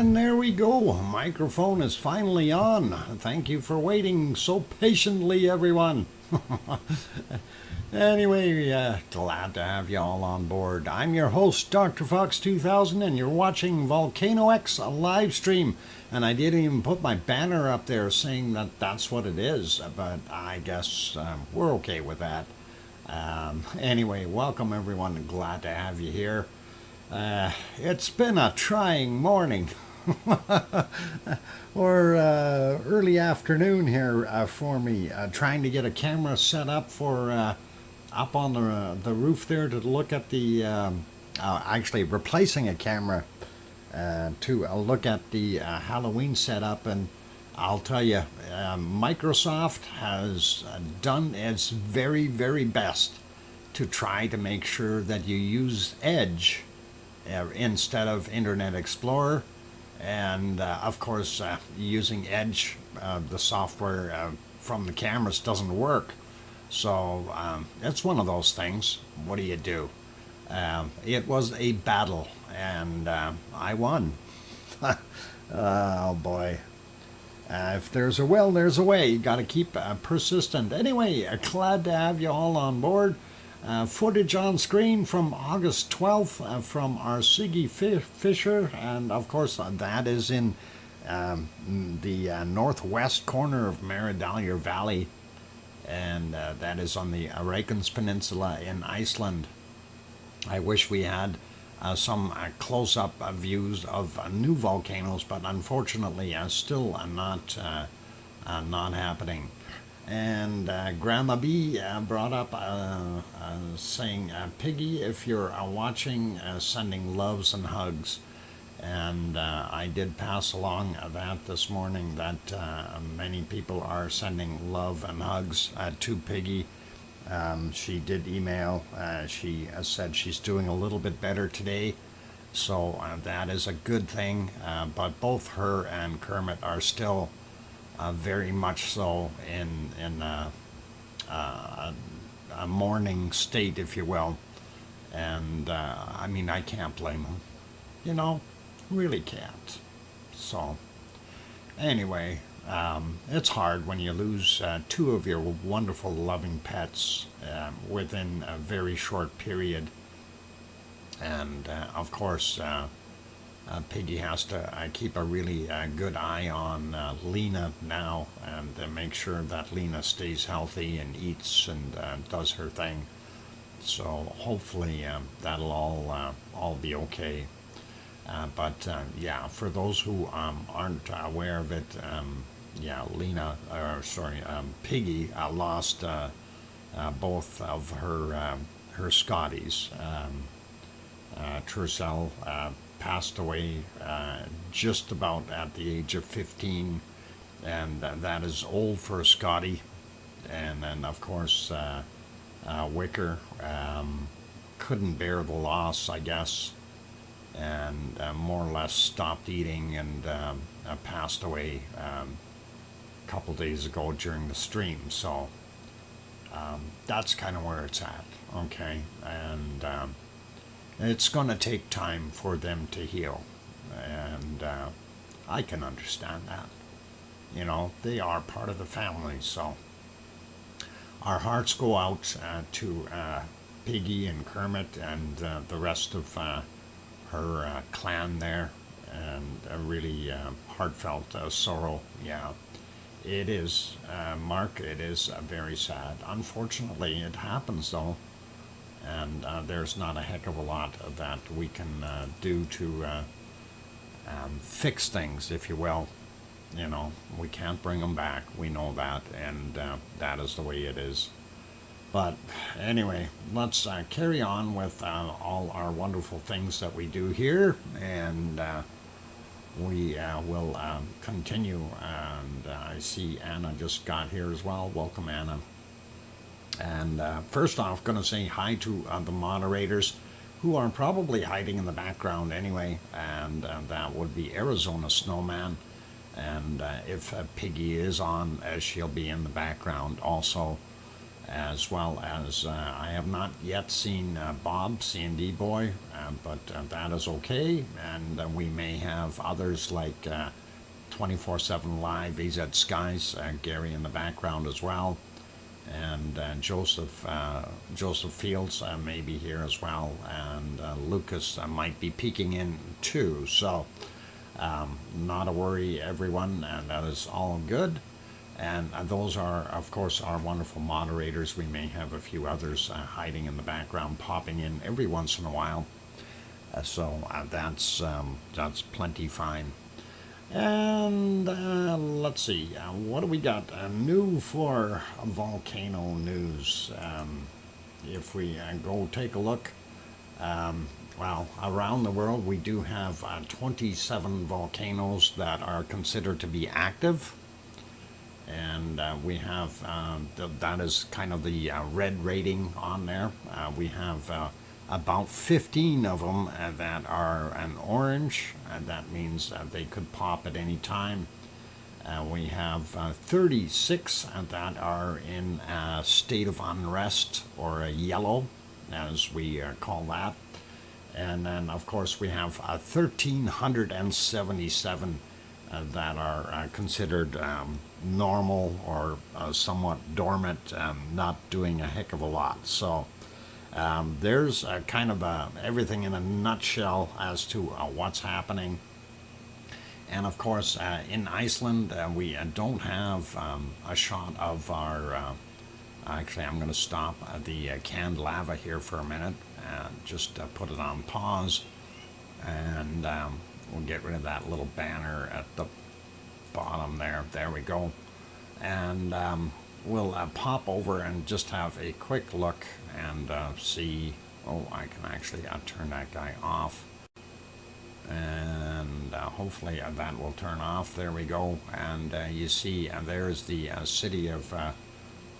And there we go. Microphone is finally on. Thank you for waiting so patiently, everyone. Anyway, glad to have you all on board. I'm your host, DrFox2000, and you're watching VolcanoX, a live stream. And I didn't even put my banner up there saying that that's what it is, but I guess we're okay with that. Anyway, welcome everyone. Glad to have you here. It's been a trying morning or early afternoon here for me, trying to get a camera set up for up on the roof there to look at the actually replacing a camera to look at the Halloween setup. And I'll tell you, Microsoft has done its very, very best to try to make sure that you use Edge instead of Internet Explorer. And of course, using Edge, the software from the cameras doesn't work. So it's one of those things. What do you do? It was a battle, and I won. Oh boy. If there's a will, there's a way. You got to keep persistent. Anyway, glad to have you all on board. Footage on screen from August 12th from our Siggy Fisher, and of course that is in the northwest corner of Maridaljar Valley, and that is on the Reykjanes Peninsula in Iceland. I wish we had some close-up views of new volcanoes, but unfortunately still not happening. And Grandma B brought up saying, Piggy, if you're watching, sending loves and hugs. And I did pass along that this morning, that many people are sending love and hugs to Piggy. She did email. She said she's doing a little bit better today. So that is a good thing. But both her and Kermit are still very much so in a mourning state, if you will. And I mean, I can't blame them. You know, really can't. So anyway, it's hard when you lose two of your wonderful, loving pets within a very short period. And of course, Piggy has to keep a really good eye on Lena now, and make sure that Lena stays healthy and eats and does her thing. So hopefully that'll all be okay. But yeah, for those who aren't aware of it, yeah, Piggy lost both of her Scotties. Tercel passed away just about at the age of 15, and that is old for a Scotty. And then of course Wicker couldn't bear the loss, I guess, and more or less stopped eating and passed away a couple days ago during the stream. So that's kind of where it's at, okay? And it's going to take time for them to heal, and I can understand that. You know, they are part of the family, so our hearts go out to Piggy and Kermit and the rest of her clan there, and a really heartfelt sorrow. Yeah, it is, Mark, it is very sad. Unfortunately, it happens though. And there's not a heck of a lot that we can do to fix things, if you will. You know, we can't bring them back. We know that, and that is the way it is. But anyway, let's carry on with all our wonderful things that we do here, and we will continue. And I see Anna just got here as well. Welcome, Anna. And first off, going to say hi to the moderators, who are probably hiding in the background anyway, and that would be Arizona Snowman. And if Piggy is on, she'll be in the background also. as well as I have not yet seen Bob, C&D Boy, but that is okay. And we may have others like 24/7 Live, AZ Skies, Gary in the background as well. And Joseph Fields may be here as well. And Lucas might be peeking in too. So not a worry, everyone. That is all good. And those are, of course, our wonderful moderators. We may have a few others hiding in the background, popping in every once in a while. So that's plenty fine. And let's see, what do we got new for volcano news? If we go take a look, well, around the world we do have 27 volcanoes that are considered to be active. And we have, that is kind of the red rating on there. We have about 15 of them that are an orange, and that means they could pop at any time. We have 36 that are in a state of unrest, or a yellow, as we call that. And then, of course, we have 1,377 that are considered normal or somewhat dormant, not doing a heck of a lot. So there's kind of everything in a nutshell as to what's happening. And of course, in Iceland, we don't have a shot of our. Actually, I'm going to stop the canned lava here for a minute, just put it on pause, and we'll get rid of that little banner at the bottom there. There we go. And we'll pop over and just have a quick look and see. Oh, I can actually turn that guy off. And hopefully that will turn off. There we go. And you see there's the city of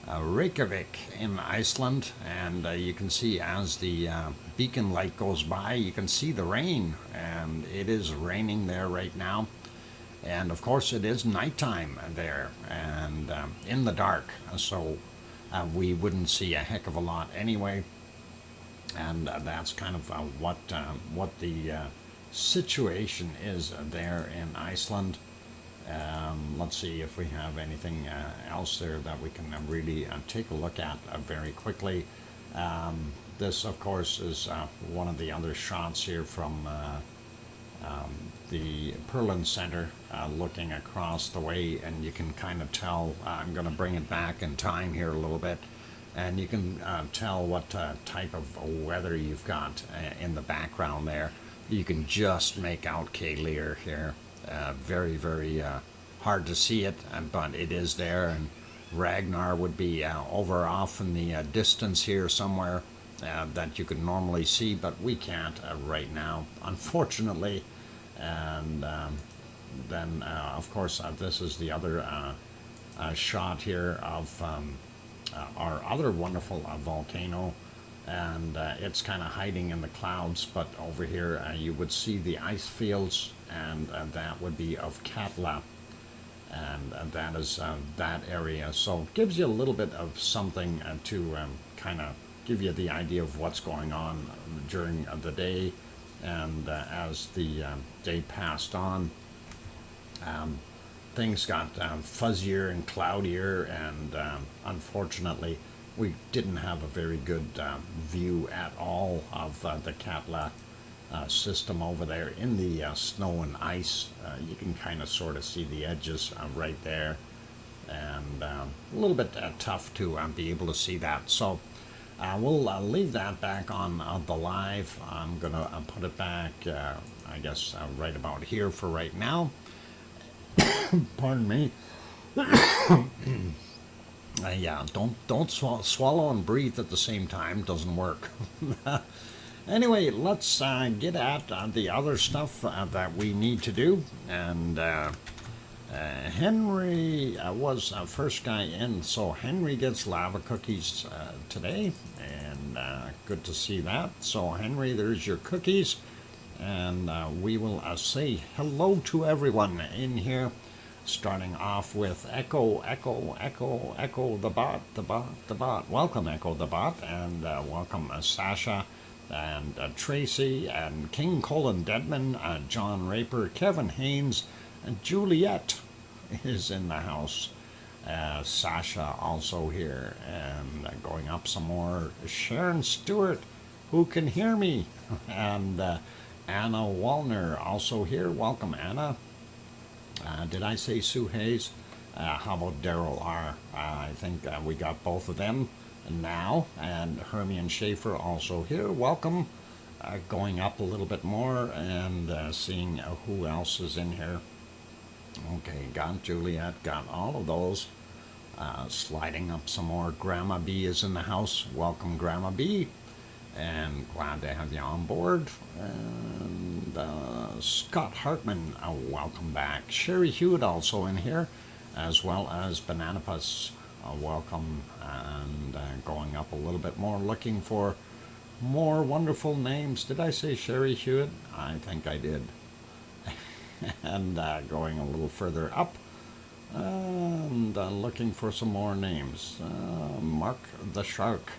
Reykjavik in Iceland. And you can see as the beacon light goes by, you can see the rain. And it is raining there right now. And of course it is nighttime there and in the dark. So we wouldn't see a heck of a lot anyway. And that's kind of what the situation is there in Iceland. Let's see if we have anything else there that we can really take a look at very quickly. This, of course, is one of the other shots here from the Perlin Center, looking across the way, and you can kind of tell. I'm going to bring it back in time here a little bit, and you can tell what type of weather you've got in the background there. You can just make out Kilauea here. Very, very hard to see it, but it is there, and Ragnar would be over off in the distance here somewhere that you could normally see, but we can't right now, unfortunately. And then, of course, this is the other shot here of our other wonderful volcano. And it's kind of hiding in the clouds, but over here you would see the ice fields, and that would be of Katla, and that is that area. So it gives you a little bit of something to kind of give you the idea of what's going on during the day. And as the day passed on, things got fuzzier and cloudier, and unfortunately we didn't have a very good view at all of the Katla system over there in the snow and ice. You can kind of sort of see the edges right there, and a little bit tough to be able to see that. So we'll leave that back on the live. I'm going to put it back, I guess, right about here for right now. Pardon me. Yeah, don't swallow and breathe at the same time. Doesn't work. Anyway, let's get at the other stuff that we need to do. And Henry was first guy in, so Henry gets lava cookies today, and good to see that. So Henry, there's your cookies, and we will say hello to everyone in here. Starting off with Echo, Echo, Echo, Echo the bot, the bot, the bot. Welcome, Echo the bot, and welcome Sasha, and Tracy, and King Colin Deadman, John Raper, Kevin Haynes, and Juliet is in the house. Sasha also here, and going up some more, Sharon Stewart, who can hear me, and Anna Wallner also here. Welcome, Anna. Did I say Sue Hayes? How about Daryl R? I think we got both of them now, and Hermione Schaefer also here. Welcome. Going up a little bit more and seeing who else is in here. Okay, got Juliet, got all of those. Sliding up some more. Grandma B is in the house. Welcome, Grandma B. And glad to have you on board. And Scott Hartman, welcome back. Sherry Hewitt also in here, as well as Bananapus, welcome. And going up a little bit more, looking for more wonderful names. Did I say Sherry Hewitt? I think I did. And going a little further up, and looking for some more names. Mark the Shark.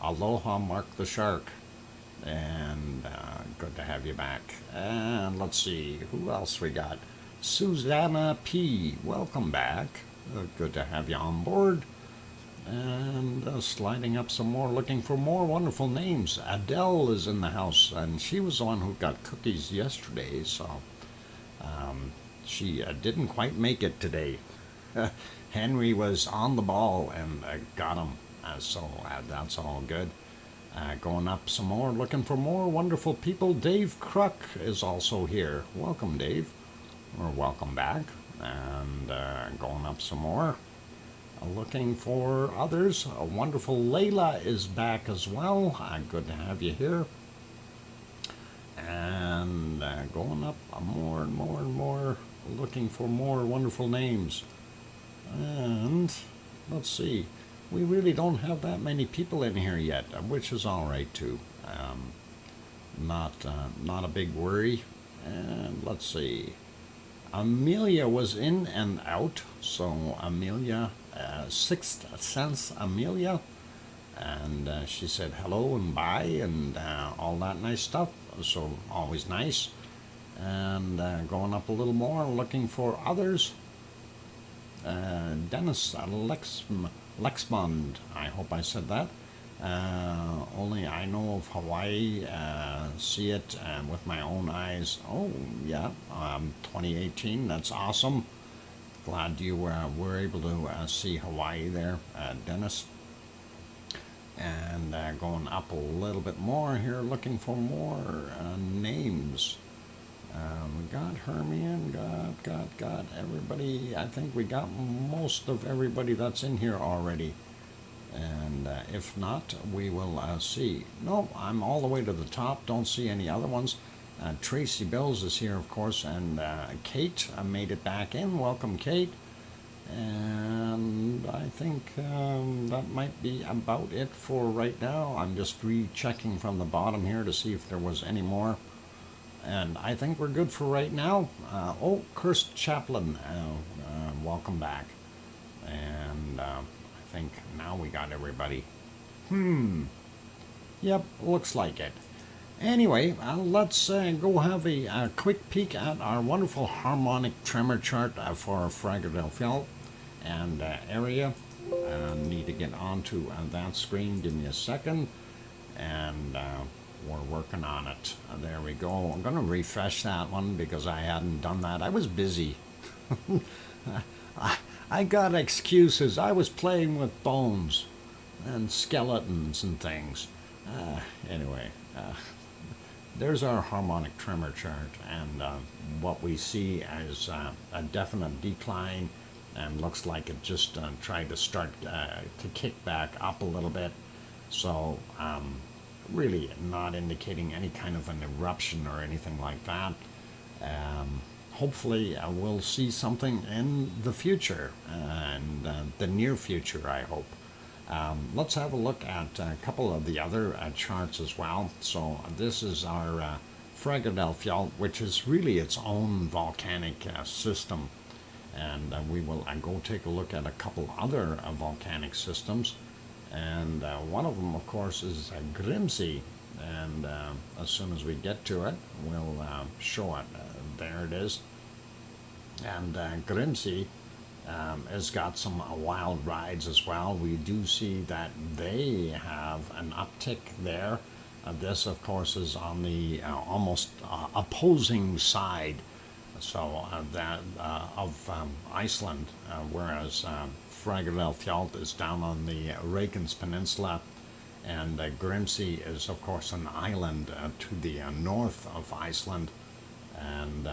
Aloha, Mark the Shark. And good to have you back. And let's see, who else we got? Susanna P. Welcome back. Good to have you on board. And sliding up some more, looking for more wonderful names. Adele is in the house, and she was the one who got cookies yesterday, so she didn't quite make it today. Henry was on the ball and got him. So that's all good. Going up some more, looking for more wonderful people. Dave Kruk is also here. Welcome, Dave. Or welcome back. And going up some more, looking for others. A wonderful Layla is back as well. Good to have you here. And going up more and more and more, looking for more wonderful names. And let's see. We really don't have that many people in here yet, which is all right too. Not a big worry. And let's see. Amelia was in and out, so Amelia, Sixth Sense Amelia, and she said hello and bye and all that nice stuff. So always nice. And going up a little more, looking for others. Dennis Lexmond, I hope I said that. Only I know of Hawaii, see it with my own eyes. Oh, yeah, 2018, that's awesome. Glad you were able to see Hawaii there, Dennis. And going up a little bit more here, looking for more names. We got Hermione, got everybody. I think we got most of everybody that's in here already. And if not, we will see. No, I'm all the way to the top. Don't see any other ones. Tracy Bills is here, of course, and Kate made it back in. Welcome, Kate. And I think that might be about it for right now. I'm just rechecking from the bottom here to see if there was any more. And I think we're good for right now. Kirst Chaplin, welcome back. And I think now we got everybody. Yep, looks like it. Anyway, let's go have a quick peek at our wonderful harmonic tremor chart for Philadelphia and area. Need to get onto that screen. Give me a second. And we're working on it. There we go. I'm going to refresh that one because I hadn't done that. I was busy. I got excuses. I was playing with bones and skeletons and things. Anyway, there's our harmonic tremor chart, and what we see is a definite decline, and looks like it just tried to start to kick back up a little bit. So really not indicating any kind of an eruption or anything like that. Hopefully we'll see something in the future, and the near future, I hope. Let's have a look at a couple of the other charts as well. So this is our Philadelphia, which is really its own volcanic system. and we will go take a look at a couple other volcanic systems. And one of them, of course, is Grimsey. And as soon as we get to it, we'll show it. There it is. And Grimsey has got some wild rides as well. We do see that they have an uptick there. This, of course, is on the almost opposing side. So that of Iceland, whereas Fagradalfjall is down on the Reykjanes Peninsula, and Grimsey is, of course, an island to the north of Iceland, and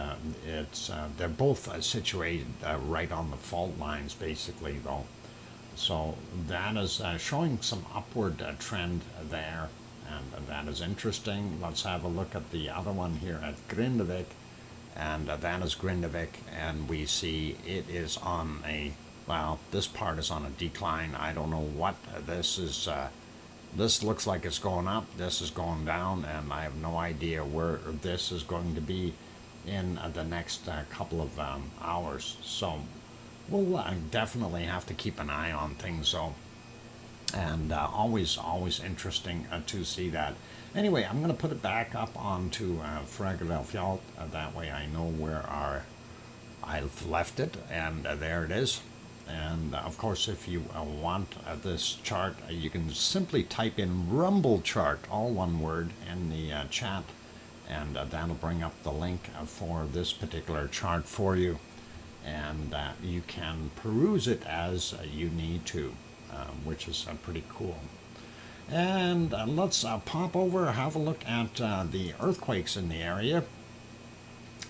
they're both situated right on the fault lines, basically, though. So that is showing some upward trend there, and that is interesting. Let's have a look at the other one here at Grindavik, and that is Grindavik, and we see it is on a, well, this part is on a decline. I don't know what this is. This looks like it's going up, this is going down, and I have no idea where this is going to be in the next couple of hours. So we'll definitely have to keep an eye on things, though. And always interesting to see that. Anyway, I'm going to put it back up onto Fagradalfjall. That way I know where I've left it, and there it is. And of course, if you want this chart, you can simply type in Rumble chart, all one word, in the chat, and that'll bring up the link for this particular chart for you. And you can peruse it as you need to, which is pretty cool. And let's pop over, have a look at the earthquakes in the area.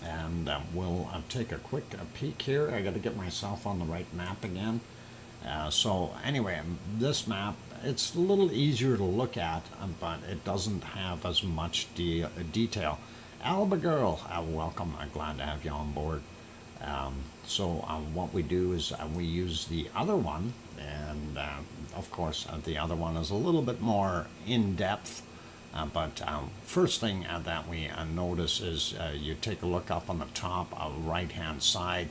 And we'll take a quick peek here. I got to get myself on the right map again. So anyway, this map, it's a little easier to look at, but it doesn't have as much detail. Alba Girl, welcome. I'm glad to have you on board. So what we do is we use the other one, and of course the other one is a little bit more in-depth. But first thing that we notice is you take a look up on the top right-hand side.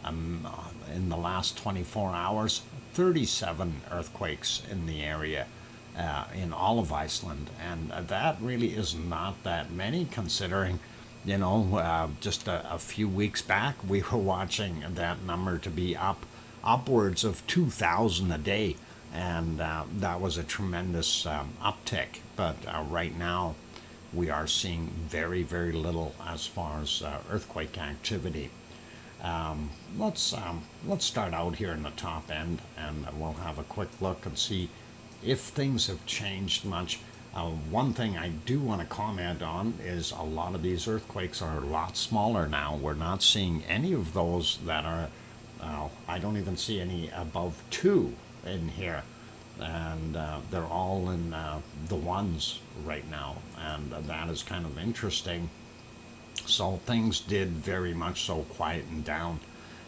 In the last 24 hours, 37 earthquakes in the area in all of Iceland. And that really is not that many, considering, you know, just a few weeks back, we were watching that number to be upwards of 2,000 a day. And that was a tremendous uptick. But right now, we are seeing very, very little as far as earthquake activity. Let's start out here in the top end, and we'll have a quick look and see if things have changed much. One thing I do want to comment on is a lot of these earthquakes are a lot smaller now. We're not seeing any of those that are, I don't even see any above 2 in here, and they're all in the ones right now, and that is kind of interesting. So things did very much so quieten down.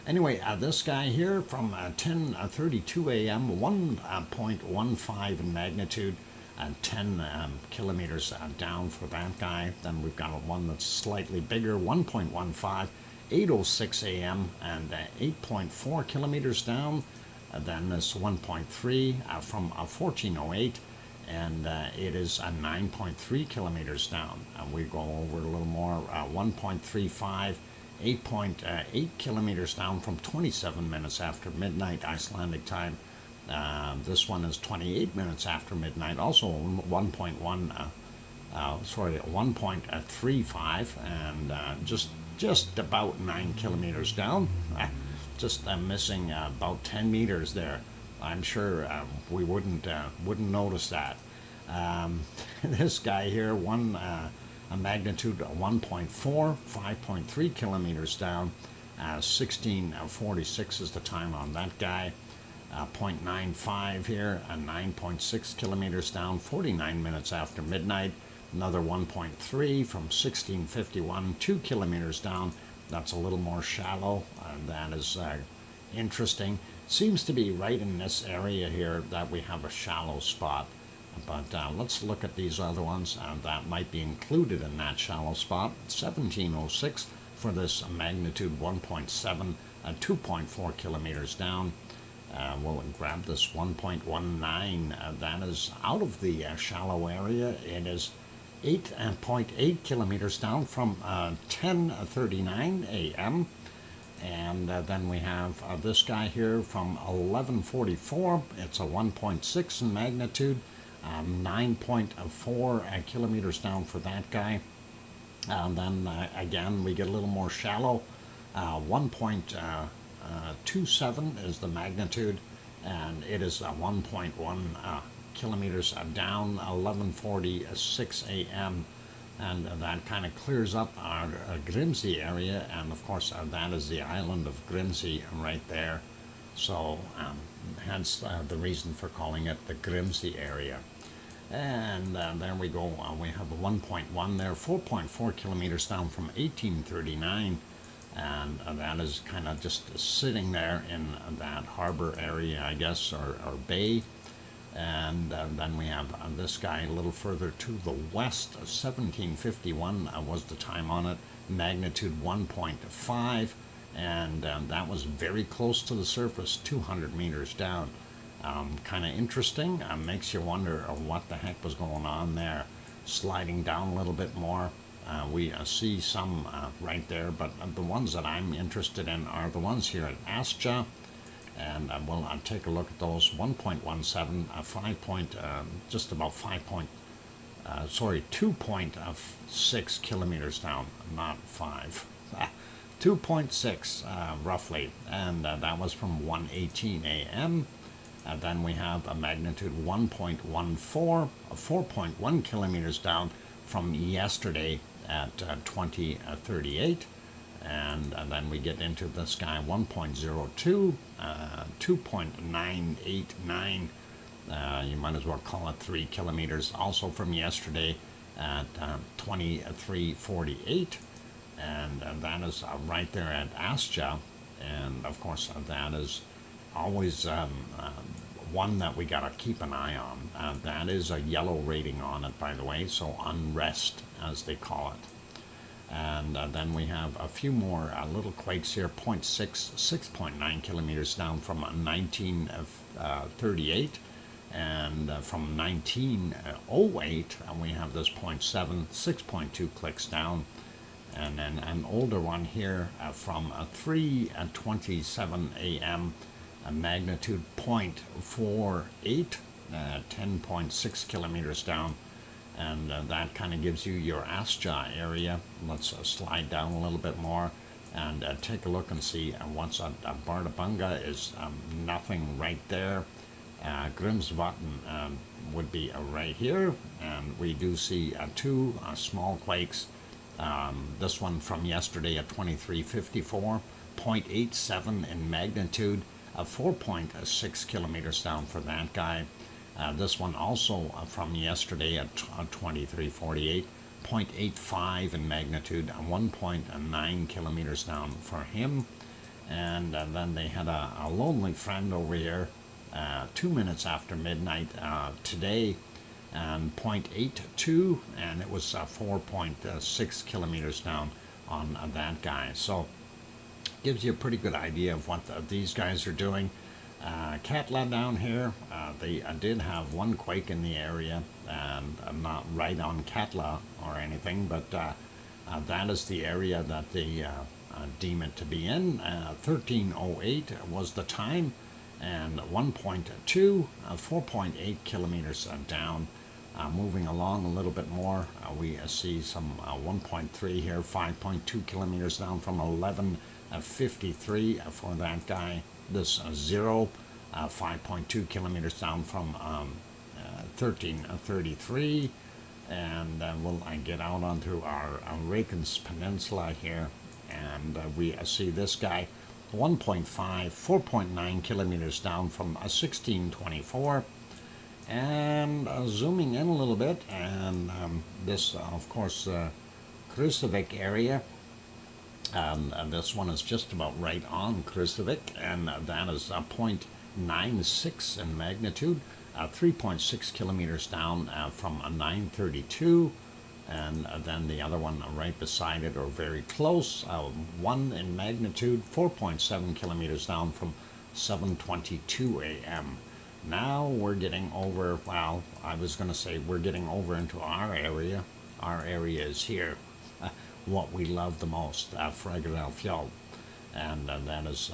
Anyway, this guy here from 10:32 a.m., 1.15 in magnitude, and 10 kilometers down for that guy. Then we've got one that's slightly bigger, 1.15, 8:06 a.m., and 8.4 kilometers down. Then this 1.3 from 1408, and it is 9.3 kilometers down. We go over a little more, 1.35, 8.8 kilometers down from 27 minutes after midnight Icelandic time. This one is 28 minutes after midnight, also 1.35, and just about 9 kilometers down. Just missing about 10 meters there. I'm sure we wouldn't notice that. This guy here, a magnitude 1.4, 5.3 kilometers down. 16:46 is the time on that guy. 0.95 here, 9.6 kilometers down, 49 minutes after midnight. Another 1.3 from 16:51, 2 kilometers down. That's a little more shallow. That is interesting. Seems to be right in this area here that we have a shallow spot. But let's look at these other ones that might be included in that shallow spot. 17:06 for this magnitude 1.7, 2.4 kilometers down. We'll grab this 1.19. That is out of the shallow area. It is 8.8 kilometers down from 10:39 a.m. And then we have this guy here from 11:44. It's a 1.6 in magnitude, 9.4 kilometers down for that guy. And then again, we get a little more shallow. 1.27 is the magnitude, and it is 1.1 kilometers down, 11:46 a.m. And that kind of clears up our Grimsey area, and of course that is the island of Grimsey right there. So hence the reason for calling it the Grimsey area. And there we go. We have a 1.1 there, 4.4 kilometers down from 1839. And that is kind of just sitting there in that harbor area, I guess, or bay. And then we have this guy a little further to the west. 1751 was the time on it, magnitude 1.5, and that was very close to the surface, 200 meters down. Kind of interesting. Makes you wonder what the heck was going on there. Sliding down a little bit more. We see some right there, but the ones that I'm interested in are the ones here at Astia. And we'll take a look at those. 1.17, 2.6 kilometers down, not 5. 2.6 roughly, and that was from 1:18 a.m. Then we have a magnitude 1.14, 4.1 kilometers down from yesterday at 20:38. And then we get into this guy 1.02, 2.989. You might as well call it 3 kilometers. Also from yesterday at 23:48, and that is right there at Astia. And of course, that is always one that we gotta keep an eye on. That is a yellow rating on it, by the way, so unrest as they call it. And then we have a few more little quakes here, 0.6, 6.9 kilometers down from 1938. And from 1908, we have this 0.7, 6.2 clicks down. And then an older one here from 3:27 a.m., a magnitude 0.48, 10.6 kilometers down. And that kind of gives you your Astia area. Let's slide down a little bit more and take a look and see what's at Bardabunga is nothing right there. Grimsvatn would be right here, and we do see two small quakes. This one from yesterday at 23:54, 0.87 in magnitude, 4.6 kilometers down for that guy. This one also from yesterday at 23:48, 0.85 in magnitude, 1.9 kilometers down for him. And then they had a lonely friend over here 2 minutes after midnight today, and 0.82, and it was 4.6 kilometers down on that guy. So gives you a pretty good idea of what these guys are doing. Katla down here, they did have one quake in the area, and not right on Katla or anything, but that is the area that they deem it to be in. 13:08 was the time, and 1.2, 4.8 kilometers down. Moving along a little bit more, we see some 1.3 here, 5.2 kilometers down from 11:53 for that guy. This 0, 5.2 kilometers down from 13:33, and we'll get out onto our Rakens Peninsula here, and we see this guy 1.5, 4.9 kilometers down from 16:24, and zooming in a little bit, and this of course Krusevik area. And this one is just about right on Krusevik, and that is 0.96 in magnitude, 3.6 kilometers down from 9:32, and then the other one right beside it, or very close, 1 in magnitude, 4.7 kilometers down from 7:22 a.m. Now we're getting over, well, I was going to say we're getting over into our area. Our area is here, what we love the most, Frega del Fiol. And that is,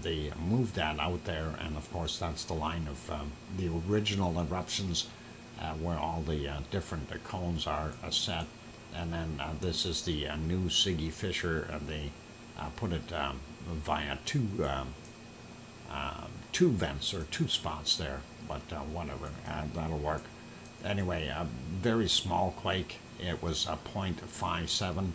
they moved that out there, and of course that's the line of the original eruptions, where all the different cones are set. And then this is the new Siggy Fisher, and they put it via two vents, or two spots there, but whatever, that'll work. Anyway, a very small quake. It was a 0.57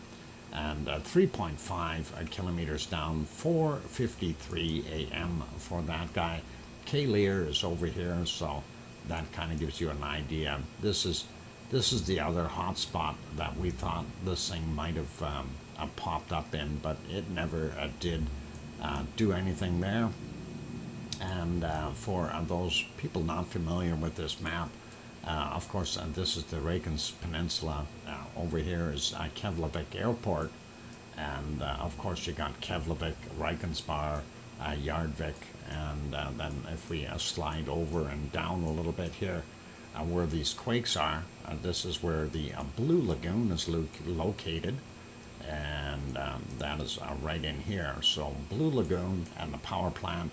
and 3.5 kilometers down, 4:53 a.m. for that guy. Kilauea is over here, so that kind of gives you an idea. This is the other hot spot that we thought this thing might have popped up in, but it never did do anything there. And for those people not familiar with this map, of course, this is the Reykjanes Peninsula. Over here is Keflavik Airport, and of course you got Keflavik, Reykjanesbær, Yardvik, and then if we slide over and down a little bit here, where these quakes are, this is where the Blue Lagoon is located, and that is right in here. So Blue Lagoon and the power plant,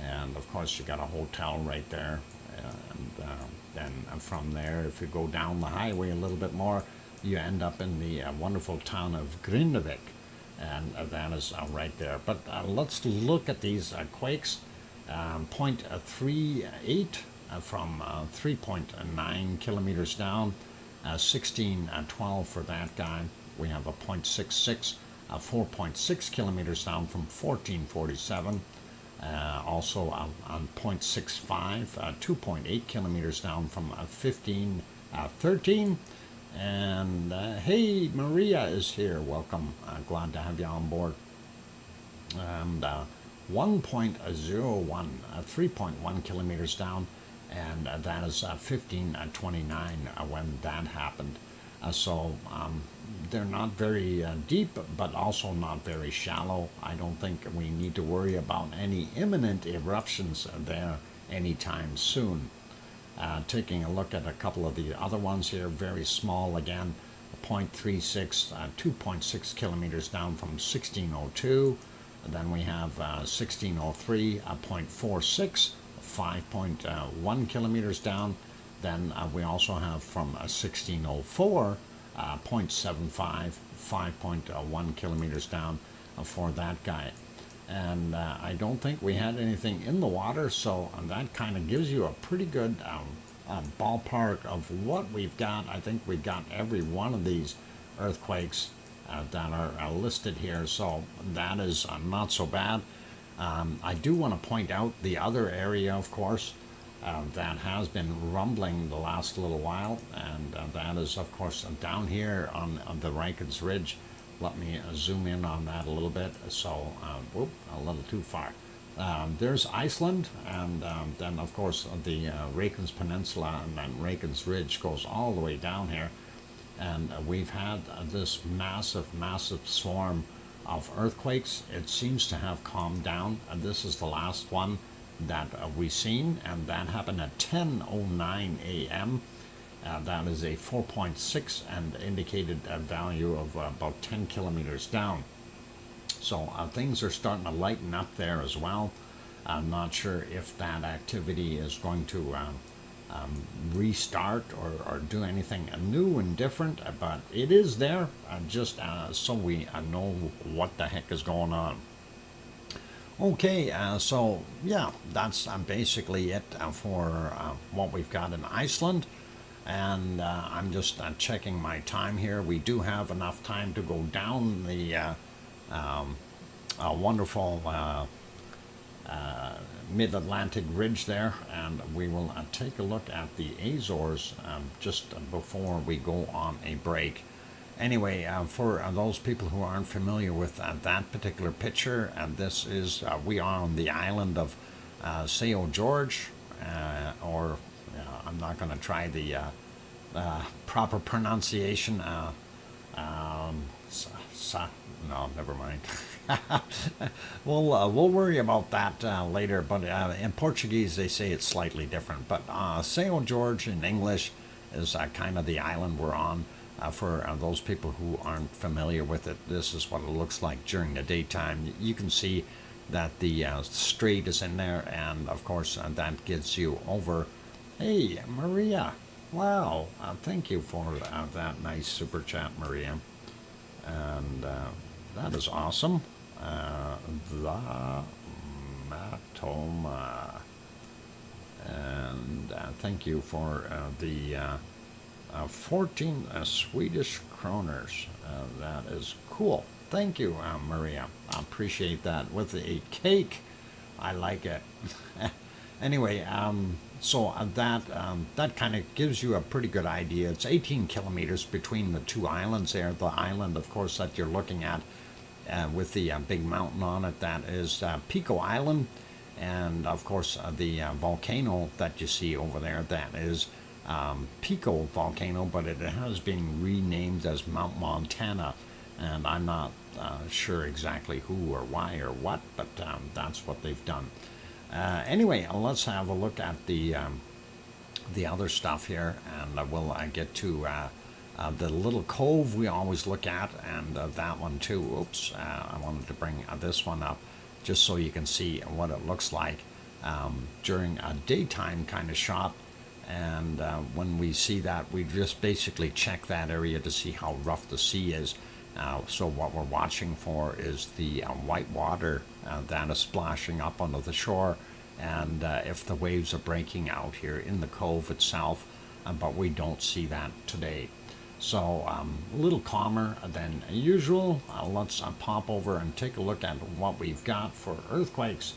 and of course you got a hotel right there, and then from there, if you go down the highway a little bit more, you end up in the wonderful town of Grindavik, and that is right there. But let's look at these quakes. 0.38 from 3.9 kilometers down, 1612 for that guy. We have a 0.66, 4.6 kilometers down from 1447. Also on 0.65, 2.8 kilometers down from 1513. And hey, Maria is here. Welcome. Glad to have you on board. And 1.01, 3.1 kilometers down, and that is 1529 when that happened. So they're not very deep, but also not very shallow. I don't think we need to worry about any imminent eruptions there anytime soon. Taking a look at a couple of the other ones here, very small again, 0.36, 2.6 kilometers down from 1602. Then we have 1603, 0.46, 5.1 kilometers down. Then we also have from 1604, 0.75, 5.1 kilometers down for that guy. And I don't think we had anything in the water, so that kind of gives you a pretty good ballpark of what we've got. I think we've got every one of these earthquakes that are listed here, so that is not so bad. I do want to point out the other area, of course, that has been rumbling the last little while, and that is, of course, down here on the Reykjanes Ridge. Let me zoom in on that a little bit. So, whoop, a little too far. There's Iceland, and then, of course, the Reykjanes Peninsula, and then Reykjanes Ridge goes all the way down here. And we've had this massive swarm of earthquakes. It seems to have calmed down, and this is the last one that we've seen, and that happened at 10:09 a.m. That is a 4.6 and indicated a value of about 10 kilometers down. So things are starting to lighten up there as well. I'm not sure if that activity is going to restart or do anything new and different, but it is there, just so we know what the heck is going on. Okay, so yeah, that's basically it for what we've got in Iceland. And I'm just checking my time here. We do have enough time to go down the wonderful mid-Atlantic ridge there, and we will take a look at the Azores just before we go on a break. Anyway, for those people who aren't familiar with that particular picture, this is, we are on the island of São Jorge, or I'm not going to try the proper pronunciation. No, never mind. We'll worry about that later. But in Portuguese, they say it's slightly different. But São Jorge in English is kind of the island we're on. For those people who aren't familiar with it, this is what it looks like during the daytime. You can see that the strait is in there, and of course that gets you over. Hey, Maria. Wow. Thank you for that nice super chat, Maria. And that is awesome. The Matoma. And thank you for the 14 Swedish kroners. That is cool. Thank you, Maria. I appreciate that. With a cake, I like it. Anyway, so that kind of gives you a pretty good idea. It's 18 kilometers between the two islands there. The island, of course, that you're looking at with the big mountain on it, that is Pico Island. And, of course, the volcano that you see over there, that is Pico Volcano, but it has been renamed as Mount Montana. And I'm not sure exactly who or why or what, but that's what they've done. Anyway, let's have a look at the other stuff here, and we'll get to the little cove we always look at, and that one too. Oops, I wanted to bring this one up just so you can see what it looks like during a daytime kind of shot. And when we see that, we just basically check that area to see how rough the sea is. So what we're watching for is the white water that is splashing up onto the shore, and if the waves are breaking out here in the cove itself, but we don't see that today. So a little calmer than usual. Let's pop over and take a look at what we've got for earthquakes.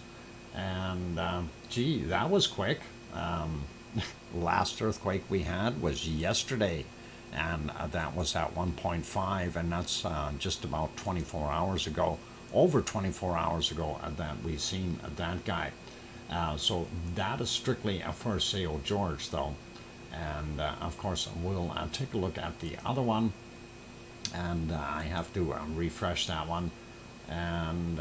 And gee, that was quick. Last earthquake we had was yesterday, and that was at 1.5, and that's just about 24 hours ago, over 24 hours ago that we seen that guy. So that is strictly for São Jorge though. And of course we'll take a look at the other one, and I have to refresh that one. And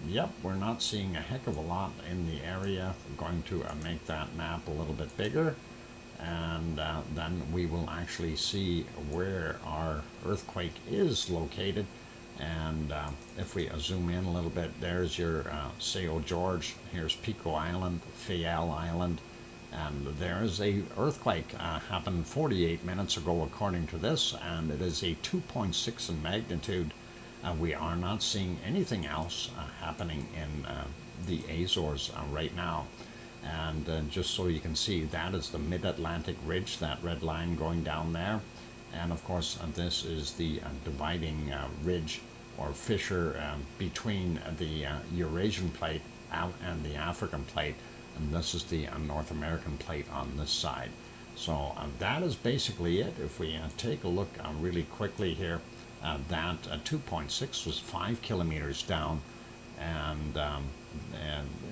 yep, we're not seeing a heck of a lot in the area. I'm going to make that map a little bit bigger, and then we will actually see where our earthquake is located. And if we zoom in a little bit, there's your São Jorge, here's Pico Island, Fiel Island, and there's a earthquake happened 48 minutes ago according to this, and it is a 2.6 in magnitude. We are not seeing anything else happening in the Azores right now. And just so you can see, that is the Mid-Atlantic Ridge, that red line going down there. And of course, this is the dividing ridge or fissure between the Eurasian plate and the African plate. And this is the North American plate on this side. So that is basically it. If we take a look really quickly here, that 2.6 was 5 kilometers down, and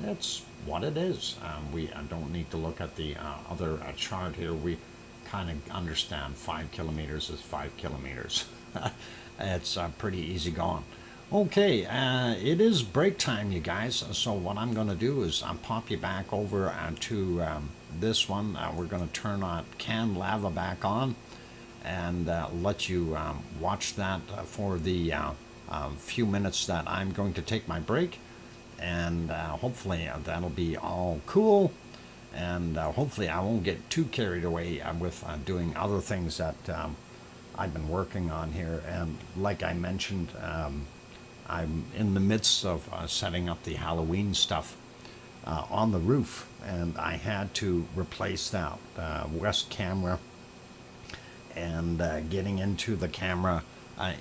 it's what it is. We don't need to look at the other chart here. We kind of understand 5 kilometers is 5 kilometers. It's pretty easy going. Okay, it is break time, you guys. So what I'm going to do is pop you back over to this one. We're going to turn on canned lava back on, and let you watch that for the few minutes that I'm going to take my break. And hopefully that'll be all cool, and hopefully I won't get too carried away with doing other things that I've been working on here. And like I mentioned, I'm in the midst of setting up the Halloween stuff on the roof, and I had to replace that west camera, and getting into the camera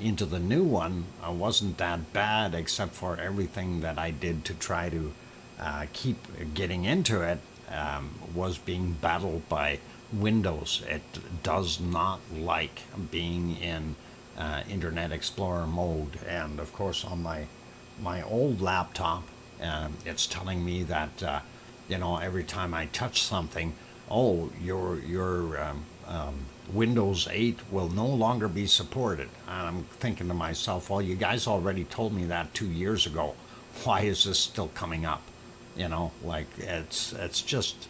into the new one wasn't that bad, except for everything that I did to try to keep getting into it was being battled by Windows. It does not like being in Internet Explorer mode, and of course on my old laptop, it's telling me that every time I touch something, oh, your Windows 8 will no longer be supported. And I'm thinking to myself, well, you guys already told me that 2 years ago. Why is this still coming up? You know, like it's just,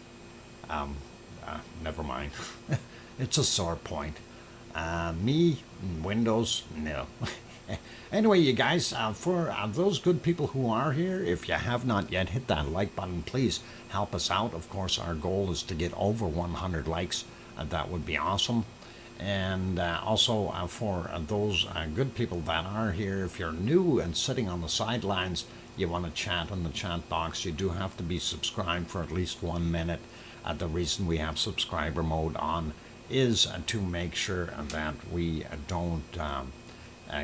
never mind. It's a sore point. Me, Windows, no. Anyway, you guys, for those good people who are here, if you have not yet hit that like button, please help us out. Of course, our goal is to get over 100 likes. That would be awesome. And also for those good people that are here, if you're new and sitting on the sidelines, you want to chat in the chat box, you do have to be subscribed for at least 1 minute. The reason we have subscriber mode on is to make sure that we don't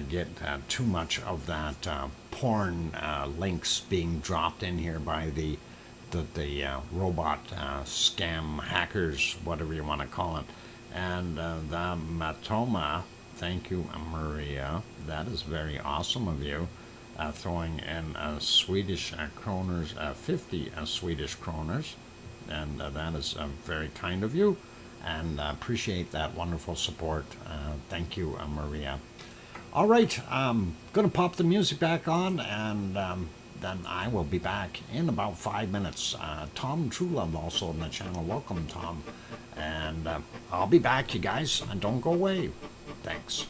get too much of that porn links being dropped in here by the robot scam hackers, whatever you want to call it. And the Matoma, thank you, Maria. That is very awesome of you. Throwing in Swedish kroners, 50 Swedish kroners. And that is very kind of you. And appreciate that wonderful support. Thank you, Maria. All right, I'm going to pop the music back on, and then I will be back in about 5 minutes. Tom Truelove also on the channel. Welcome, Tom. And I'll be back, you guys. And don't go away. Thanks.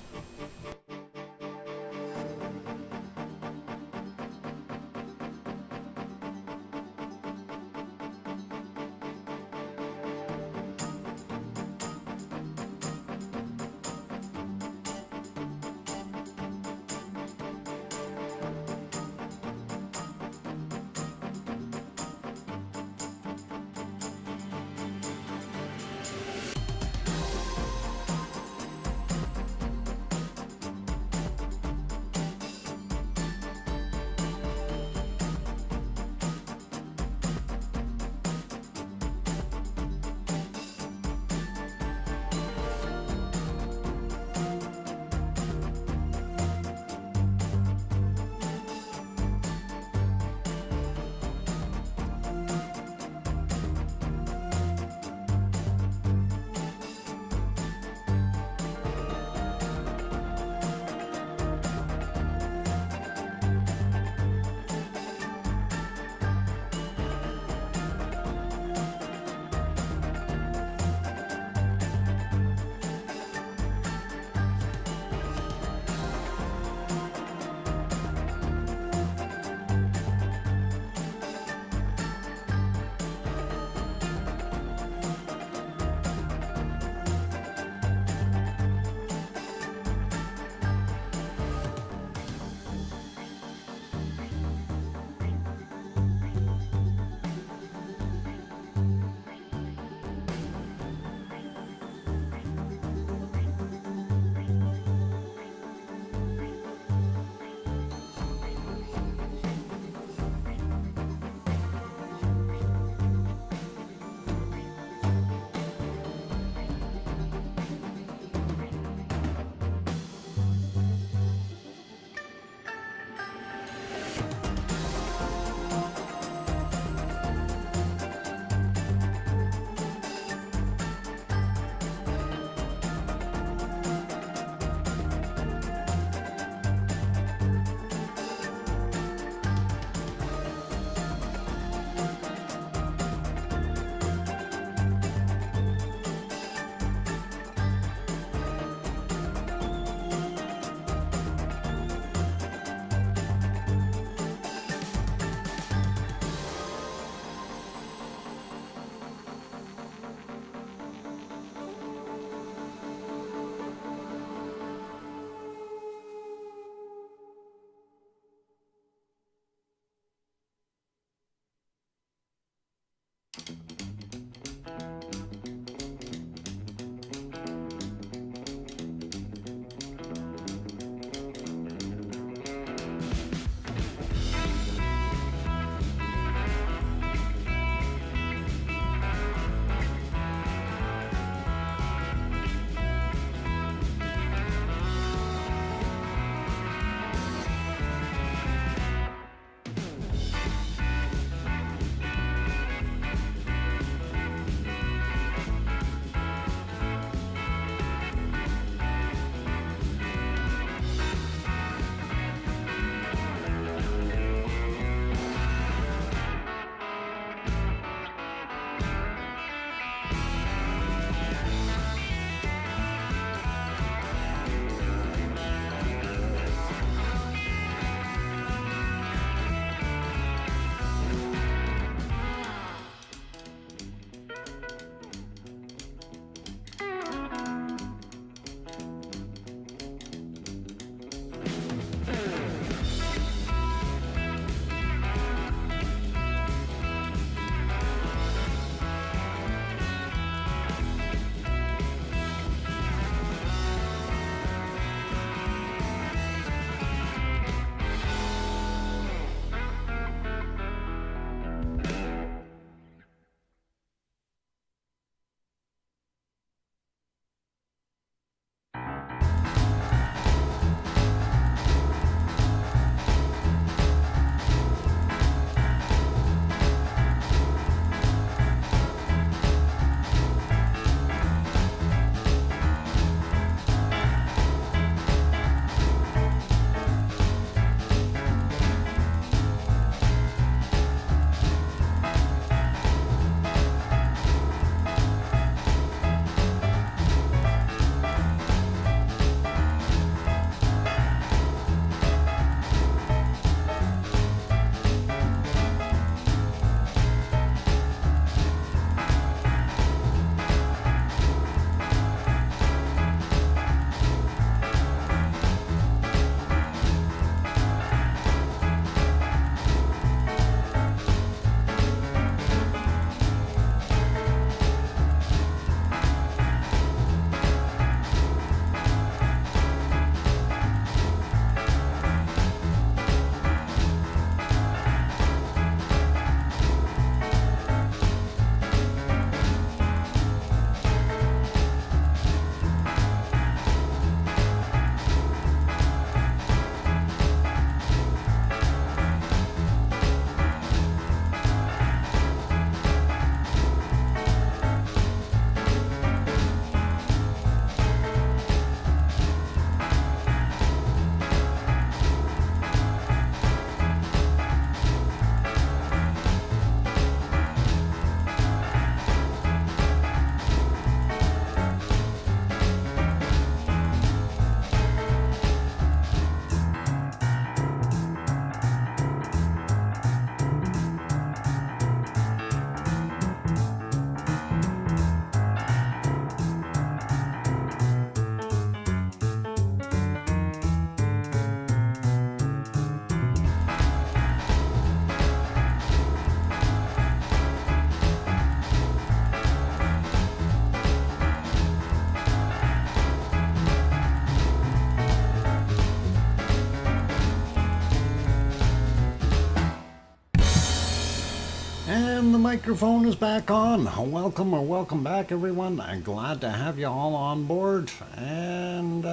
And the microphone is back on. Welcome or welcome back, everyone. I'm glad to have you all on board. And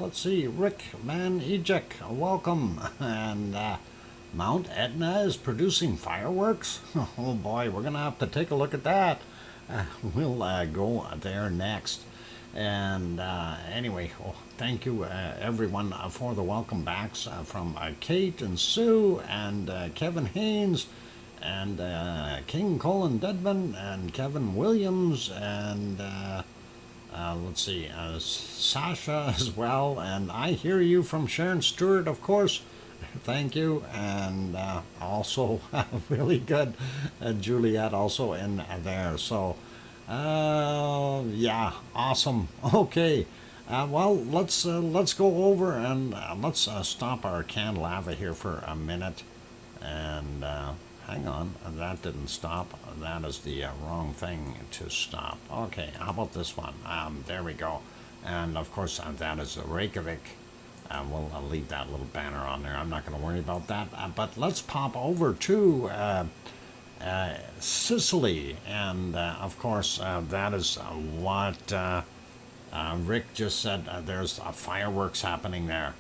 let's see, Rick Van Ejek, welcome. And Mount Etna is producing fireworks. Oh boy, we're gonna have to take a look at that. We'll go there next. And anyway, thank you everyone for the welcome backs from Kate and Sue and Kevin Haynes and King Colin Dedman and Kevin Williams and let's see, Sasha as well. And I hear you from Sharon Stewart, of course. Thank you. And also really good Juliet also in there. So yeah, awesome. Okay. Well, let's go over and let's stop our canned lava here for a minute. And hang on, that didn't stop. That is the wrong thing to stop. Okay, how about this one? There we go. And of course, that is Reykjavik. We'll leave that little banner on there. I'm not going to worry about that. But let's pop over to Sicily. And of course, that is what Rick just said. There's fireworks happening there.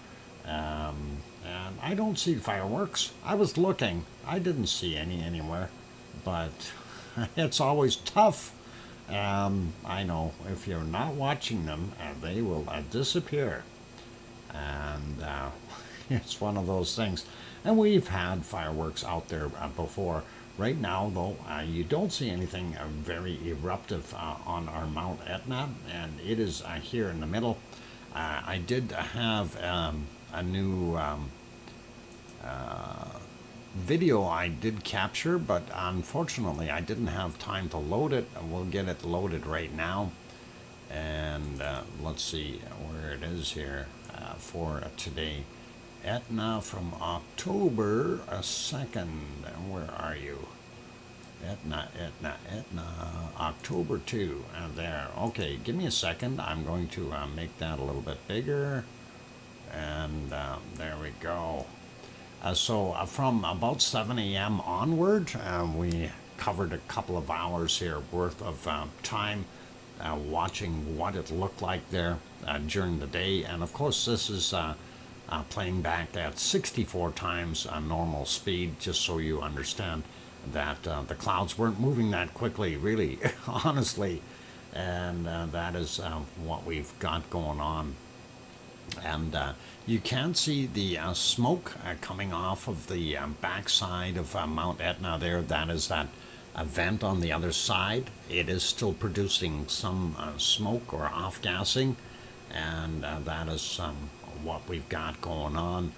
And I don't see fireworks. I was looking. I didn't see any anywhere. But it's always tough. I know if you're not watching them, they will disappear. And it's one of those things. And we've had fireworks out there before. Right now, though, you don't see anything very eruptive on our Mount Etna. And it is here in the middle. I did have a new video I did capture, but unfortunately I didn't have time to load it. We'll get it loaded right now. And let's see where it is here for today. Etna from October 2nd. Where are you? Etna, October 2. There. Okay, give me a second. I'm going to make that a little bit bigger. And there we go. So from about 7 a.m. onward, we covered a couple of hours here worth of time watching what it looked like there during the day. And of course, this is playing back at 64 times normal speed, just so you understand that the clouds weren't moving that quickly, really, honestly. And that is what we've got going on. And you can see the smoke coming off of the backside of Mount Etna there. That is that vent on the other side. It is still producing some smoke or off-gassing, and that is what we've got going on.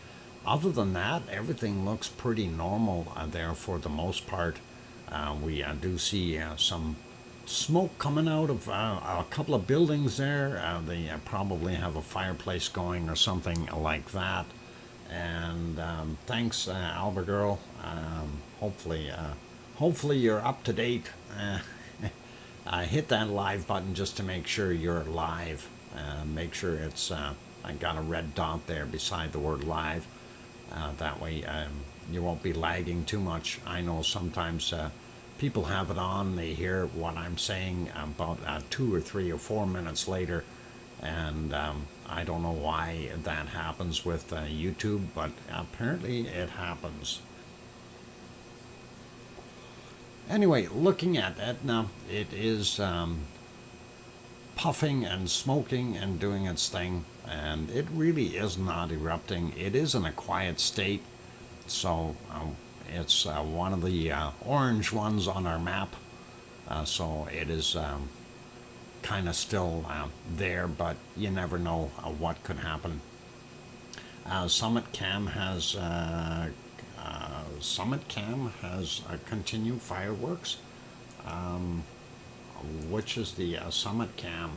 Other than that, everything looks pretty normal there for the most part. We do see some smoke coming out of a couple of buildings there. They probably have a fireplace going or something like that. And thanks, Albert Girl. Hopefully you're up to date. Hit that live button just to make sure you're live. Make sure it's I got a red dot there beside the word live. That way you won't be lagging too much. I know sometimes people have it on, they hear what I'm saying about 2 or 3 or 4 minutes later, and I don't know why that happens with YouTube, but apparently it happens. Anyway, looking at Etna, it is puffing and smoking and doing its thing, and it really is not erupting. It is in a quiet state, so it's one of the orange ones on our map, so it is kind of still there, but you never know what could happen. Summit Cam has continued fireworks. Which is the Summit Cam?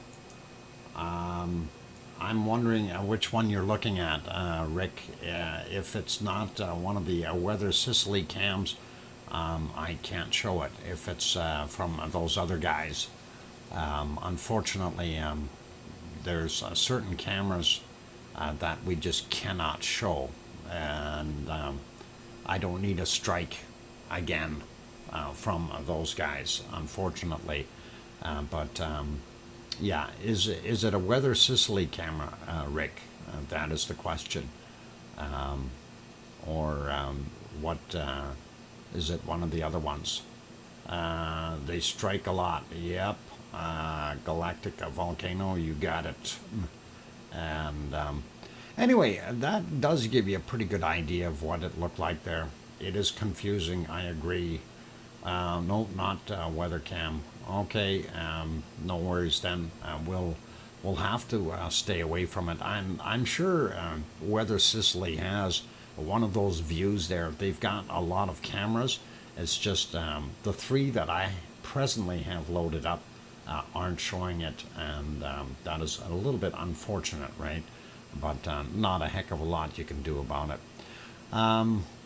I'm wondering which one you're looking at, Rick. If it's not one of the WeatherSicily cams, I can't show it. If it's from those other guys, unfortunately, there's certain cameras that we just cannot show, and I don't need a strike again from those guys, unfortunately. But yeah, is it a Weather Sicily camera, Rick? That is the question. Or what is it? One of the other ones? They strike a lot. Yep. Galactic volcano, you got it. And anyway, that does give you a pretty good idea of what it looked like there. It is confusing, I agree. No, not WeatherCam. Okay, no worries then. We'll have to stay away from it. I'm sure Weather Sicily has one of those views there. They've got a lot of cameras. It's just the three that I presently have loaded up aren't showing it, and that is a little bit unfortunate, right? But not a heck of a lot you can do about it.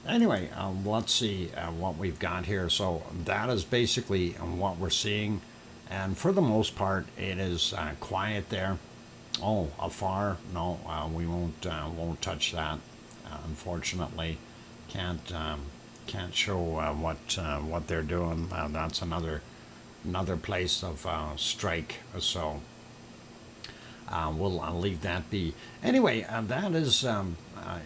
Anyway, let's see what we've got here. So that is basically what we're seeing, and for the most part, it is quiet there. Oh, afar? No, we won't touch that. Unfortunately, can't show what they're doing. That's another place of strike. So we'll leave that be. Anyway, that is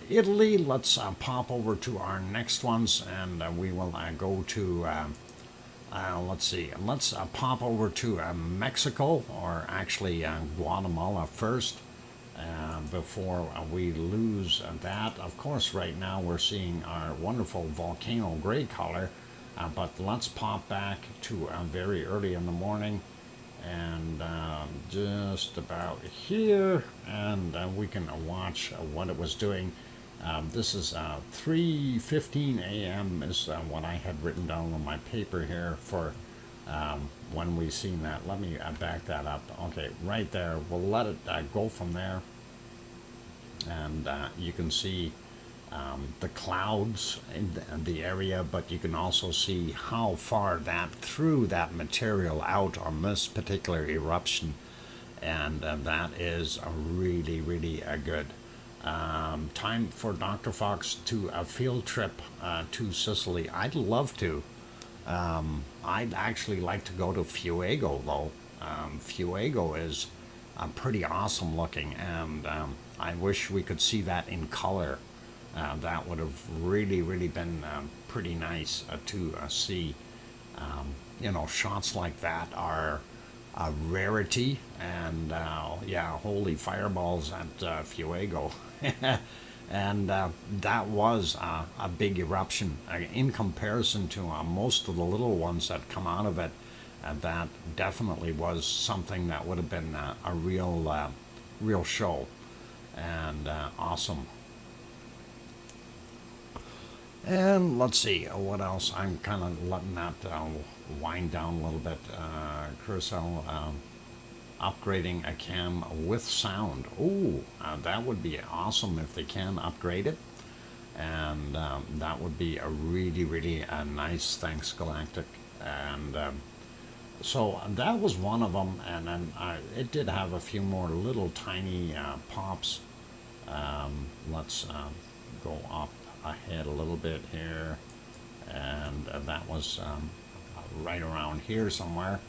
Italy. Let's pop over to our next ones, and we will go to. Let's see. Let's pop over to Mexico, or actually Guatemala first, before we lose that. Of course, right now we're seeing our wonderful volcano gray color, but let's pop back to very early in the morning, and just about here, and we can watch what it was doing. This is 3:15 a.m. is what I had written down on my paper here for when we seen that. Let me back that up. Okay, right there. We'll let it go from there, and you can see the clouds in the area, but you can also see how far that threw that material out on this particular eruption, and that is really, really good. Time for Dr. Fox to a field trip to Sicily. I'd love to. I'd actually like to go to Fuego, though. Fuego is pretty awesome looking, and I wish we could see that in color. That would have really, really been pretty nice to see. Shots like that are a rarity, and yeah, holy fireballs at Fuego. And that was a big eruption in comparison to most of the little ones that come out of it. That definitely was something that would have been a real show, and awesome. And let's see what else. I'm kind of letting that wind down a little bit. Curacao upgrading a cam with sound. Ooh, that would be awesome if they can upgrade it, and that would be a really, really nice. Thanks, Galactic. And so that was one of them, and then it did have a few more little tiny pops. Let's go up ahead a little bit here, and that was right around here somewhere,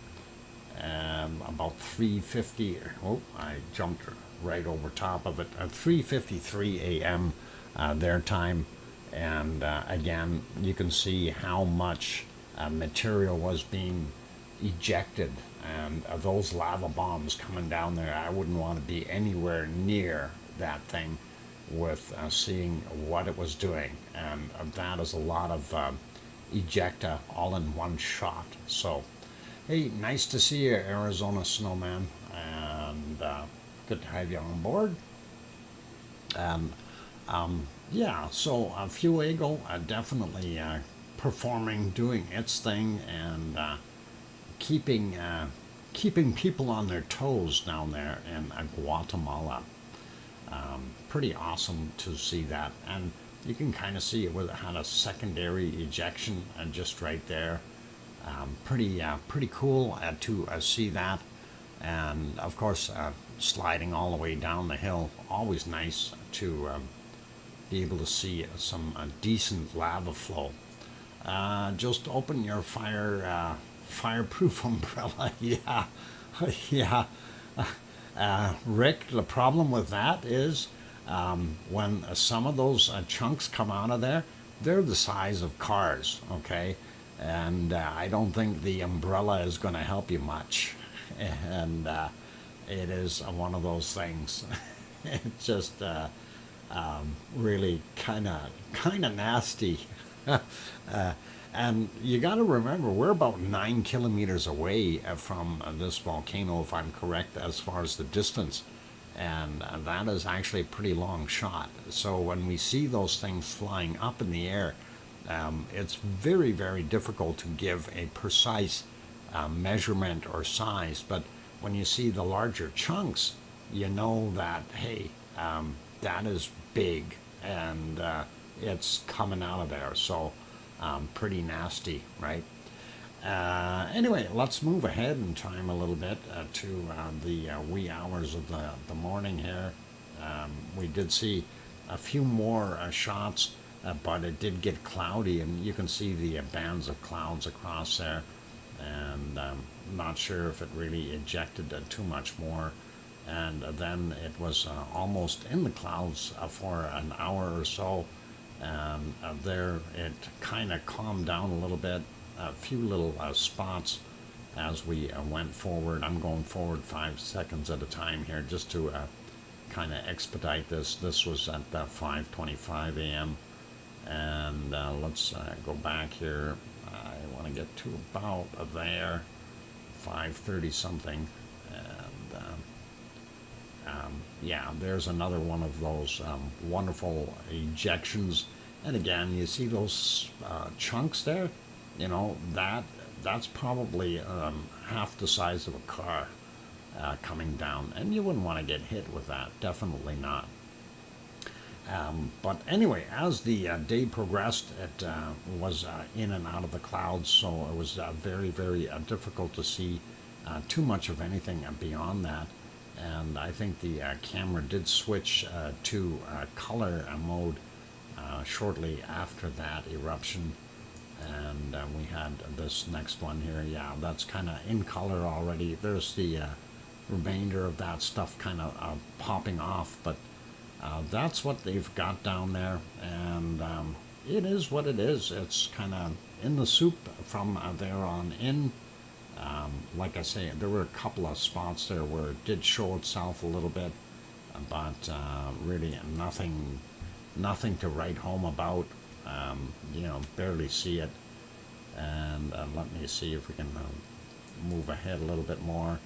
about 3:50. Oh, I jumped right over top of it. 3:53 a.m. Their time, and again you can see how much material was being ejected, and those lava bombs coming down there. I wouldn't want to be anywhere near that thing with seeing what it was doing, and that is a lot of ejecta all in one shot. So hey, nice to see you, Arizona Snowman, and good to have you on board. And yeah, so Fuego definitely performing, doing its thing, and keeping people on their toes down there in Guatemala. Pretty awesome to see that, and you can kind of see it had a secondary ejection just right there. Pretty cool to see that, and of course sliding all the way down the hill. Always nice to be able to see some decent lava flow. just open your fireproof umbrella. Yeah, yeah. Rick, the problem with that is when some of those chunks come out of there, they're the size of cars, okay? And I don't think the umbrella is going to help you much. And it is one of those things. It's just really kind of nasty. And you got to remember, we're about 9 kilometers away from this volcano, if I'm correct, as far as the distance. And that is actually a pretty long shot. So when we see those things flying up in the air, it's very, very difficult to give a precise measurement or size. But when you see the larger chunks, you know that, hey, that is big, and it's coming out of there. So pretty nasty, right? Anyway, let's move ahead in time a little bit to the wee hours of the morning here. We did see a few more shots, but it did get cloudy, and you can see the bands of clouds across there. And I'm not sure if it really ejected too much more. And then it was almost in the clouds for an hour or so. And there it kind of calmed down a little bit, a few little spots as we went forward. I'm going forward 5 seconds at a time here just to kind of expedite this. This was at 5:25 a.m. And let's go back here. I want to get to about there, 5:30 something. Yeah, there's another one of those wonderful ejections. And again, you see those chunks there? You know, that's probably half the size of a car coming down. And you wouldn't want to get hit with that. Definitely not. But anyway, as the day progressed, it was in and out of the clouds. So it was very, very difficult to see too much of anything beyond that. And I think the camera did switch to color mode shortly after that eruption. And we had this next one here. Yeah, that's kind of in color already. There's the remainder of that stuff kind of popping off. But that's what they've got down there. And it is what it is. It's kind of in the soup from there on in. Like I say, there were a couple of spots there where it did show itself a little bit, but really nothing to write home about. You know, barely see it. And let me see if we can move ahead a little bit more.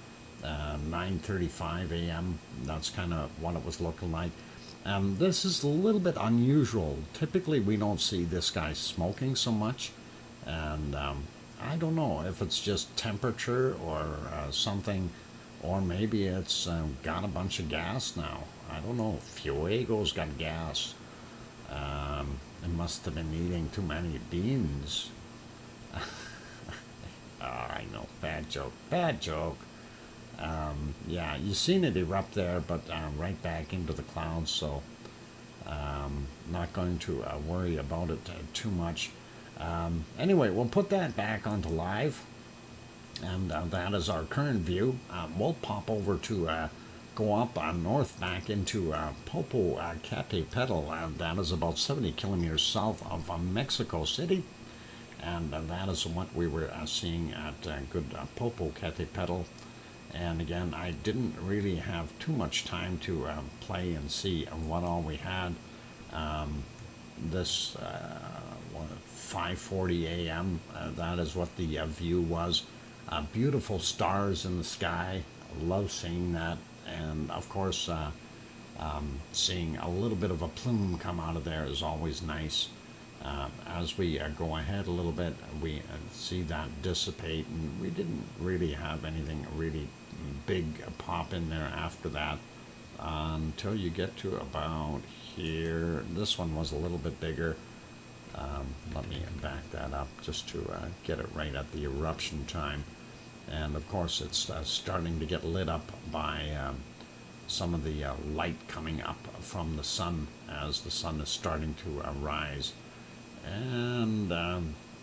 9:35 a.m. That's kind of what it was looking like. This is a little bit unusual. Typically, we don't see this guy smoking so much, and I don't know if it's just temperature or something, or maybe it's got a bunch of gas now. I don't know. Fuego's got gas. It must have been eating too many beans. I know. Bad joke. Bad joke. Yeah, you've seen it erupt there, but right back into the clouds, so not going to worry about it too much. Anyway, we'll put that back onto live, and that is our current view. We'll pop over to go up north back into Popocatépetl. That is about 70 kilometers south of Mexico City, and that is what we were seeing at good Popocatépetl. And again, I didn't really have too much time to play and see what all we had. This 5:40 a.m. That is what the view was. Beautiful stars in the sky. Love seeing that, and of course, seeing a little bit of a plume come out of there is always nice. As we go ahead a little bit, we see that dissipate, and we didn't really have anything really big pop in there after that until you get to about here. This one was a little bit bigger. Let me back that up just to get it right at the eruption time. And of course, it's starting to get lit up by some of the light coming up from the sun as the sun is starting to rise. And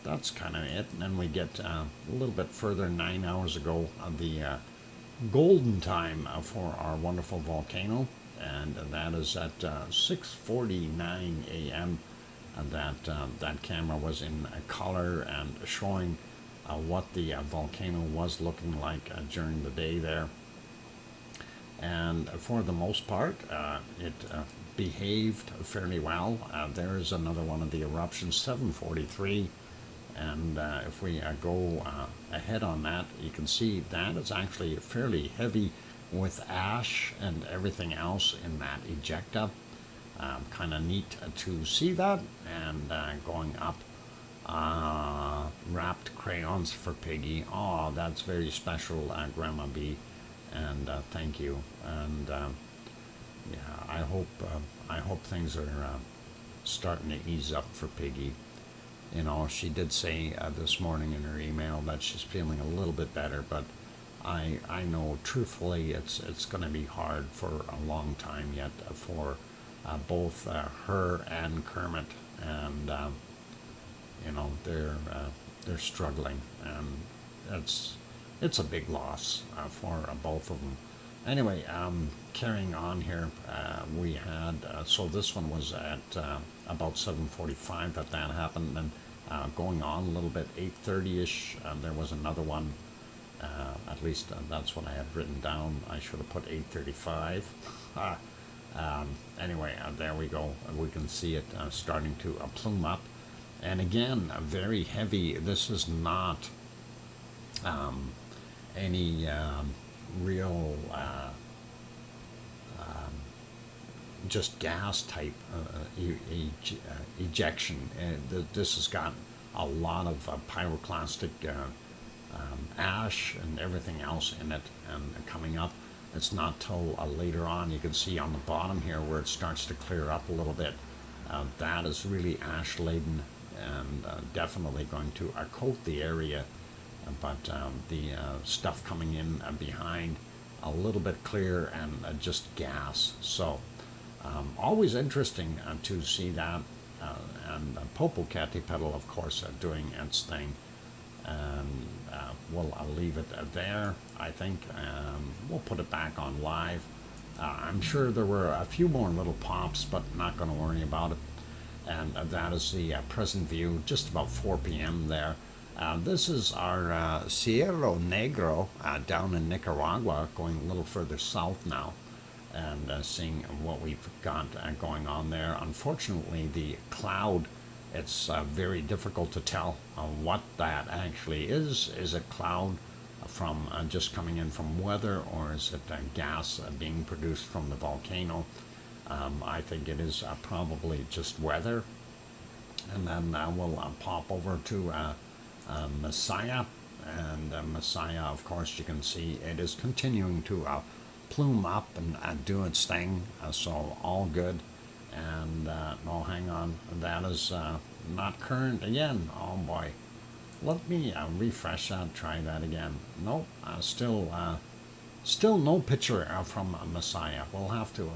that's kind of it. And then we get a little bit further, 9 hours ago, the golden time for our wonderful volcano, and that is at 6:49 a.m. That camera was in color and showing what the volcano was looking like during the day there. And for the most part, it behaved fairly well. There's another one of the eruptions, 7:43. And if we go ahead on that, you can see that is actually fairly heavy with ash and everything else in that ejecta. Kind of neat to see that. And going up, wrapped crayons for Piggy. Oh, that's very special, Grandma B. And thank you. And yeah, I hope things are starting to ease up for Piggy. You know, she did say this morning in her email that she's feeling a little bit better, but I know truthfully it's going to be hard for a long time yet for both her and Kermit, and you know, they're struggling, and it's a big loss for both of them. Anyway, carrying on here, we had so this one was at about 7:45 that happened, and going on a little bit, 8:30ish. There was another one. At least that's what I had written down. I should have put 8:35. Anyway, there we go. We can see it starting to plume up, and again, very heavy. This is not any real just gas type ejection. This has got a lot of pyroclastic ash and everything else in it, and coming up. It's not till later on. You can see on the bottom here where it starts to clear up a little bit. That is really ash laden, and definitely going to coat the area. But the stuff coming in behind, a little bit clear, and just gas. So always interesting to see that. And Popocatépetl, of course, doing its thing. And I'll leave it there, I think. We'll put it back on live. I'm sure there were a few more little pops, but not going to worry about it. And that is the present view, just about 4 p.m. there. This is our Cerro Negro down in Nicaragua, going a little further south now, and seeing what we've got going on there. Unfortunately, the cloud, it's very difficult to tell what that actually is. Is it cloud from just coming in from weather, or is it gas being produced from the volcano? I think it is probably just weather. And then we'll pop over to Messiah, and Messiah, of course, you can see it is continuing to plume up and do its thing, so all good. And no, hang on, that is not current again. Oh boy, let me refresh that, try that again. Nope, still no picture from Messiah. We'll have to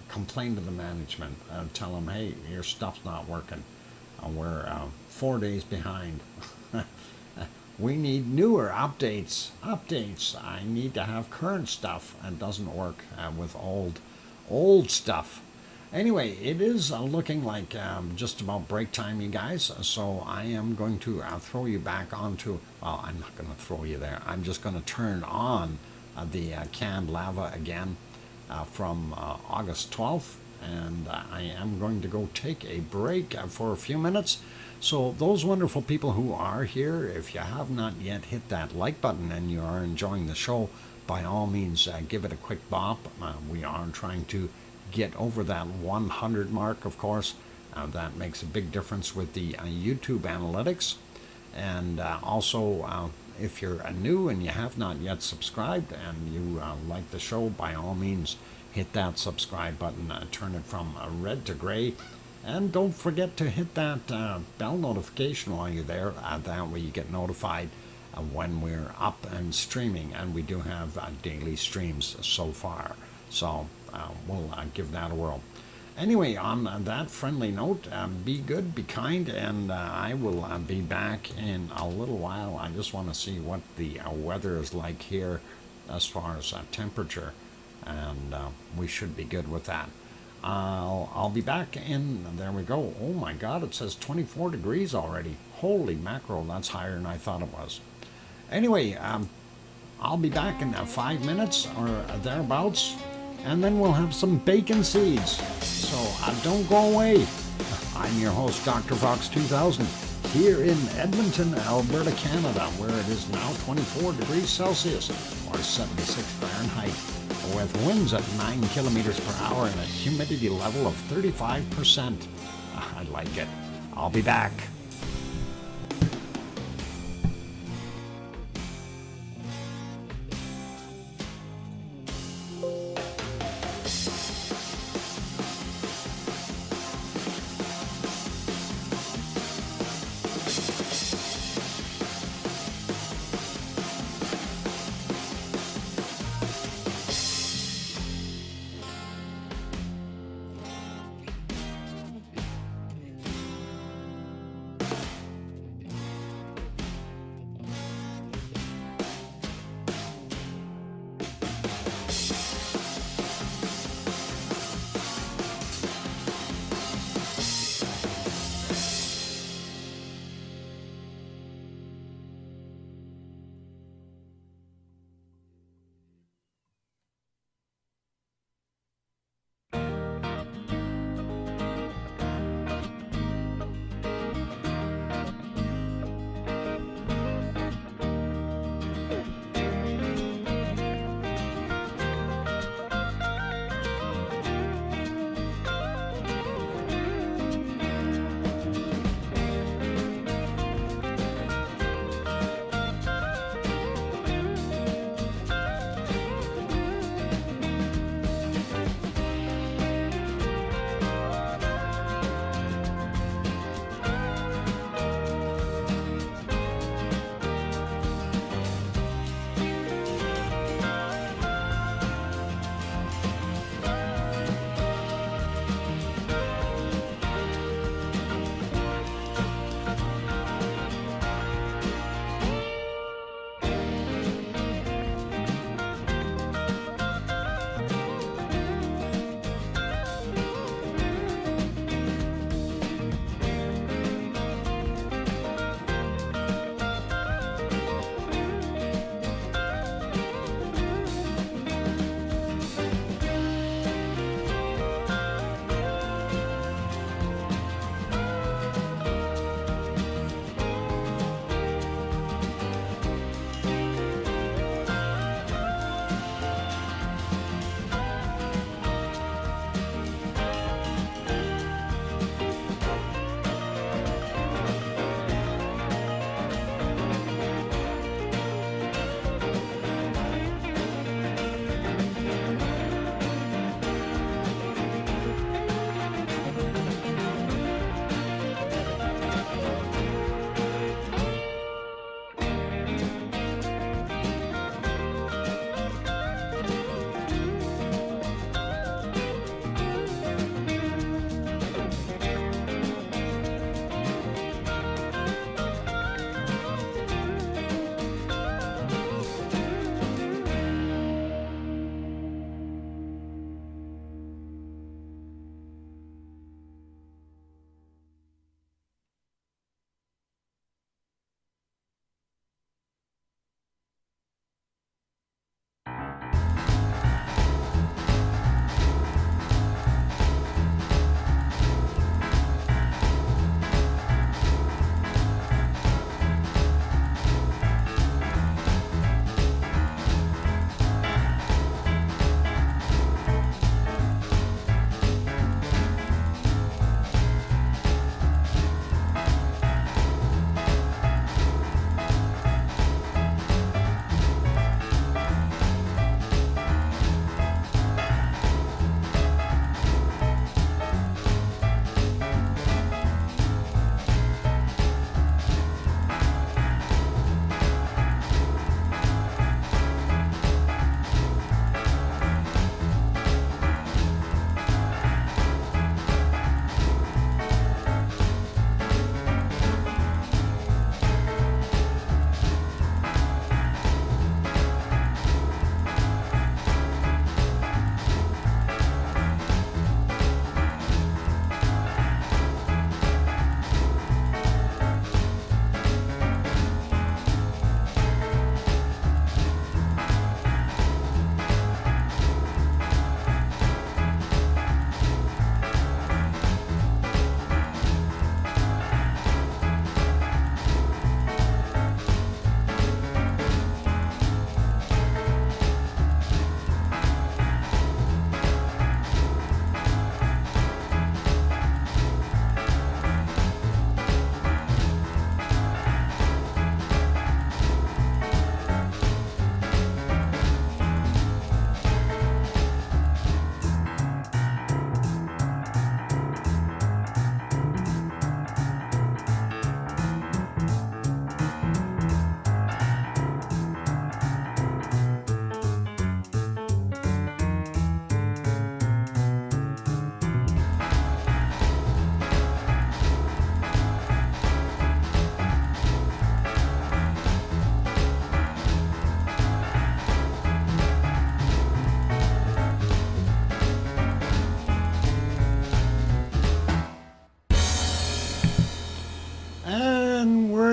complain to the management and tell them, hey, your stuff's not working. We're 4 days behind. We need newer updates. I need to have current stuff. It doesn't work with old stuff. Anyway, it is looking like just about break time, you guys. So I am going to throw you back onto, well, I'm not going to throw you there. I'm just going to turn on the canned lava again from August 12th. And I am going to go take a break for a few minutes. So those wonderful people who are here, if you have not yet hit that like button and you are enjoying the show, by all means give it a quick bop. We are trying to get over that 100 mark, of course. That makes a big difference with the YouTube analytics. And also, if you're new and you have not yet subscribed and you like the show, by all means hit that subscribe button, turn it from red to gray, and don't forget to hit that bell notification while you're there. That way you get notified when we're up and streaming, and we do have daily streams so far. So we'll give that a whirl. Anyway, on that friendly note, be good, be kind, and I will be back in a little while. I just want to see what the weather is like here as far as temperature, and we should be good with that. I'll be back in, there we go. Oh my God, it says 24 degrees already. Holy mackerel, that's higher than I thought it was. Anyway, I'll be back in 5 minutes or thereabouts, and then we'll have some bacon seeds. So don't go away. I'm your host, DrFox2000, here in Edmonton, Alberta, Canada, where it is now 24 degrees Celsius or 76 Fahrenheit, with winds at 9 kilometers per hour and a humidity level of 35%. I like it. I'll be back.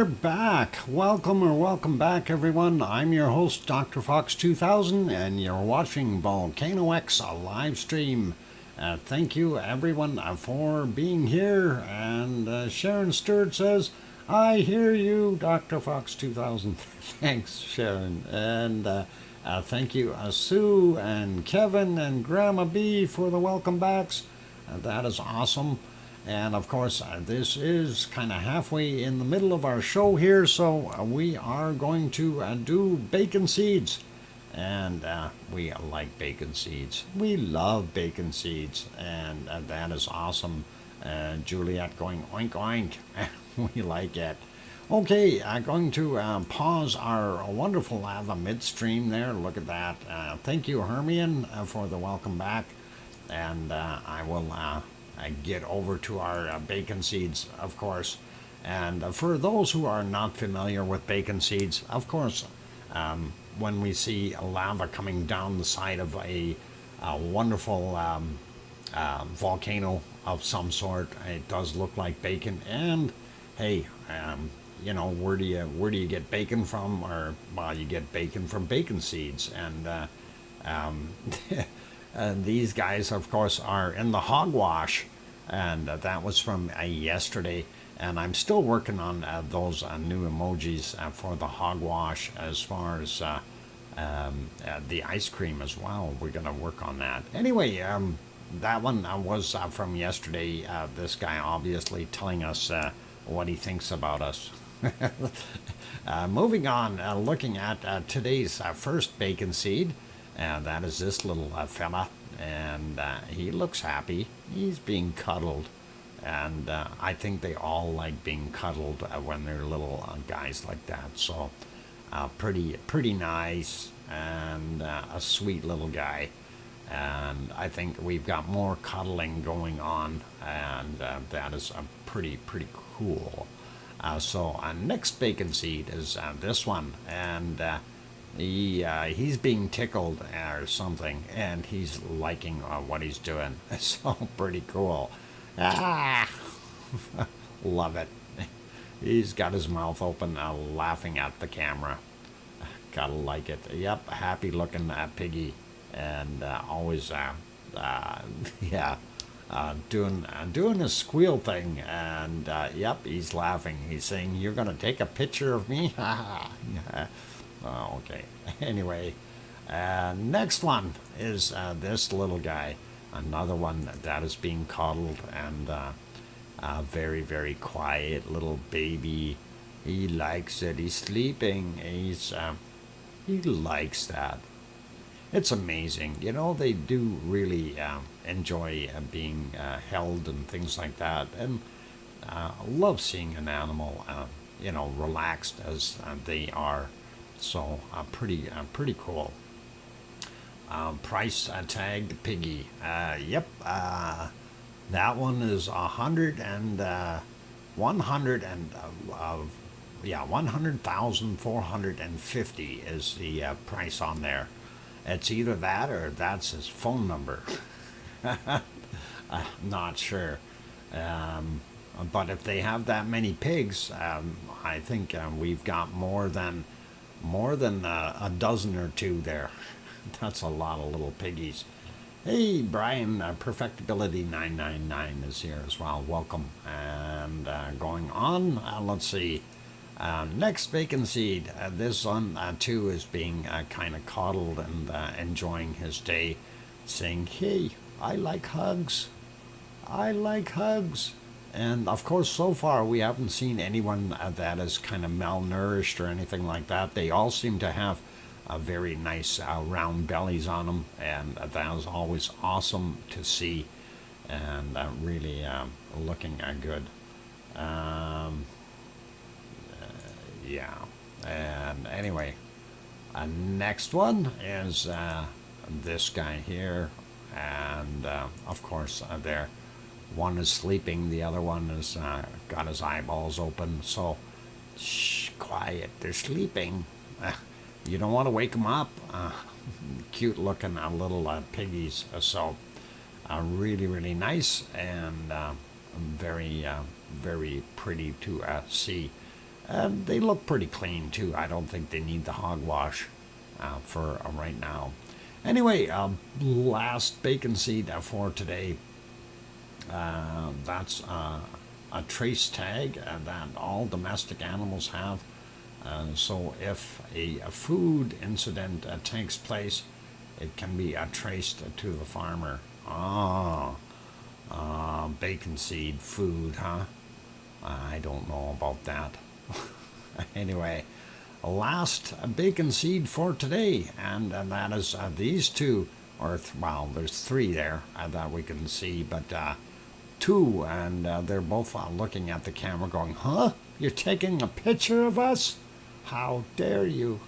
we're back. Welcome back, everyone. I'm your host, DrFox2000, and you're watching VolcanoX, a live stream. Thank you, everyone, for being here. And Sharon Stewart says, I hear you, DrFox2000. Thanks, Sharon. And thank you, Sue and Kevin and Grandma B for the welcome backs. That is awesome. And of course, this is kind of halfway in the middle of our show here, so we are going to do bacon seeds. And we like bacon seeds. We love bacon seeds, and that is awesome. Juliet going oink oink. We like it. Okay, I'm going to pause our wonderful lava midstream there. Look at that. Thank you, Hermione, for the welcome back. And I will get over to our bacon seeds, of course. And for those who are not familiar with bacon seeds, of course, when we see lava coming down the side of a wonderful volcano of some sort, it does look like bacon. And hey, you know, where do you get bacon from? Or, well, you get bacon from bacon seeds. And these guys, of course, are in the hogwash, and that was from yesterday. And I'm still working on those new emojis for the hogwash, as far as the ice cream as well. We're going to work on that. Anyway, that one was from yesterday. This guy obviously telling us what he thinks about us. Moving on, looking at today's first bacon seed. And that is this little fella, and he looks happy. He's being cuddled, and I think they all like being cuddled when they're little guys like that. So pretty nice, and a sweet little guy. And I think we've got more cuddling going on, and that is pretty cool. So next bacon seed is this one, and he's being tickled or something, and he's liking what he's doing. So pretty cool. Love it. He's got his mouth open, laughing at the camera. Gotta like it. Yep, happy looking piggy, and always doing a squeal thing, and yep, he's laughing. He's saying, "You're gonna take a picture of me?" Oh, okay. Anyway, next one is this little guy. Another one that is being coddled, and a very quiet little baby. He likes it. He's sleeping. He likes that. It's amazing. You know, they do really enjoy being held and things like that. And love seeing an animal, you know, relaxed as they are. So pretty cool. Price tagged piggy. Yep. That one is 100,450 is the price on there. It's either that or that's his phone number. Not sure. But if they have that many pigs, I think we've got more than a dozen or two there. That's a lot of little piggies. Hey, Brian, Perfectibility999 is here as well. Welcome. And going on, let's see. Next bacon seed. This one, too, is being kind of coddled and enjoying his day, saying, hey, I like hugs. I like hugs. And, of course, so far we haven't seen anyone that is kind of malnourished or anything like that. They all seem to have very nice round bellies on them, and that is always awesome to see, and really looking good. Yeah. And anyway, next one is this guy here, and of course there. One is sleeping, the other one is got his eyeballs open. So, shh, quiet. They're sleeping. You don't want to wake them up. Cute looking little piggies. So, really nice, and very pretty to see. They look pretty clean too. I don't think they need the hogwash for right now. Anyway, last bacon seed for today. That's a trace tag that all domestic animals have. So if a food incident takes place, it can be traced to the farmer. Bacon seed food, huh? I don't know about that. Anyway, last bacon seed for today, and that is these two, or well, there's three there that we can see, but two, and they're both looking at the camera going, huh? You're taking a picture of us? How dare you?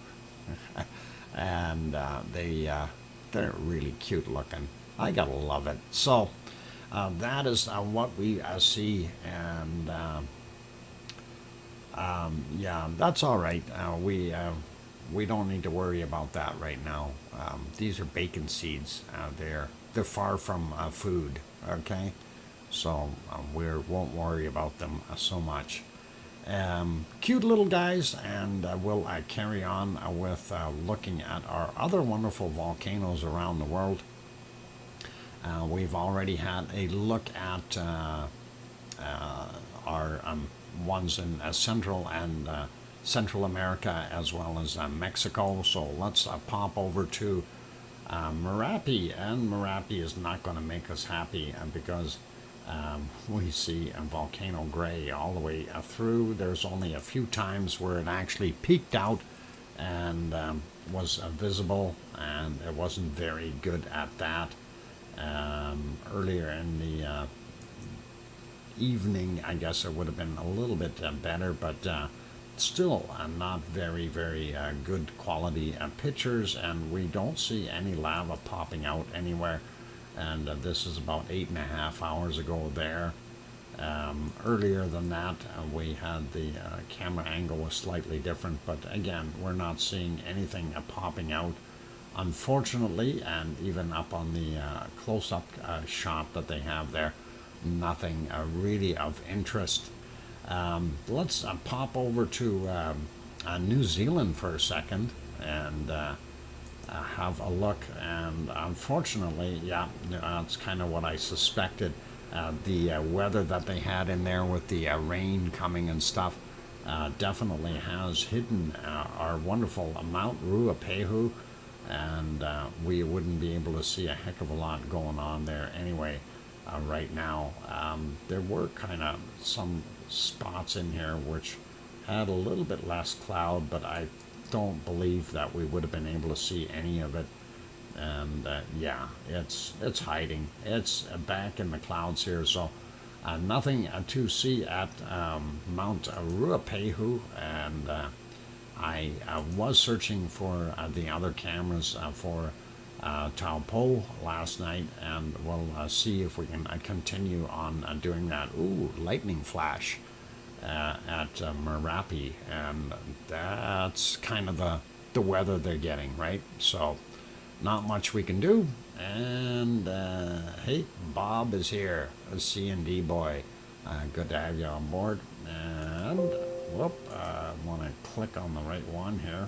And they're really cute looking. I gotta love it. So that is what we see, and yeah, that's all right. We don't need to worry about that right now. These are bacon seeds. They're far from food. Okay, so we won't worry about them so much. Cute little guys, and we'll carry on with looking at our other wonderful volcanoes around the world. We've already had a look at our ones in Central and Central America, as well as Mexico. So let's pop over to Merapi, and Merapi is not going to make us happy because we see a volcano gray all the way through. There's only a few times where it actually peaked out and was visible, and it wasn't very good at that. Earlier in the evening, I guess it would have been a little bit better, but still not very, very good quality pictures, and we don't see any lava popping out anywhere. And this is about 8.5 hours ago there. Earlier than that, we had the camera angle was slightly different, but again, we're not seeing anything popping out, unfortunately. And even up on the close-up shot that they have there, nothing really of interest. Let's pop over to New Zealand for a second and have a look. And unfortunately, yeah, that's kind of what I suspected. The weather that they had in there with the rain coming and stuff definitely has hidden our wonderful Mount Ruapehu, and we wouldn't be able to see a heck of a lot going on there anyway right now. There were kind of some spots in here which had a little bit less cloud, but I don't believe that we would have been able to see any of it. And yeah, it's hiding. It's back in the clouds here, so nothing to see at Mount Ruapehu. And I was searching for the other cameras for Taupo last night, and we'll see if we can continue on doing that. Ooh, lightning flash at Merapi, and that's kind of the weather they're getting, right? So not much we can do. And hey, Bob is here, a C&D boy. Good to have you on board. And whoop, I want to click on the right one here.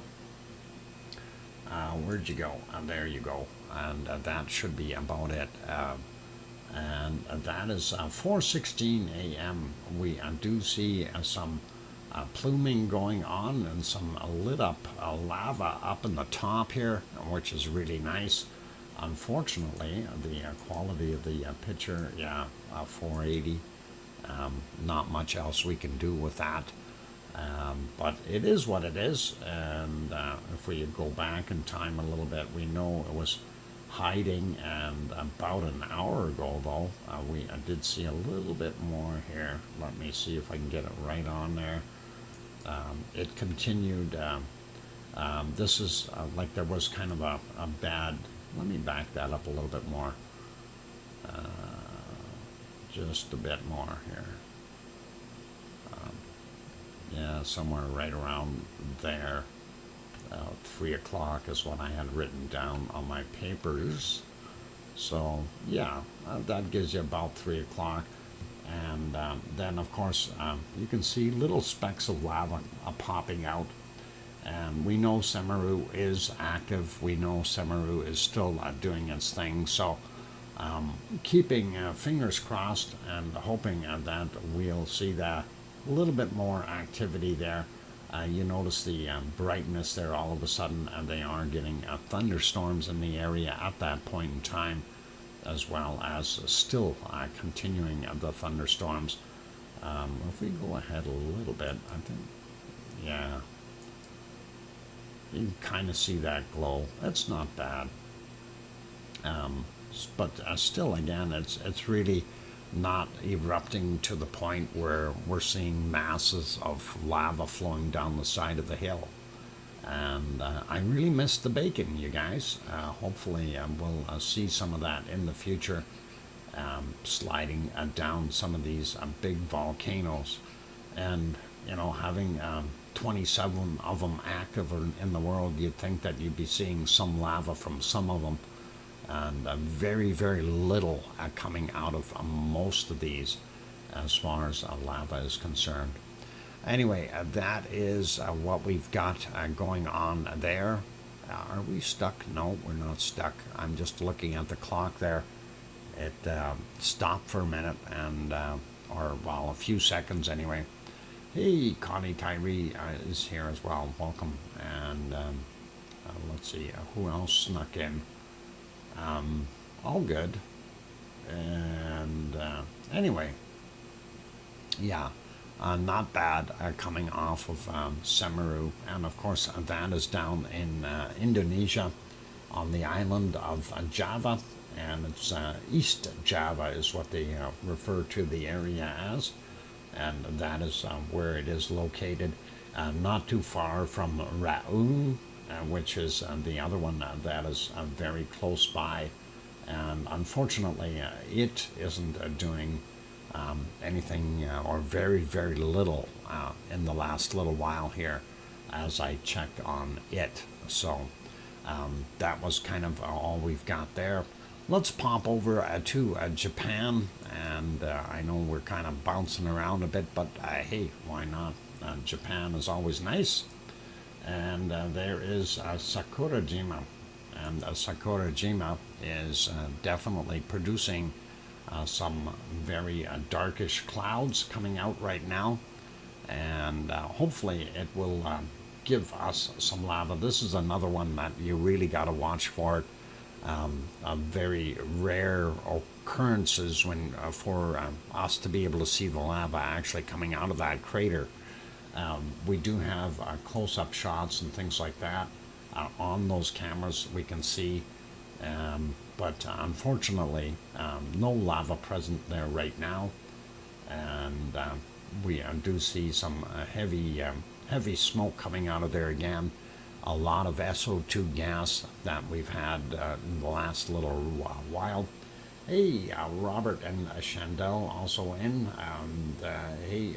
Where'd you go? There you go. And that should be about it. And that is 4:16 a.m. We do see some pluming going on, and some lit up lava up in the top here, which is really nice. Unfortunately, the quality of the picture, yeah, 480. Not much else we can do with that. But it is what it is. And if we go back in time a little bit, we know it was hiding. And about an hour ago, though, we did see a little bit more here. Let me see if I can get it right on there. It continued. This is like there was kind of a bad. Let me back that up a little bit more. Just a bit more here. Yeah, somewhere right around there. 3 o'clock is what I had written down on my papers. So yeah, that gives you about 3 o'clock. And then, of course, you can see little specks of lava popping out. And we know Semeru is active. We know Semeru is still doing its thing. So keeping fingers crossed and hoping that we'll see that a little bit more activity there. You notice the brightness there all of a sudden. They are getting thunderstorms in the area at that point in time, as well as still continuing the thunderstorms. If we go ahead a little bit, I think, yeah, you kind of see that glow. It's not bad. But still, again, it's really not erupting to the point where we're seeing masses of lava flowing down the side of the hill. And I really missed the bacon, you guys. Hopefully we'll see some of that in the future, sliding down some of these big volcanoes. And, you know, having 27 of them active in the world, you'd think that you'd be seeing some lava from some of them. And very, very little coming out of most of these as far as lava is concerned. Anyway, that is what we've got going on there. Are we stuck? No, we're not stuck. I'm just looking at the clock there. It stopped for a minute, and or, well, a few seconds anyway. Hey, Connie Tyree is here as well. Welcome. And let's see, who else snuck in? All good. And anyway, yeah, not bad coming off of Semeru. And of course, that is down in Indonesia on the island of Java. And it's East Java is what they refer to the area as. And that is where it is located, not too far from Raung, which is the other one that is very close by. And unfortunately, it isn't doing anything or very, very little in the last little while here as I checked on it. So that was kind of all we've got there. Let's pop over to Japan. And I know we're kind of bouncing around a bit, but hey, why not? Japan is always nice. And there is Sakurajima, and Sakurajima is definitely producing some very darkish clouds coming out right now, and hopefully it will give us some lava. This is another one that you really got to watch for. A very rare occurrences when for us to be able to see the lava actually coming out of that crater. We do have close-up shots and things like that on those cameras we can see, but unfortunately no lava present there right now, and we do see some heavy smoke coming out of there again. A lot of SO2 gas that we've had in the last little while. Hey, Robert and Chandel also in. Hey,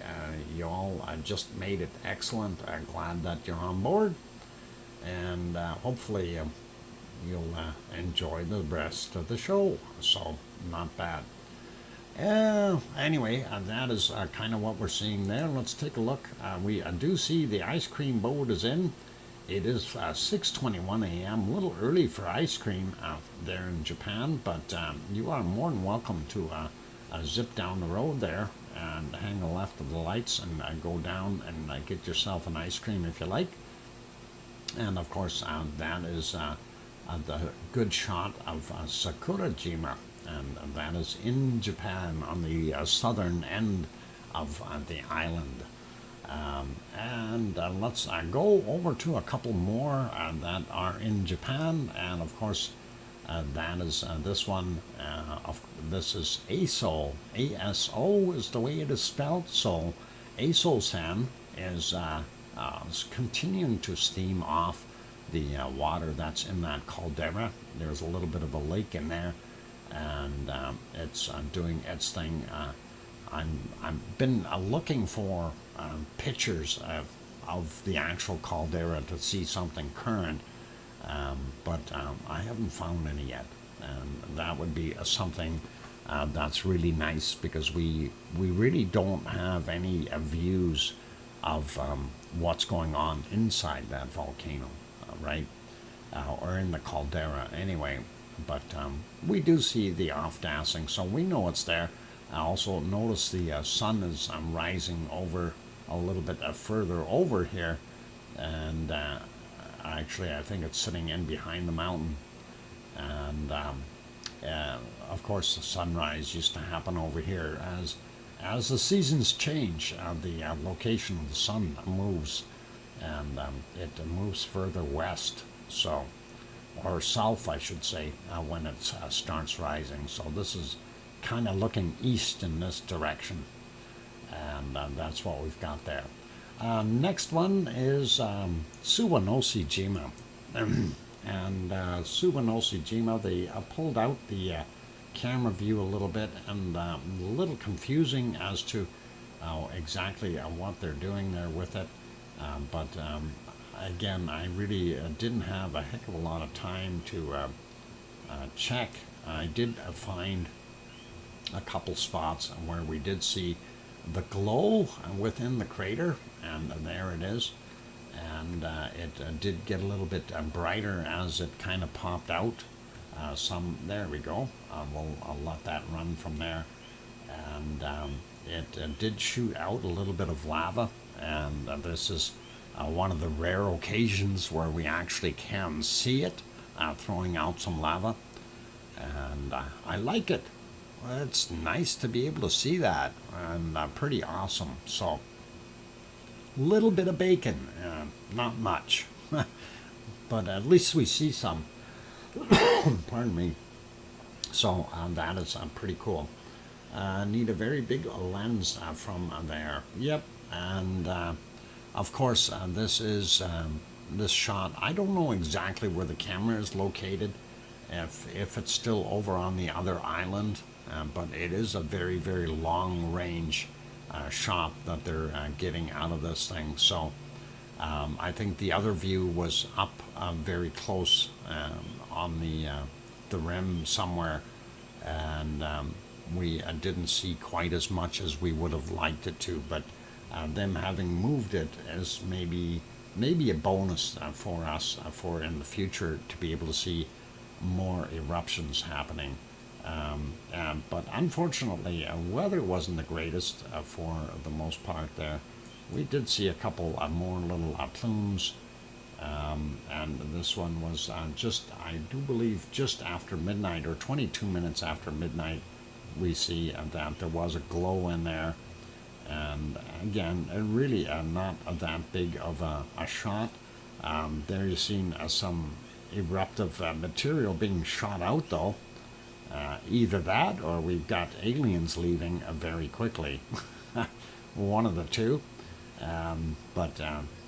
you all just made it excellent. Glad that you're on board. And hopefully you'll enjoy the rest of the show. So, not bad. Anyway, that is kind of what we're seeing there. Let's take a look. We do see the ice cream boat is in. It is 6:21 a.m., a little early for ice cream there in Japan, but you are more than welcome to zip down the road there and hang a left of the lights and go down and get yourself an ice cream if you like. And of course, that is the good shot of Sakurajima, and that is in Japan on the southern end of the island. And let's go over to a couple more that are in Japan, and of course that is this one. This is ASO. ASO is the way it is spelled. So ASO-san is continuing to steam off the water that's in that caldera. There's a little bit of a lake in there, and it's doing its thing. I've been looking for pictures of the actual caldera to see something current, but I haven't found any yet, and that would be something That's really nice because we really don't have any views of what's going on inside that volcano, right? Or in the caldera anyway. But we do see the off-gassing, so we know it's there. I also notice the sun is rising over a little bit further over here, and actually I think it's sitting in behind the mountain. And of course the sunrise used to happen over here. As the seasons change, the location of the sun moves, and it moves further west, so, or south I should say, when it starts rising. So this is kind of looking east in this direction, and that's what we've got there. Next one is Suwanosi-jima. And Suwanosi-jima, they pulled out the camera view a little bit, and a little confusing as to exactly what they're doing there with it. But again, I really didn't have a heck of a lot of time to check. I did find a couple spots where we did see the glow within the crater, and there it is. And it did get a little bit brighter as it kind of popped out. There we go. I'll let that run from there. And it did shoot out a little bit of lava, and this is one of the rare occasions where we actually can see it throwing out some lava, and I like it. It's nice to be able to see that, and pretty awesome. So, little bit of bacon, not much, but at least we see some. Pardon me. So that is pretty cool. Need a very big lens from there. Yep, and of course this is this shot. I don't know exactly where the camera is located, if it's still over on the other island, but it is a very, very long range shot that they're getting out of this thing. So I think the other view was up very close on the rim somewhere, and we didn't see quite as much as we would have liked it to. But them having moved it is maybe a bonus for us for in the future to be able to see more eruptions happening. But unfortunately, weather wasn't the greatest for the most part there. We did see a couple more little plumes, and this one was just, I do believe, just after midnight, or 22 minutes after midnight. We see that there was a glow in there, and again, really not that big of a shot. There you've seen some eruptive material being shot out, though. Either that, or we've got aliens leaving very quickly. One of the two. But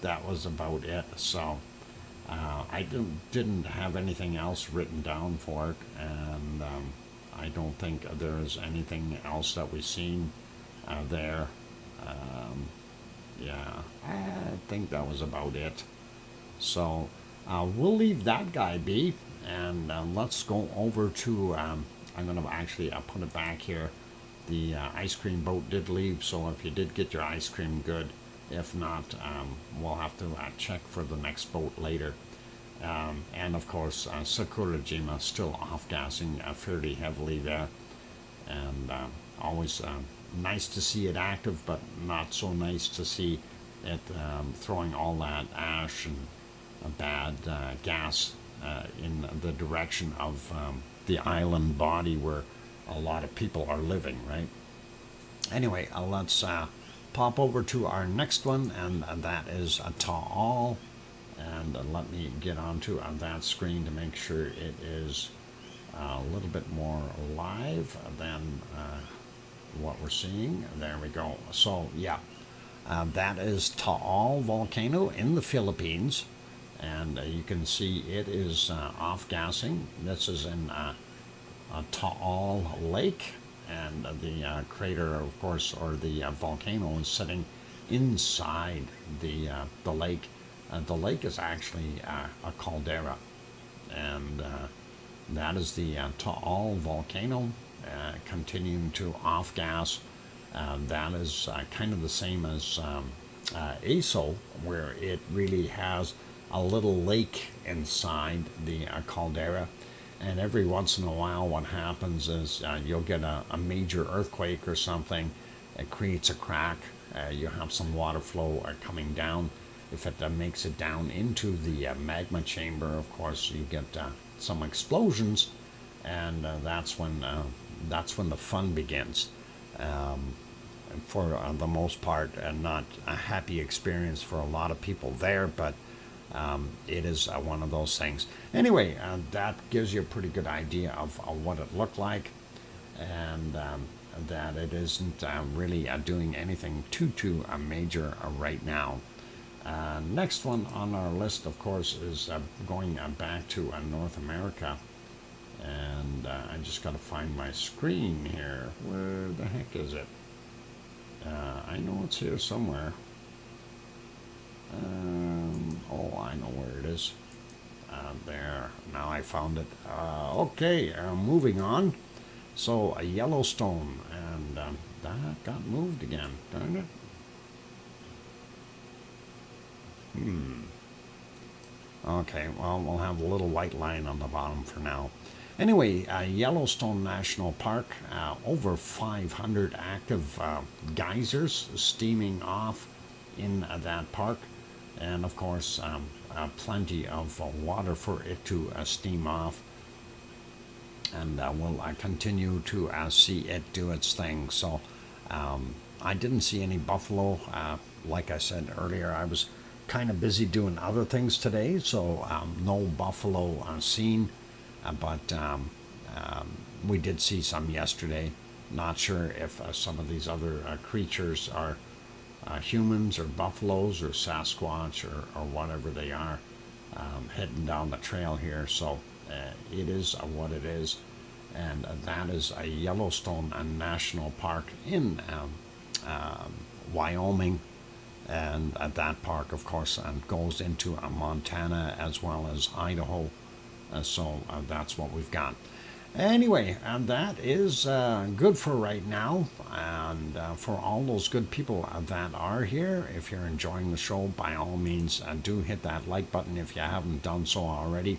that was about it. So I didn't have anything else written down for it, and I don't think there's anything else that we've seen there. Yeah, I think that was about it. So we'll leave that guy be, and let's go over to, I'm going to actually put it back here. The ice cream boat did leave, so if you did get your ice cream, good. If not, we'll have to check for the next boat later. And of course, Sakurajima still off-gassing fairly heavily there. And always nice to see it active, but not so nice to see it throwing all that ash and bad gas in the direction of the island body where a lot of people are living, right? Anyway, let's pop over to our next one, and that is Ta'al. And let me get onto that screen to make sure it is a little bit more live than what we're seeing. There we go. So yeah, that is Ta'al volcano in the Philippines, and you can see it is off-gassing. This is in Ta'al Lake, and the crater, of course, or the volcano is sitting inside the lake. The lake is actually a caldera, and that is the Ta'al volcano. continuing to off gas. That is kind of the same as ASO, where it really has a little lake inside the caldera. And every once in a while, what happens is you'll get a major earthquake or something. It creates a crack. You have some water flow coming down. If it makes it down into the magma chamber, of course, you get some explosions, and that's when the fun begins. For the most part, not a happy experience for a lot of people there, but it is one of those things. Anyway, that gives you a pretty good idea of what it looked like, and that it isn't really doing anything too major right now. Next one on our list, of course, is going back to North America. And I just got to find my screen here. Where the heck is it? I know it's here somewhere. Oh, I know where it is. There. Now I found it. Okay, moving on. So, Yellowstone. And that got moved again. Darn it. Okay, well, we'll have a little white line on the bottom for now. Anyway, Yellowstone National Park, over 500 active geysers steaming off in that park. And of course, plenty of water for it to steam off. And we'll continue to see it do its thing. So I didn't see any buffalo. Like I said earlier, I was kind of busy doing other things today, so no buffalo seen, but we did see some yesterday. Not sure if some of these other creatures are humans or buffaloes or Sasquatch or whatever they are, heading down the trail here. So it is what it is, and that is a Yellowstone National Park in Wyoming. And that park, of course, goes into Montana as well as Idaho. So that's what we've got. Anyway, that is good for right now. And for all those good people that are here, if you're enjoying the show, by all means, do hit that like button if you haven't done so already.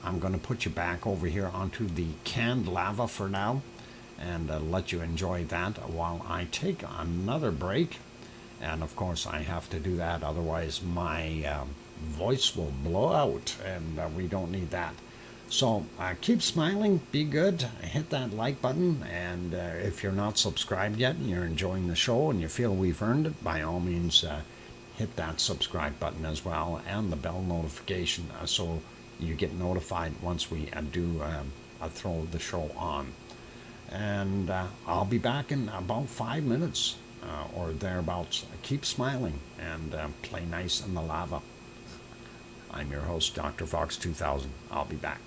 I'm going to put you back over here onto the canned lava for now and let you enjoy that while I take another break. And of course, I have to do that, otherwise my voice will blow out, and we don't need that. So keep smiling, be good, hit that like button, and if you're not subscribed yet and you're enjoying the show and you feel we've earned it, by all means hit that subscribe button as well, and the bell notification so you get notified once we do throw the show on. And I'll be back in about 5 minutes. Or thereabouts. Keep smiling and play nice in the lava. I'm your host, DrFox2000. I'll be back.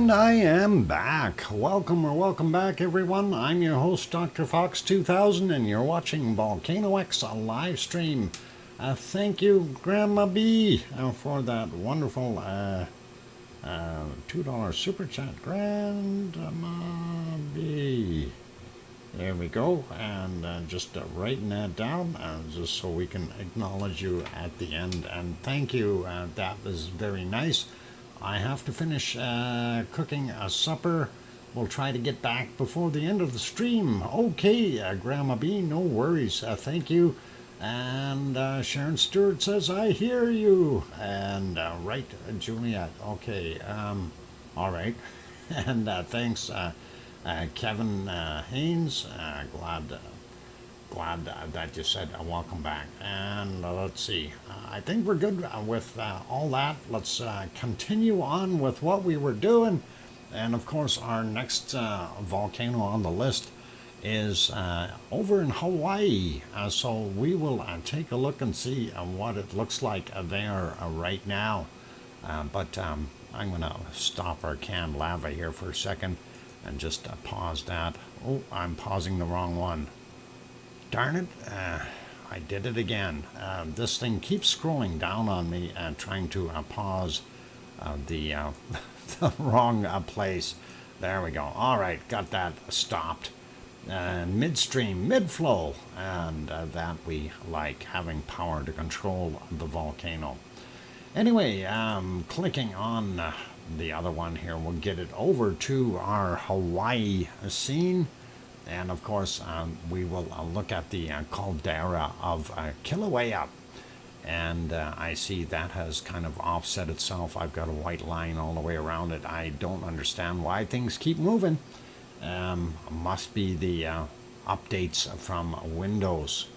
And I am back. Welcome or welcome back, everyone. I'm your host, DrFox2000, and you're watching VolcanoX, a live stream. Thank you, Grandma B, for that wonderful $2 super chat. Grandma B. There we go. And just writing that down just so we can acknowledge you at the end. And thank you. That was very nice. I have to finish cooking a supper. We'll try to get back before the end of the stream. Okay, Grandma B, no worries. Thank you. And Sharon Stewart says, I hear you. And right, Juliet. Okay, all right. And thanks, Kevin Haynes. Glad that you said welcome back. And let's see. I think we're good with all that. Let's continue on with what we were doing. And of course, our next volcano on the list is over in Hawaii. So we will take a look and see what it looks like there right now. But I'm going to stop our canned lava here for a second and just pause that. Oh, I'm pausing the wrong one. Darn it, I did it again. This thing keeps scrolling down on me and trying to pause the wrong place. There we go. All right, got that stopped. Midstream, mid-flow, and that we like, having power to control the volcano. Anyway, clicking on the other one here, we'll get it over to our Hawaii scene. And of course, we will look at the caldera of Kilauea. And I see that has kind of offset itself. I've got a white line all the way around it. I don't understand why things keep moving. Must be the updates from Windows,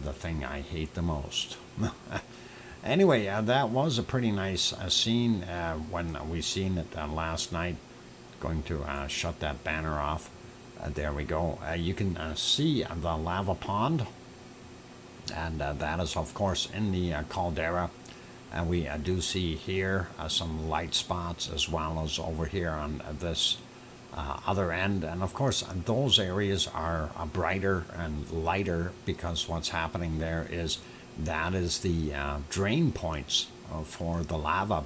the thing I hate the most. Anyway, that was a pretty nice scene when we seen it last night. Going to shut that banner off. There we go. You can see the lava pond, and that is of course in the caldera. And we do see here some light spots, as well as over here on this other end. And of course those areas are brighter and lighter, because what's happening there is that is the drain points for the lava.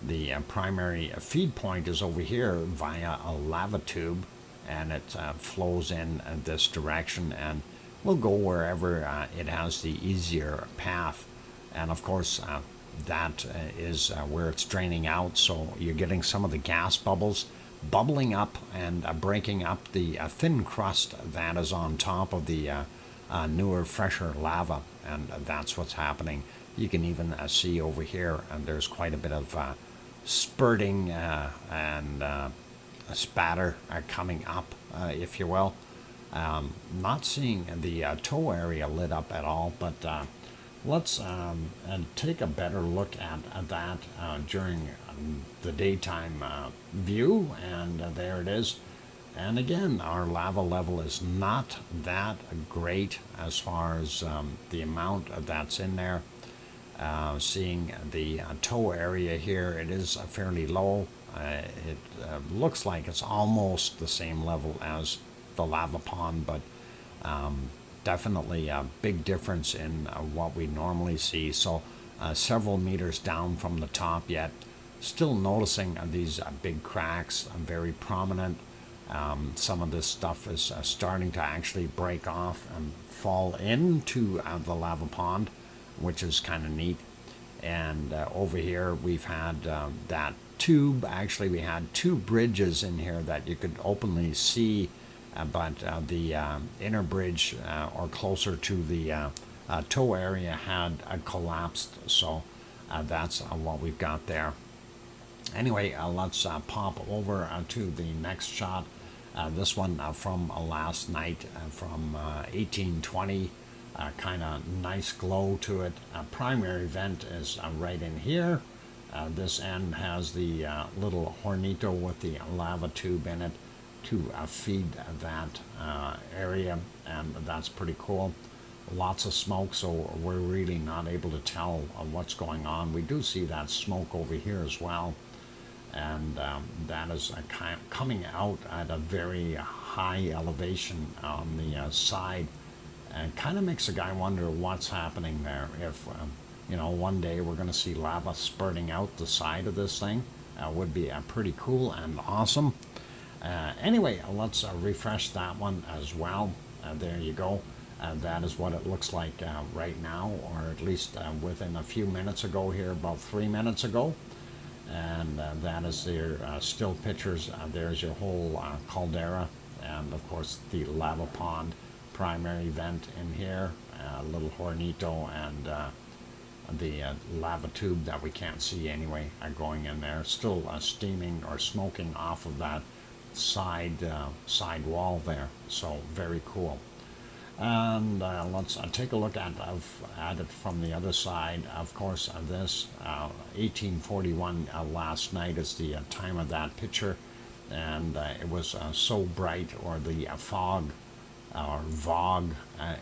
The primary feed point is over here via a lava tube, and it flows in this direction and will go wherever it has the easier path. And of course that is where it's draining out, so you're getting some of the gas bubbles bubbling up and breaking up the thin crust that is on top of the newer, fresher lava. And that's what's happening. You can even see over here, and there's quite a bit of spurting and spatter coming up, if you will. Not seeing the toe area lit up at all, but let's take a better look at that during the daytime view. And there it is. And again, our lava level is not that great as far as the amount that's in there. Seeing the toe area here, it is fairly low. It looks like it's almost the same level as the lava pond, but definitely a big difference in what we normally see. So several meters down from the top yet, still noticing these big cracks, very prominent. Some of this stuff is starting to actually break off and fall into the lava pond, which is kind of neat. And over here we've had that tube. Actually, we had two bridges in here that you could openly see, but the inner bridge or closer to the toe area had collapsed. So that's what we've got there. Anyway, let's pop over to the next shot. This one from last night from 1820. Kind of nice glow to it. Primary vent is right in here. This end has the little hornito with the lava tube in it to feed that area, and that's pretty cool. Lots of smoke, so we're really not able to tell what's going on. We do see that smoke over here as well. and that is coming out at a very high elevation on the side, and kind of makes a guy wonder what's happening there. If one day we're going to see lava spurting out the side of this thing, would be pretty cool and awesome. Anyway, let's refresh that one as well. There you go. That is what it looks like right now, or at least within a few minutes ago here, about 3 minutes ago. And that is their still pictures. There's your whole caldera, and of course the lava pond primary vent in here, little hornito, and the lava tube that we can't see anyway going in there, still steaming or smoking off of that side wall there. So very cool. And let's take a look at it from the other side. Of course, this 1841 last night is the time of that picture, and it was so bright, or the fog or VOG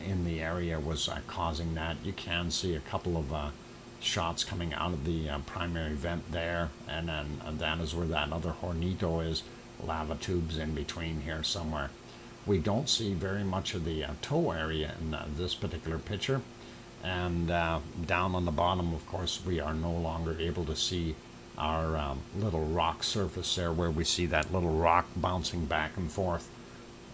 in the area was causing that. You can see a couple of shots coming out of the primary vent there, and then that is where that other hornito is, lava tubes in between here somewhere. We don't see very much of the toe area in this particular picture, and down on the bottom, of course, we are no longer able to see our little rock surface there, where we see that little rock bouncing back and forth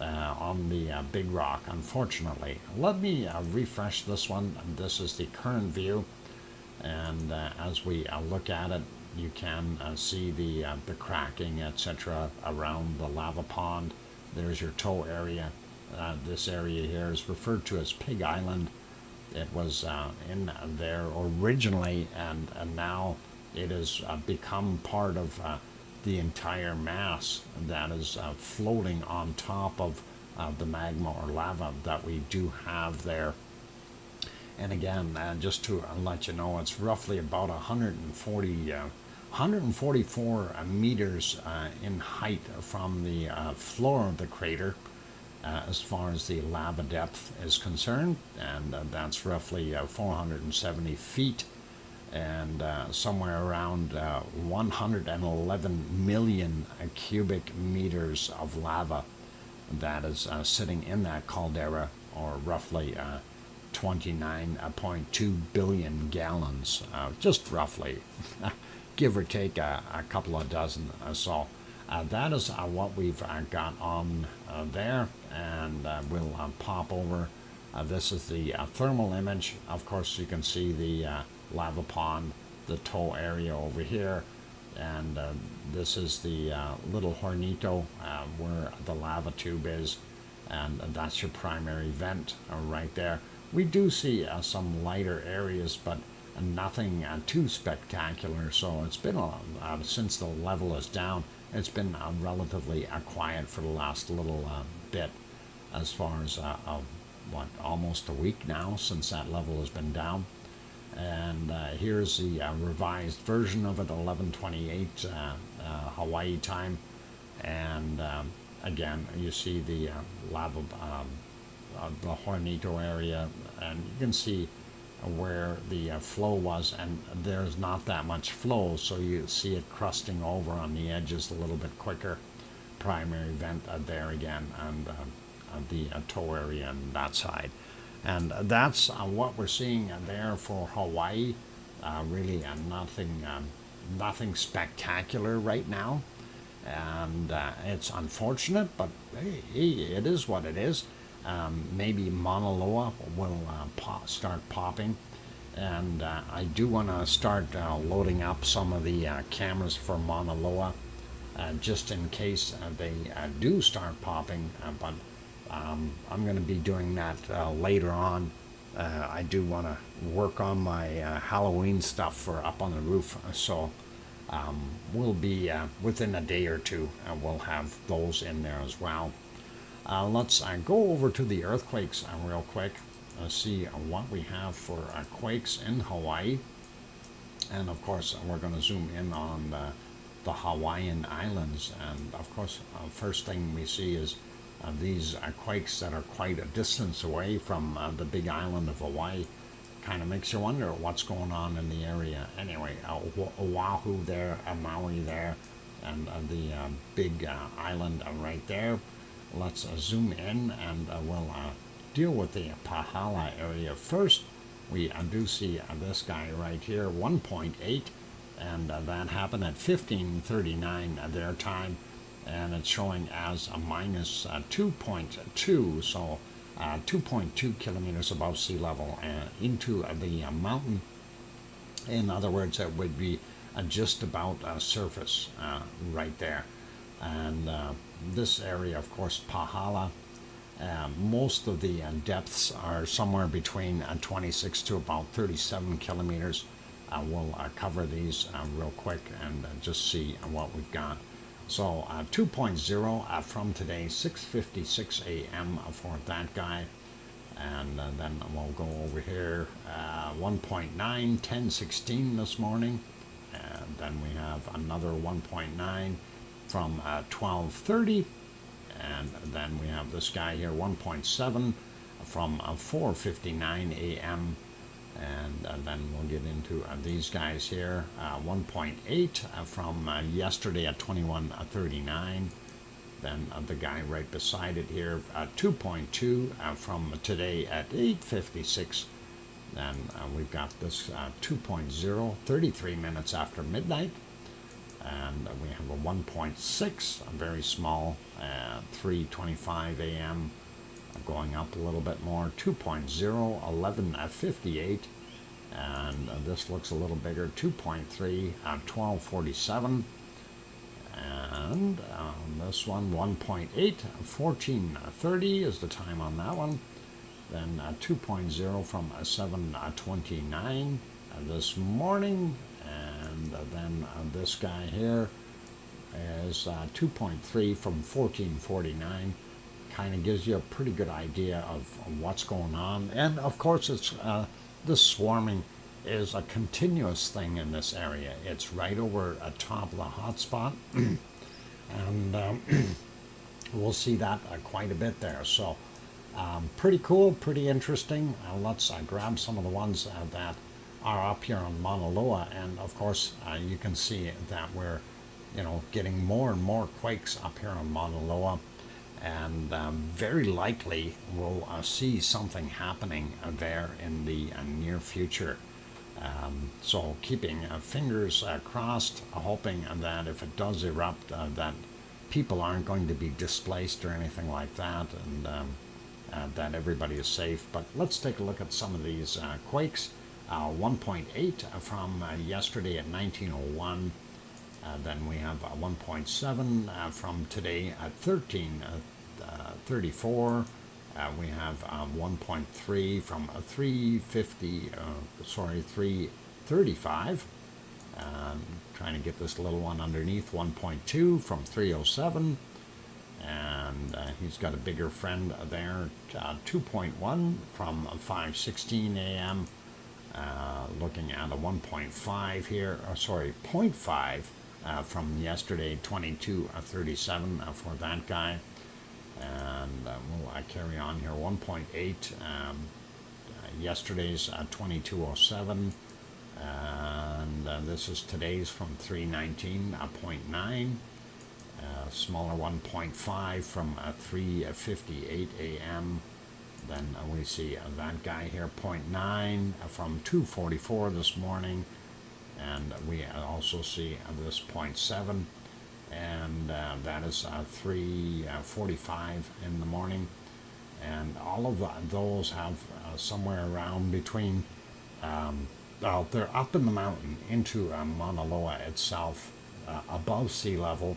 on the big rock, unfortunately. Let me refresh this one. This is the current view, and as we look at it, you can see the cracking, etc., around the lava pond. There's your toe area. This area here is referred to as Pig Island. It was in there originally, and now it has become part of the entire mass that is floating on top of the magma or lava that we do have there. And again, just to let you know, it's roughly about 144 meters in height from the floor of the crater, as far as the lava depth is concerned, and that's roughly 470 feet, and somewhere around 111 million cubic meters of lava that is sitting in that caldera, or roughly 29.2 billion gallons, just roughly. Give or take a couple of dozen. So that is what we've got on there, and we'll pop over. This is the thermal image. Of course, you can see the lava pond, the toe area over here, and this is the little hornito where the lava tube is, and that's your primary vent right there. We do see some lighter areas, but nothing too spectacular. So it's been since the level is down, it's been relatively quiet for the last little bit, as far as almost a week now since that level has been down. And here's the revised version of it, 11:28 Hawaii time, and again you see the lava, the hornito area, and you can see where the flow was, and there's not that much flow, so you see it crusting over on the edges a little bit quicker. Primary vent there again, and the toe area on that side. And that's what we're seeing there for Hawaii. Really nothing spectacular right now, and it's unfortunate, but hey, it is what it is. Maybe Mauna Loa will start popping, and I do want to start loading up some of the cameras for Mauna Loa, just in case they do start popping, but I'm going to be doing that later on. I do want to work on my Halloween stuff for up on the roof, so we'll be within a day or two, and we'll have those in there as well. Let's go over to the earthquakes real quick, see what we have for quakes in Hawaii. And of course, we're going to zoom in on the Hawaiian Islands. And of course, first thing we see is these quakes that are quite a distance away from the big island of Hawaii. Kind of makes you wonder what's going on in the area. Anyway, Oahu there, Maui there, and the big island right there. Let's zoom in, and we'll deal with the Pahala area first. We do see this guy right here, 1.8, and that happened at 15:39 their time, and it's showing as a minus 2.2, so 2.2 kilometers above sea level into the mountain. In other words, it would be just about surface right there. And this area, of course, Pahala, most of the depths are somewhere between 26 to about 37 kilometers. We'll cover these real quick and just see what we've got. So 2.0 from today, 6:56 a.m. for that guy. And then we'll go over here, 1.9, 10:16 this morning. And then we have another 1.9 from 12:30. And then we have this guy here, 1.7 from 4:59 a.m. And then we'll get into these guys here, 1.8 from yesterday at 21:39. Then the guy right beside it here, 2.2 from today at 8:56. Then we've got this 2.0, 33 minutes after midnight. And we have a 1.6, very small, 3:25 a.m. Going up a little bit more, 2.0, 11:58. And this looks a little bigger, 2.3, 12:47. And this one, 1.8, 14:30 is the time on that one. Then 2.0 from 7:29 this morning. And then this guy here is 2.3 from 14:49. Kind of gives you a pretty good idea of what's going on. And of course, it's this swarming is a continuous thing in this area. It's right over top of the hotspot, and we'll see that quite a bit there. So pretty cool, pretty interesting. Let's grab some of the ones that are up here on Mauna Loa, and of course you can see that we're getting more and more quakes up here on Mauna Loa, and very likely we'll see something happening there in the near future. So keeping fingers crossed, hoping that if it does erupt, that people aren't going to be displaced or anything like that, and that everybody is safe. But let's take a look at some of these quakes. 1.8 from yesterday at 19:01. Then we have 1.7 from today at 13:34. We have 1.3 from 3:35. Trying to get this little one underneath. 1.2 from 3:07. And he's got a bigger friend there. 2.1 from 5:16 a.m. Looking at a 1.5 here, 0.5 from yesterday, 22:37 for that guy. And we'll carry on here. 1.8, yesterday's 22:07, and this is today's from 3:19.9. Smaller 1.5 from 3:58 a.m. Then we see that guy here, 0.9 from 2:44 this morning, and we also see this 0.7. And that is 3:45 in the morning, and all of those have somewhere around between, well, they're up in the mountain into Mauna Loa itself, above sea level,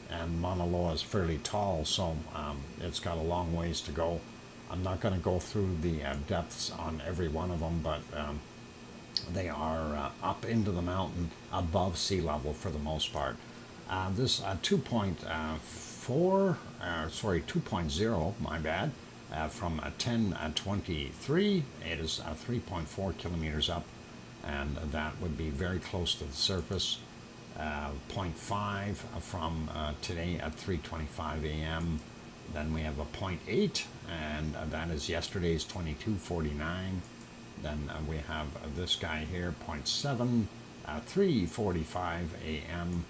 and Mauna Loa is fairly tall, so it's got a long ways to go. I'm not going to go through the depths on every one of them, but they are up into the mountain above sea level for the most part. This 2.0, my bad, from 10:23, it is 3.4 kilometers up, and that would be very close to the surface. 0.5 from today at 3:25 a.m. Then we have a 0.8, and that is yesterday's 22:49. Then we have this guy here, 0.7, 3:45 a.m.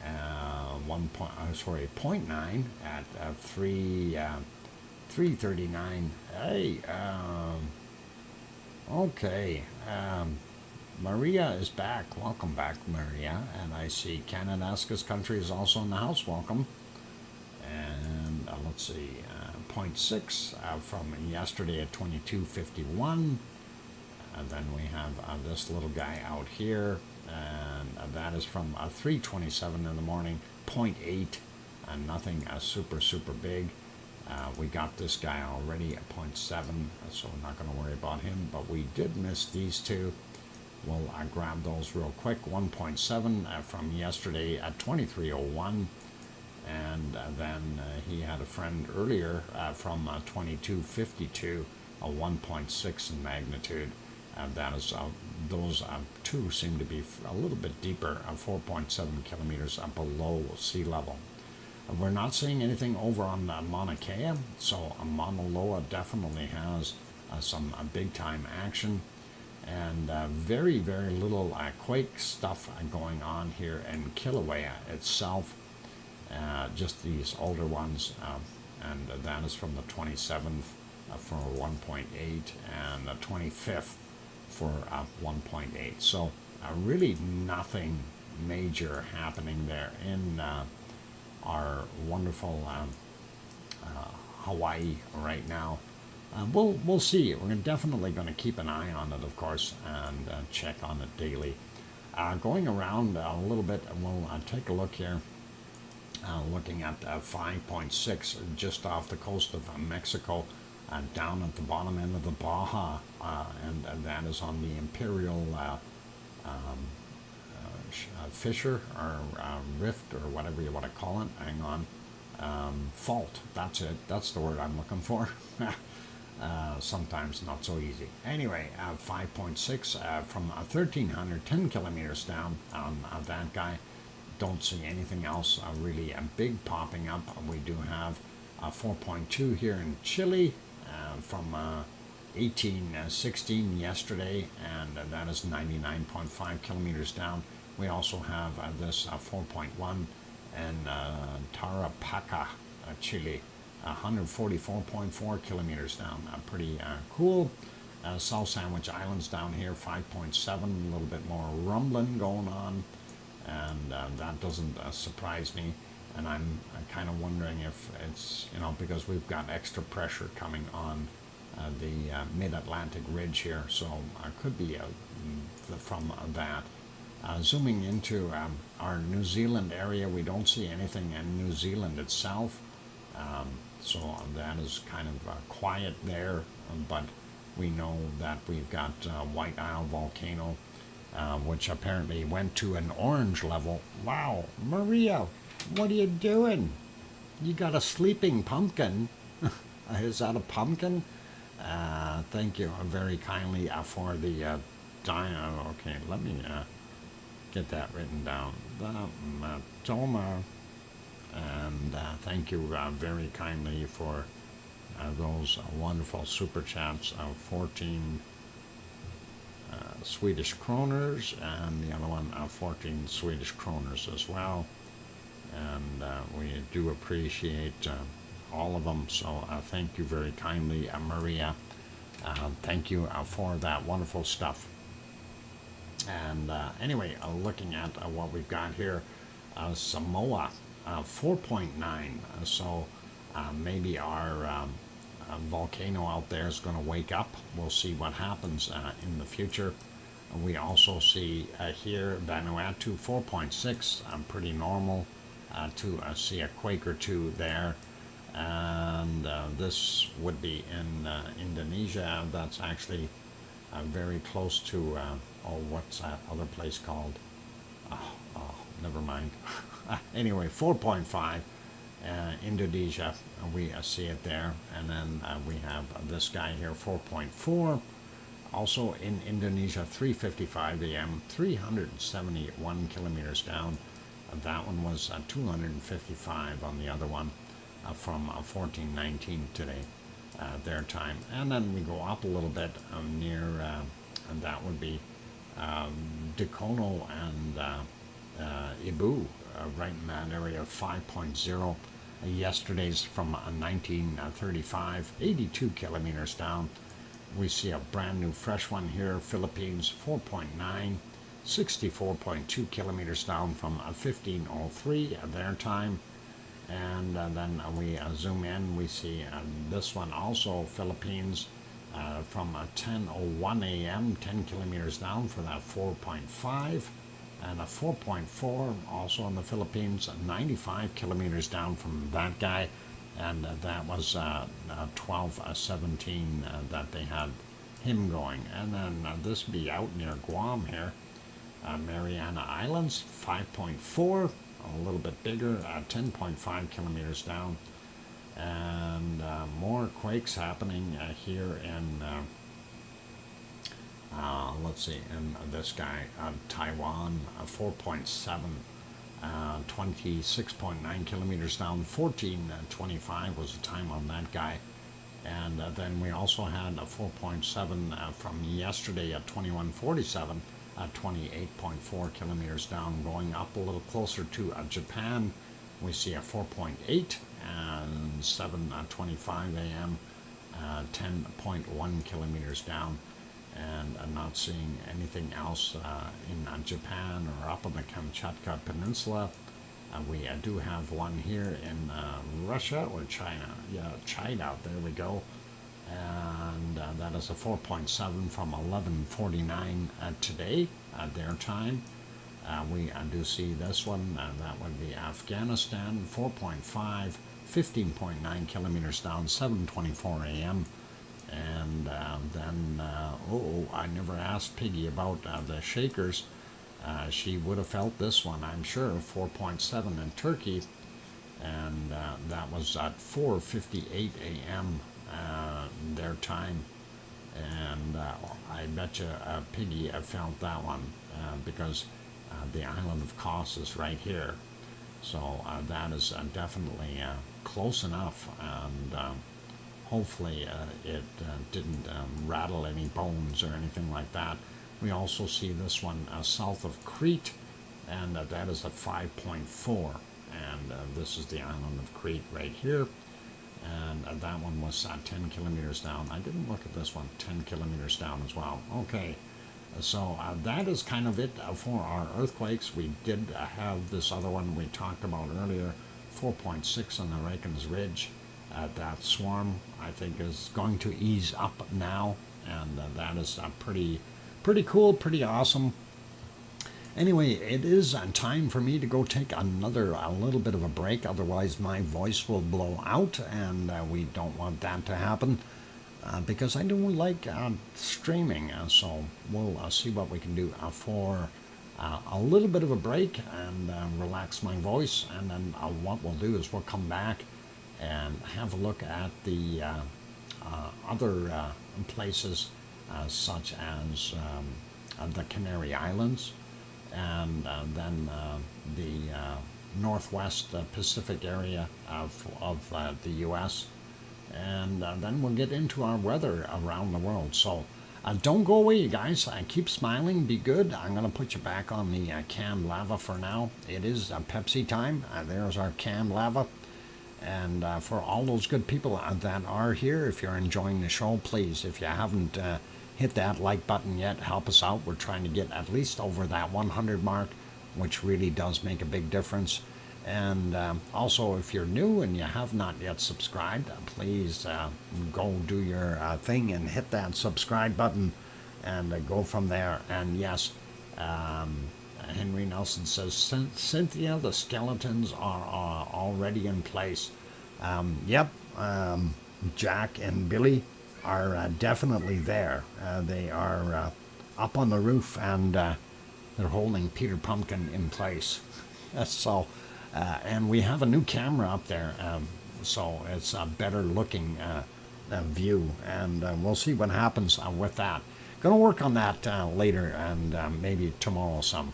0.9 at 3:39. Hey, okay. Maria is back. Welcome back, Maria. And I see Canada's country is also in the house. Welcome. And let's see, 0.6 from yesterday at 22:51. And then we have this little guy out here, and that is from 3:27 in the morning. 0.8, and nothing super big. We got this guy already at 0.7, so we're not going to worry about him. But we did miss these two. We'll grab those real quick. 1.7 from yesterday at 23:01. And then he had a friend earlier from 22:52, a 1.6 in magnitude. That is, those two seem to be a little bit deeper, 4.7 kilometers below sea level. We're not seeing anything over on Mauna Kea, so Mauna Loa definitely has some big time action, and very little quake stuff going on here in Kilauea itself. Just these older ones, and that is from the 27th for 1.8 and the 25th for 1.8. So really nothing major happening there in our wonderful Hawaii right now. We'll see. We're definitely going to keep an eye on it, of course, and check on it daily. Going around a little bit, we'll take a look here. Looking at 5.6 just off the coast of Mexico, down at the bottom end of the Baja, and that is on the Imperial fissure or rift or whatever you want to call it. Hang on, fault. That's it. That's the word I'm looking for. Sometimes not so easy. Anyway, 5.6 from 1,310 kilometers down on that guy. Don't see anything else really big popping up. We do have 4.2 here in Chile from 1816 yesterday, and that is 99.5 kilometers down. We also have this 4.1 in Tarapacá, Chile, 144.4 kilometers down. Pretty cool. South Sandwich Islands down here, 5.7, a little bit more rumbling going on. And that doesn't surprise me, and I'm kind of wondering if it's, because we've got extra pressure coming on the mid-Atlantic ridge here, so could be from that. Zooming into our New Zealand area, we don't see anything in New Zealand itself, so that is kind of quiet there, but we know that we've got White Isle Volcano, which apparently went to an orange level. Wow, Maria, what are you doing? You got a sleeping pumpkin. Is that a pumpkin? Thank you very kindly for the okay, let me get that written down. The Toma, and thank you very kindly for those wonderful super chats. 14 Swedish kroners, and the other one 14 Swedish kroners as well, and we do appreciate all of them, so thank you very kindly, Maria. Thank you for that wonderful stuff. And anyway, looking at what we've got here, Samoa 4.9, so maybe our volcano out there is going to wake up. We'll see what happens in the future. We also see here Vanuatu 4.6, pretty normal to see a quake or two there. And this would be in Indonesia. That's actually very close to, what's that other place called? Never mind. Anyway, 4.5. Indonesia, we see it there, and then we have this guy here, 4.4, also in Indonesia, 3:55 a.m., 371 kilometers down. That one was 255 on the other one, from 14:19 today, their time. And then we go up a little bit near, and that would be Dakono and Ibu, right in that area of 5.0. Yesterday's from 1935, 82 kilometers down. We see a brand new fresh one here, Philippines, 4.9, 64.2 kilometers down from 1503 their time. And then we zoom in, we see this one also, Philippines, from 10:01 a.m., 10 kilometers down for that 4.5, and a 4.4 also in the Philippines, 95 kilometers down from that guy, and that was 12:17 that they had him going. And then this be out near Guam here, Mariana Islands, 5.4, a little bit bigger, 10.5 kilometers down. And more quakes happening here in, let's see, in this guy, Taiwan, 4.7, 26.9 kilometers down, 14:25 was the time on that guy. And then we also had a 4.7 from yesterday at 21:47, 28.4 kilometers down, going up a little closer to Japan. We see a 4.8 and 7:25 a.m., 10.1 kilometers down, and not seeing anything else in Japan or up on the Kamchatka Peninsula. We do have one here in Russia or China. Yeah, China, there we go. And that is a 4.7 from 11:49 today at their time. We do see this one, that would be Afghanistan, 4.5, 15.9 kilometers down, 7:24 a.m. And then, I never asked Piggy about the shakers. She would have felt this one, I'm sure, 4.7 in Turkey, and that was at 4:58 a.m. Their time. And I bet you Piggy felt that one because the island of Kos is right here. So that is definitely close enough, and hopefully it didn't rattle any bones or anything like that. We also see this one south of Crete, and that is a 5.4, and this is the island of Crete right here, and that one was 10 kilometers down. I didn't look at this one, 10 kilometers down as well. Okay, so that is kind of it for our earthquakes. We did have this other one we talked about earlier, 4.6 on the Reykjanes Ridge. That swarm, I think, is going to ease up now, and that is pretty cool, pretty awesome. Anyway, it is time for me to go take a little bit of a break, otherwise my voice will blow out, and we don't want that to happen because I don't like streaming. So we'll see what we can do for a little bit of a break and relax my voice, and then what we'll do is we'll come back and have a look at the other places such as the Canary Islands, and then the northwest Pacific area of the U.S., and then we'll get into our weather around the world. So don't go away, you guys. Keep smiling, be good. I'm going to put you back on the canned lava for now. It is Pepsi time. There's our canned lava. And for all those good people that are here, if you're enjoying the show, please, if you haven't hit that like button yet, help us out. We're trying to get at least over that 100 mark, which really does make a big difference. And also, if you're new and you have not yet subscribed, please go do your thing and hit that subscribe button and go from there. And yes, Henry Nelson says, Cynthia, the skeletons are already in place. Yep, Jack and Billy are definitely there. They are up on the roof, and they're holding Peter Pumpkin in place. So, and we have a new camera up there, so it's a better looking view, and we'll see what happens with that. Gonna work on that later, and maybe tomorrow some.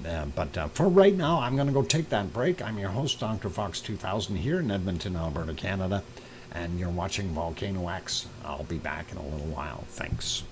But for right now, I'm going to go take that break. I'm your host, DrFox2000, here in Edmonton, Alberta, Canada, and you're watching VolcanoX. I'll be back in a little while. Thanks.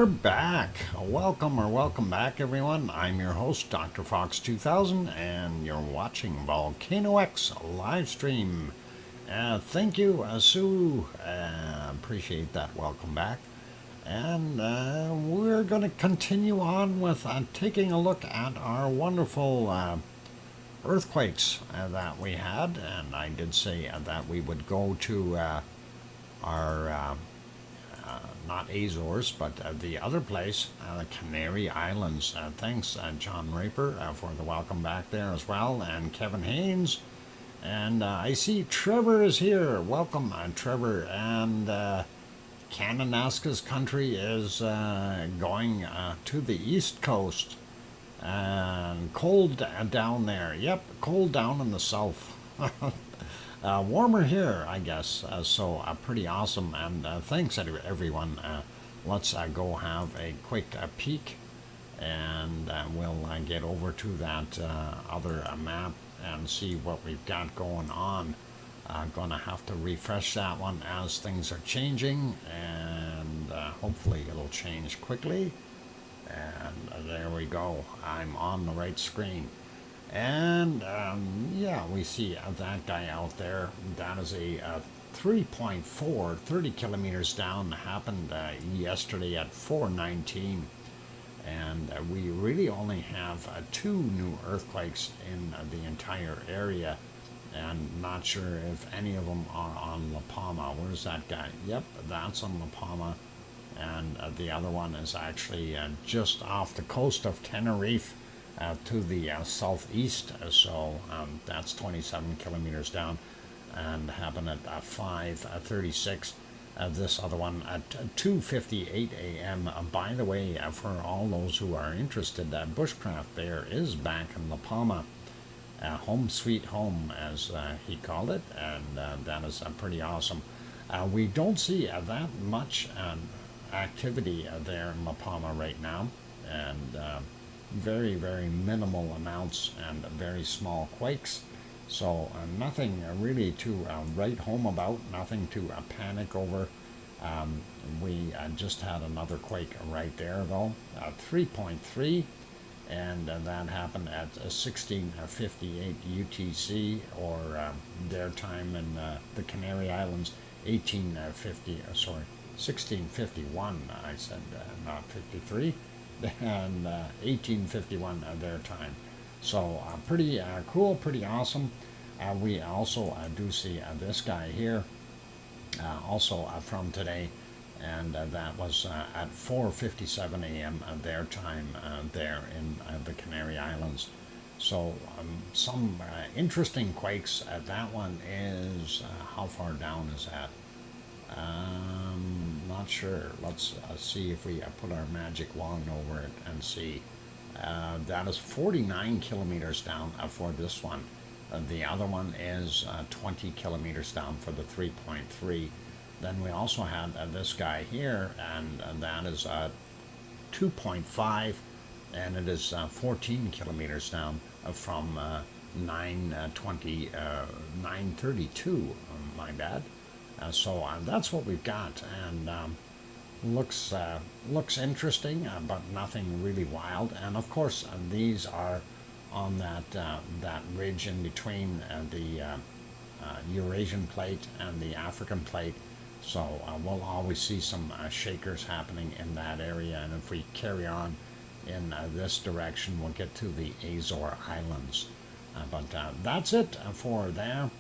we're back. Welcome back, everyone. I'm your host, DrFox2000, and you're watching VolcanoX live stream. Thank you, Sue. Appreciate that. Welcome back. And we're going to continue on with taking a look at our wonderful earthquakes that we had. And I did say that we would go to our not Azores, but the other place, the Canary Islands. Thanks, John Raper, for the welcome back there as well, and Kevin Haynes. And I see Trevor is here. Welcome, Trevor. And Kananaska's country is going to the east coast. And cold down there. Yep, cold down in the south. Warmer here, I guess, so pretty awesome, and thanks everyone. Let's go have a quick peek, and we'll get over to that other map and see what we've got going on. Gonna have to refresh that one as things are changing, and hopefully it'll change quickly. And there we go, I'm on the right screen. And yeah, we see that guy out there. That is a 3.4, 30 kilometers down. Happened yesterday at 4:19. And we really only have 2 new earthquakes in the entire area. And not sure if any of them are on La Palma. Where's that guy? Yep, that's on La Palma. And the other one is actually just off the coast of Tenerife. To the southeast, so that's 27 kilometers down, and happened at 5:36. This other one at 2:58 a.m. By the way, for all those who are interested, Bushcraft Bear is back in La Palma, home sweet home, as he called it, and that is pretty awesome. We don't see that much activity there in La Palma right now, and very, very minimal amounts and very small quakes. So nothing really to write home about, nothing to panic over. We just had another quake right there though, 3.3, and that happened at 16:58 UTC, or their time in the Canary Islands, 16:51, I said, not 53. And 18:51 their time. So pretty cool, pretty awesome. We also do see this guy here, also from today, and that was at 4:57 a.m. Their time there in the Canary Islands. So some interesting quakes. That one is, how far down is that? Not sure. Let's see if we put our magic wand over it and see. That is 49 kilometers down for this one. The other one is 20 kilometers down for the 3.3. Then we also had this guy here, and that is 2.5, and it is 14 kilometers down from 932. My bad. So that's what we've got, and looks interesting, but nothing really wild. And of course, these are on that ridge in between the Eurasian plate and the African plate. So we'll always see some shakers happening in that area. And if we carry on in this direction, we'll get to the Azore Islands. But that's it for there.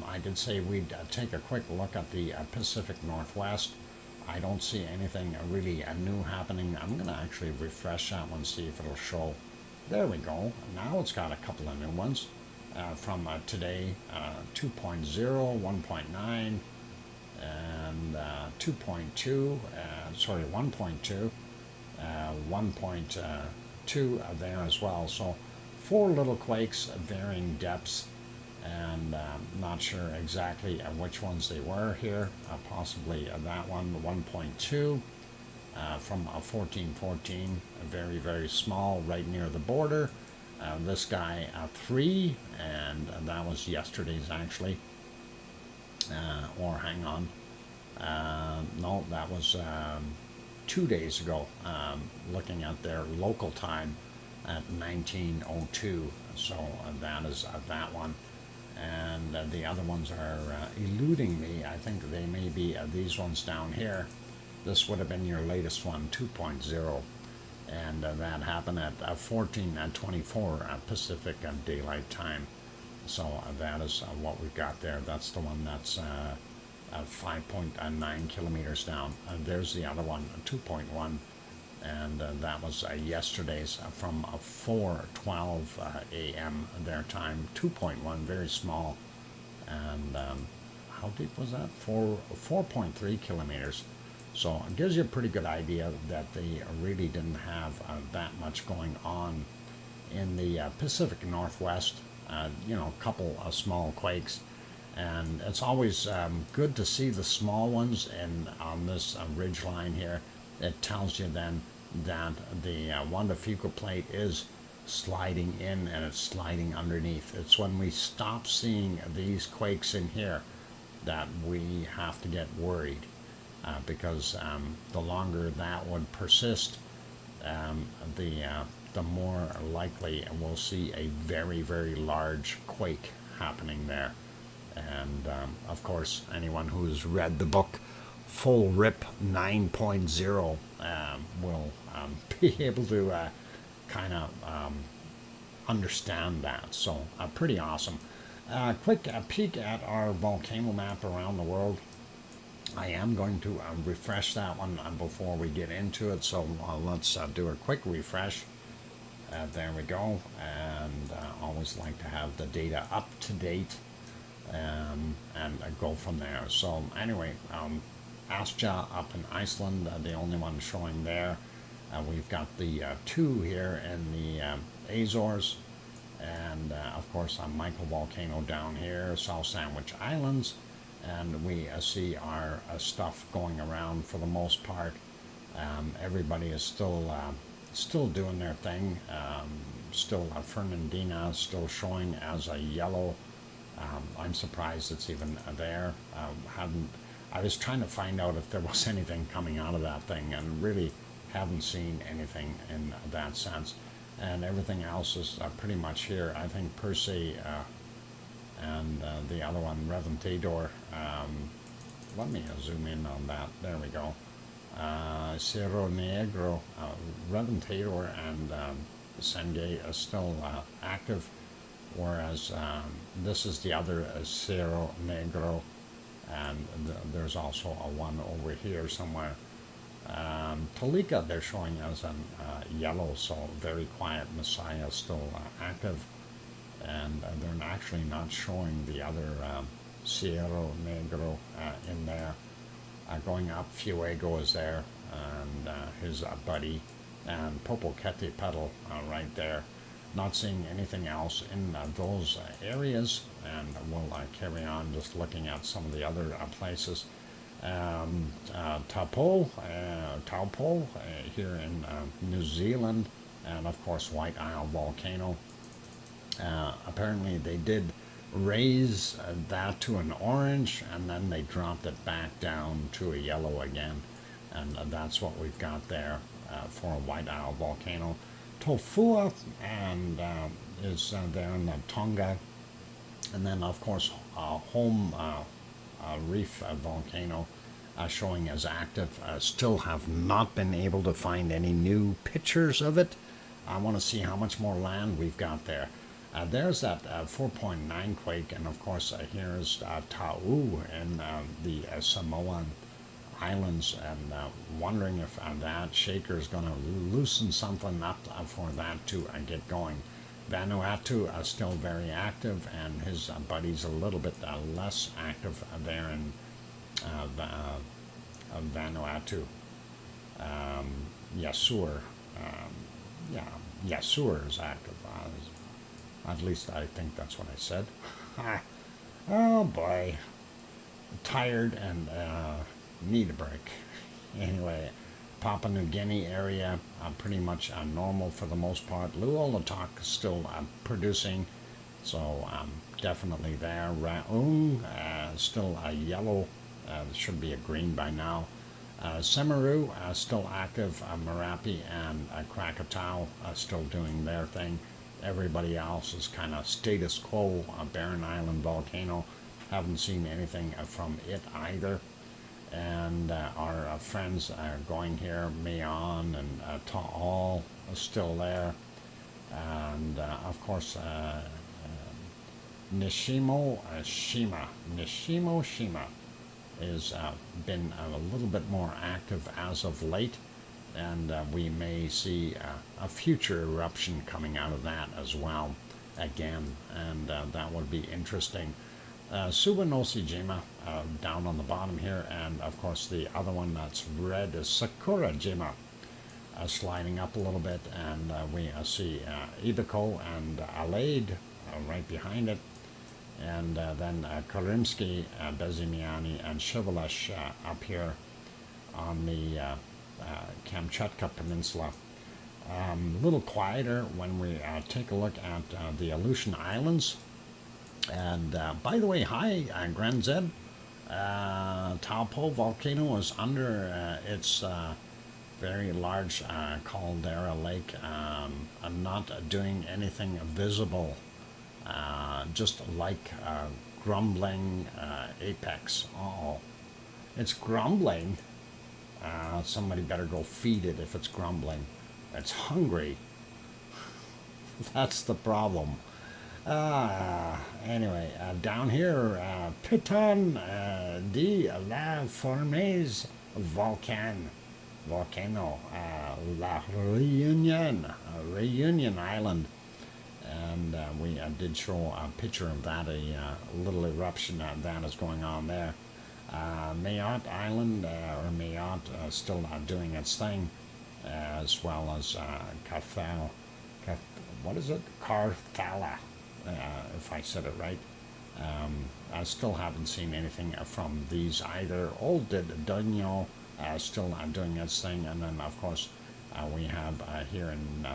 I did say we'd take a quick look at the Pacific Northwest. I don't see anything really new happening. I'm going to actually refresh that one, see if it'll show. There we go. Now it's got a couple of new ones from today, 2.0, 1.9, and 2.2, sorry, 1.2, 1.2 there as well. So 4 little quakes, varying depths. And not sure exactly which ones they were here. Possibly that one, 1.2, from 1414, very, very small, right near the border. This guy, 3, and that was yesterday's actually. Or hang on. No, that was 2 days ago, looking at their local time at 19:02. So that is that one. And the other ones are eluding me. I think they may be these ones down here. This would have been your latest one, 2.0. And that happened at 14:24 Pacific Daylight Time. So that is what we've got there. That's the one that's 5.9 kilometers down. There's the other one, 2.1. And that was yesterday's from 4:12 a.m. their time, 2.1, very small. And how deep was that? 4.3 kilometers. So it gives you a pretty good idea that they really didn't have that much going on in the Pacific Northwest. You know, a couple of small quakes. And it's always good to see the small ones and on this ridge line here. It tells you then that the Juan Fuca plate is sliding in and it's sliding underneath. It's when we stop seeing these quakes in here that we have to get worried, because the longer that would persist, the more likely we'll see a very, very large quake happening there. And of course, anyone who's read the book Full Rip 9.0 will be able to kind of understand that. So pretty awesome. Quick peek at our volcano map around the world. I am going to refresh that one before we get into it. So let's do a quick refresh. There we go. And always like to have the data up to date and go from there. So anyway, Astja up in Iceland, the only one showing there. We've got the two here in the Azores, and of course a microvolcano down here, South Sandwich Islands, and we see our stuff going around for the most part. Everybody is still doing their thing. Still Fernandina still showing as a yellow. I'm surprised it's even there. I was trying to find out if there was anything coming out of that thing, and really haven't seen anything in that sense. And everything else is pretty much here. I think Percy and the other one, Reventador. Let me zoom in on that. There we go. Cerro Negro, Reventador, and Sengay are still active, whereas this is the other Cerro Negro, and there's also a one over here somewhere. Tolika they're showing as an yellow, so very quiet. Messiah still active, and they're actually not showing the other Cerro Negro in there. Going up, Fuego is there, and his buddy, and Popocatépetl right there. Not seeing anything else in those areas, and we'll carry on just looking at some of the other places. Taupo here in New Zealand, and of course White Isle volcano. Apparently they did raise that to an orange, and then they dropped it back down to a yellow again, and that's what we've got there for a White Isle volcano. Tofua and is there in Tonga, and then of course Home Reef volcano showing as active. Still have not been able to find any new pictures of it. I want to see how much more land we've got there. There's that 4.9 quake, and of course here's Tau in the Samoan Islands, and wondering if that shaker is going to loosen something up for that to get going. Vanuatu still very active, and his buddies a little bit less active there in Vanuatu. Yasur, Yasur is active. At least I think that's what I said. Oh boy, tired and need a break. Anyway, Papua New Guinea area pretty much normal for the most part. Luolatok is still producing, so definitely there. Raung still a yellow, should be a green by now. Semaru still active, Merapi and Krakatau still doing their thing. Everybody else is kind of status quo. Barren Island volcano, haven't seen anything from it either. And our friends going here, Mayon and Taal are still there. And of course, Nishimo Shima is been a little bit more active as of late, and we may see a future eruption coming out of that as well again, and that would be interesting. Subanosijima down on the bottom here, and of course the other one that's red is Sakurajima, sliding up a little bit, and we see Ibiko and Alade right behind it, and then Karimsky, Bezimiani, and Shivalesh up here on the Kamchatka Peninsula. A little quieter when we take a look at the Aleutian Islands. And by the way, hi, Grand Zed. Taupo volcano is under its very large caldera lake, not doing anything visible, just like grumbling apex. Uh-oh. It's grumbling. Somebody better go feed it if it's grumbling. It's hungry. That's the problem. Anyway, down here, Piton de la Formes Volcano, La Reunion Island. And we did show a picture of that, a little eruption that is going on there. Mayotte Island, or Mayotte, still not doing its thing, as well as what is it? Carthala. If I said it right. I still haven't seen anything from these either. Old Dunyo still doing its thing, and then of course we have here in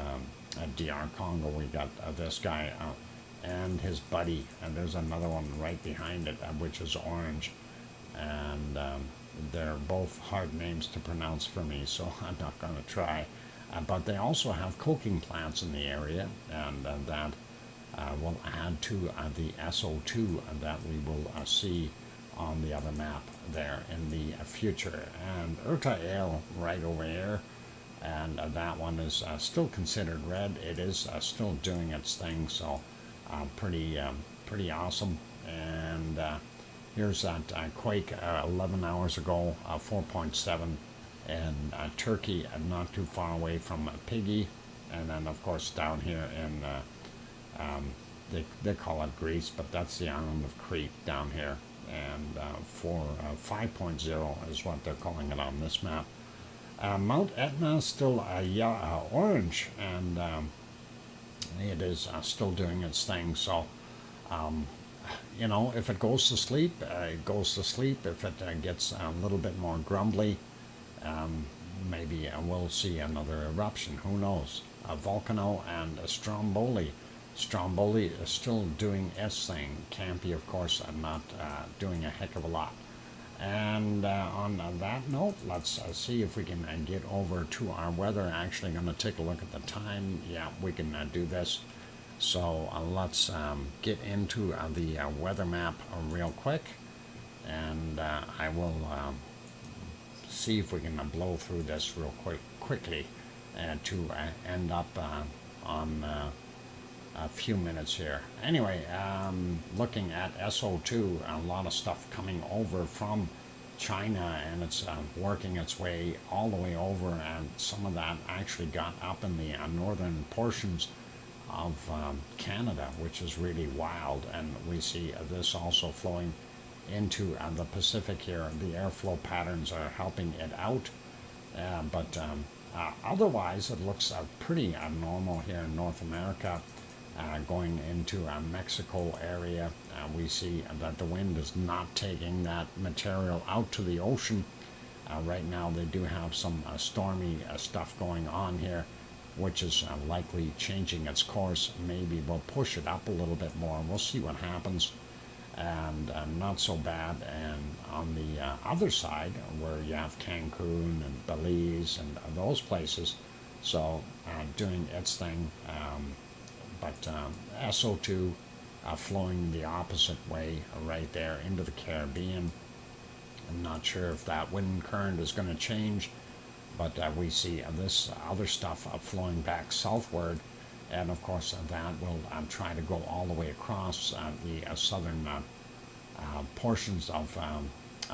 DR Congo we got this guy and his buddy, and there's another one right behind it which is orange, and they're both hard names to pronounce for me, so I'm not going to try. But they also have coking plants in the area, and that will add to the SO2 that we will see on the other map there in the future. And Urtael right over here, and that one is still considered red. It is still doing its thing, so pretty awesome. And here's that quake 11 hours ago, 4.7, and Turkey, not too far away from Piggy. And then of course down here in they call it Greece, but that's the island of Crete down here, and 5.0 is what they're calling it on this map. Mount Etna is still orange, and it is still doing its thing. So, you know, if it goes to sleep, it goes to sleep. If it gets a little bit more grumbly, maybe we'll see another eruption. Who knows? Volcano and Stromboli. Stromboli is still doing its thing. Campy, of course, not doing a heck of a lot. And on that note, let's see if we can get over to our weather. Actually, going to take a look at the time. Yeah, we can do this. So let's get into the weather map real quick, and I will see if we can blow through this real quickly to end up on a few minutes here. Anyway, looking at SO2, a lot of stuff coming over from China, and it's working its way all the way over, and some of that actually got up in the northern portions of Canada, which is really wild. And we see this also flowing into the Pacific here. The airflow patterns are helping it out, but otherwise it looks pretty normal here in North America. Going into Mexico area, we see that the wind is not taking that material out to the ocean. Right now they do have some stormy stuff going on here, which is likely changing its course. Maybe we'll push it up a little bit more. We'll see what happens. and not so bad. And on the other side, where you have Cancun and Belize and those places, so doing its thing, but SO2 flowing the opposite way right there into the Caribbean. I'm not sure if that wind current is going to change, but we see this other stuff flowing back southward, and of course that will try to go all the way across the southern portions of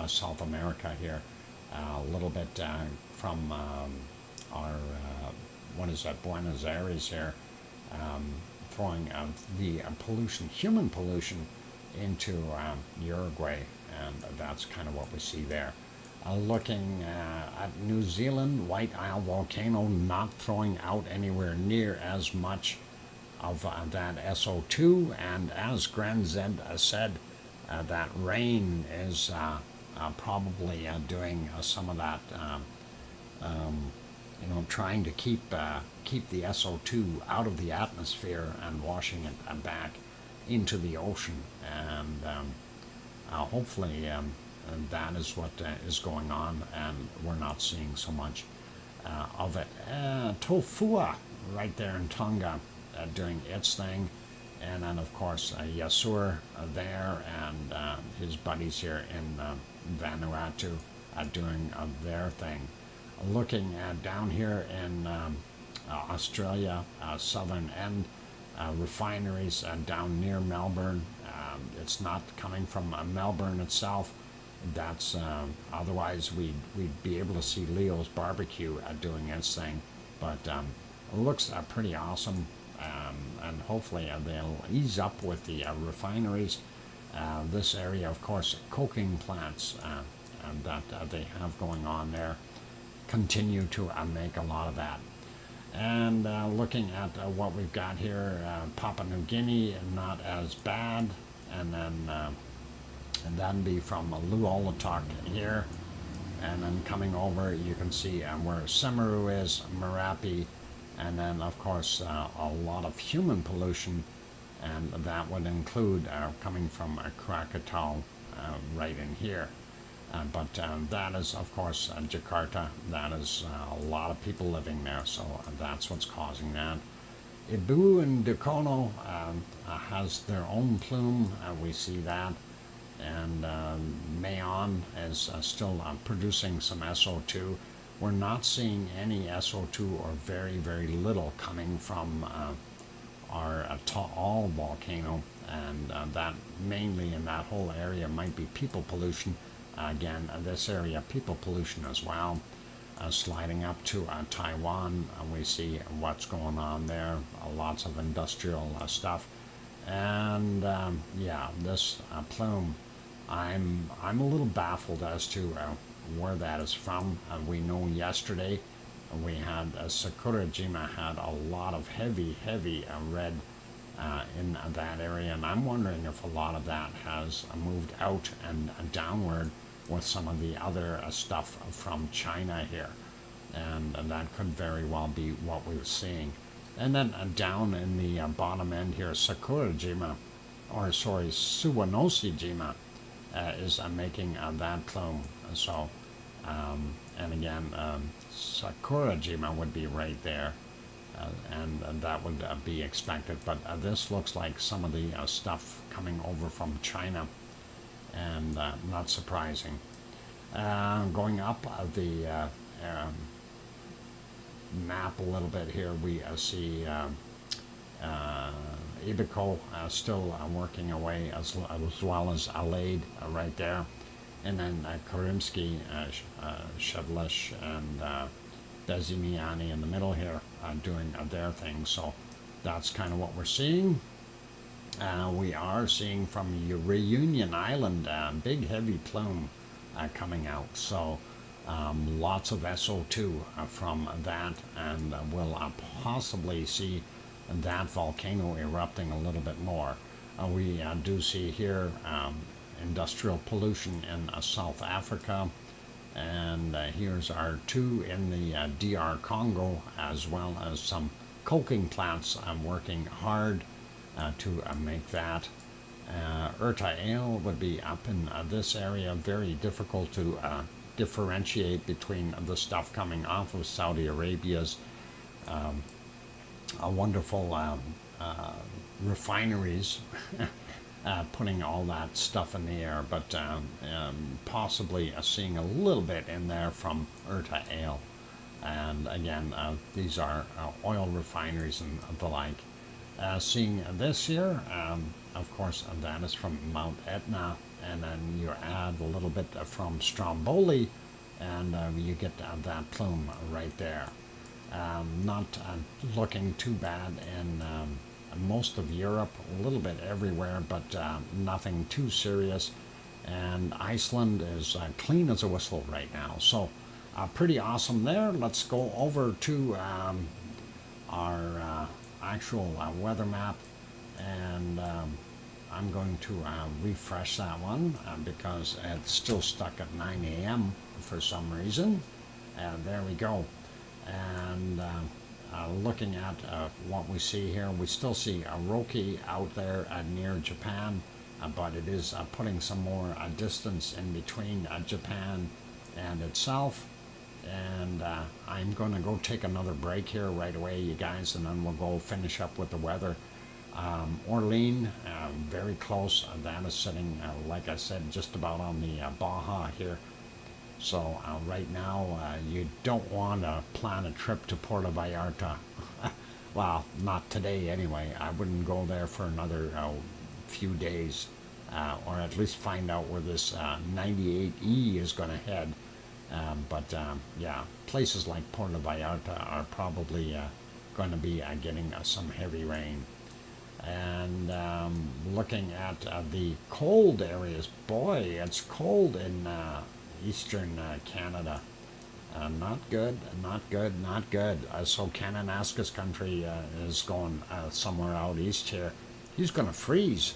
South America here, a little bit from our what is that, Buenos Aires here, throwing the pollution, human pollution, into Uruguay, and that's kind of what we see there. Looking at New Zealand, White Isle volcano not throwing out anywhere near as much of that SO2, and as Grand Zed said, that rain is probably doing some of that, trying to keep the SO2 out of the atmosphere and washing it back into the ocean, and hopefully that is what is going on, and we're not seeing so much of it. Tofua, right there in Tonga, doing its thing, and then of course Yasur there, and his buddies here in Vanuatu doing their thing. Looking down here in Australia, southern end, refineries down near Melbourne. It's not coming from Melbourne itself. That's otherwise we'd be able to see Leo's Barbecue doing its thing, but it looks pretty awesome, and hopefully they'll ease up with the refineries. This area, of course, coking plants that they have going on there, continue to make a lot of that. And looking at what we've got here, Papua New Guinea, not as bad, and then that'd be from Luolatok here, and then coming over, you can see where Semeru is, Merapi, and then of course a lot of human pollution, and that would include coming from Krakatau right in here. But that is, of course, Jakarta. That is a lot of people living there, so that's what's causing that. Ibu and Dukono has their own plume. We see that. And Mayon is still producing some SO2. We're not seeing any SO2 or very, very little coming from our Taal volcano. And that mainly in that whole area might be people pollution. Again, this area, people pollution as well. Sliding up to Taiwan, we see what's going on there. Lots of industrial stuff, and yeah, this plume, I'm a little baffled as to where that is from. We know yesterday we had Sakurajima had a lot of heavy red in that area, and I'm wondering if a lot of that has moved out and downward with some of the other stuff from China here, and that could very well be what we were seeing. And then down in the bottom end here, Sakurajima, or sorry, Suwanoshijima is making that plume. So, and again, Sakurajima would be right there, and that would be expected. But this looks like some of the stuff coming over from China, and not surprising. Going up the map a little bit here, we see Ibico still working away, as well as Alade right there, and then Karimsky, Shevlesh, and Bezimiani in the middle here doing their thing. So that's kind of what we're seeing. We are seeing from Reunion Island big heavy plume coming out, so lots of SO2 from that, and we'll possibly see that volcano erupting a little bit more. We do see here industrial pollution in South Africa, and here's our two in the DR Congo, as well as some coking plants working hard to make that. Eruption would be up in this area. Very difficult to differentiate between the stuff coming off of Saudi Arabia's wonderful refineries putting all that stuff in the air, but possibly seeing a little bit in there from Eruption. And again, these are oil refineries and the like. Seeing this here, of course, that is from Mount Etna, and then you add a little bit from Stromboli, and you get that plume right there. Not looking too bad in most of Europe, a little bit everywhere, but nothing too serious. And Iceland is clean as a whistle right now. So pretty awesome there. Let's go over to our actual weather map, and I'm going to refresh that one because it's still stuck at 9 a.m. for some reason. There we go. And looking at what we see here, we still see a Roki out there near Japan, but it is putting some more distance in between Japan and itself. And I'm going to go take another break here right away, you guys, and then we'll go finish up with the weather. Orleans, very close. That is sitting, like I said, just about on the Baja here. So right now, you don't want to plan a trip to Puerto Vallarta. Well, not today anyway. I wouldn't go there for another few days, or at least find out where this 98E is going to head. But yeah, places like Puerto Vallarta are probably going to be getting some heavy rain. And looking at the cold areas, boy, it's cold in eastern Canada. Not good, not good, not good. So Kananaskis country is going somewhere out east here. He's going to freeze.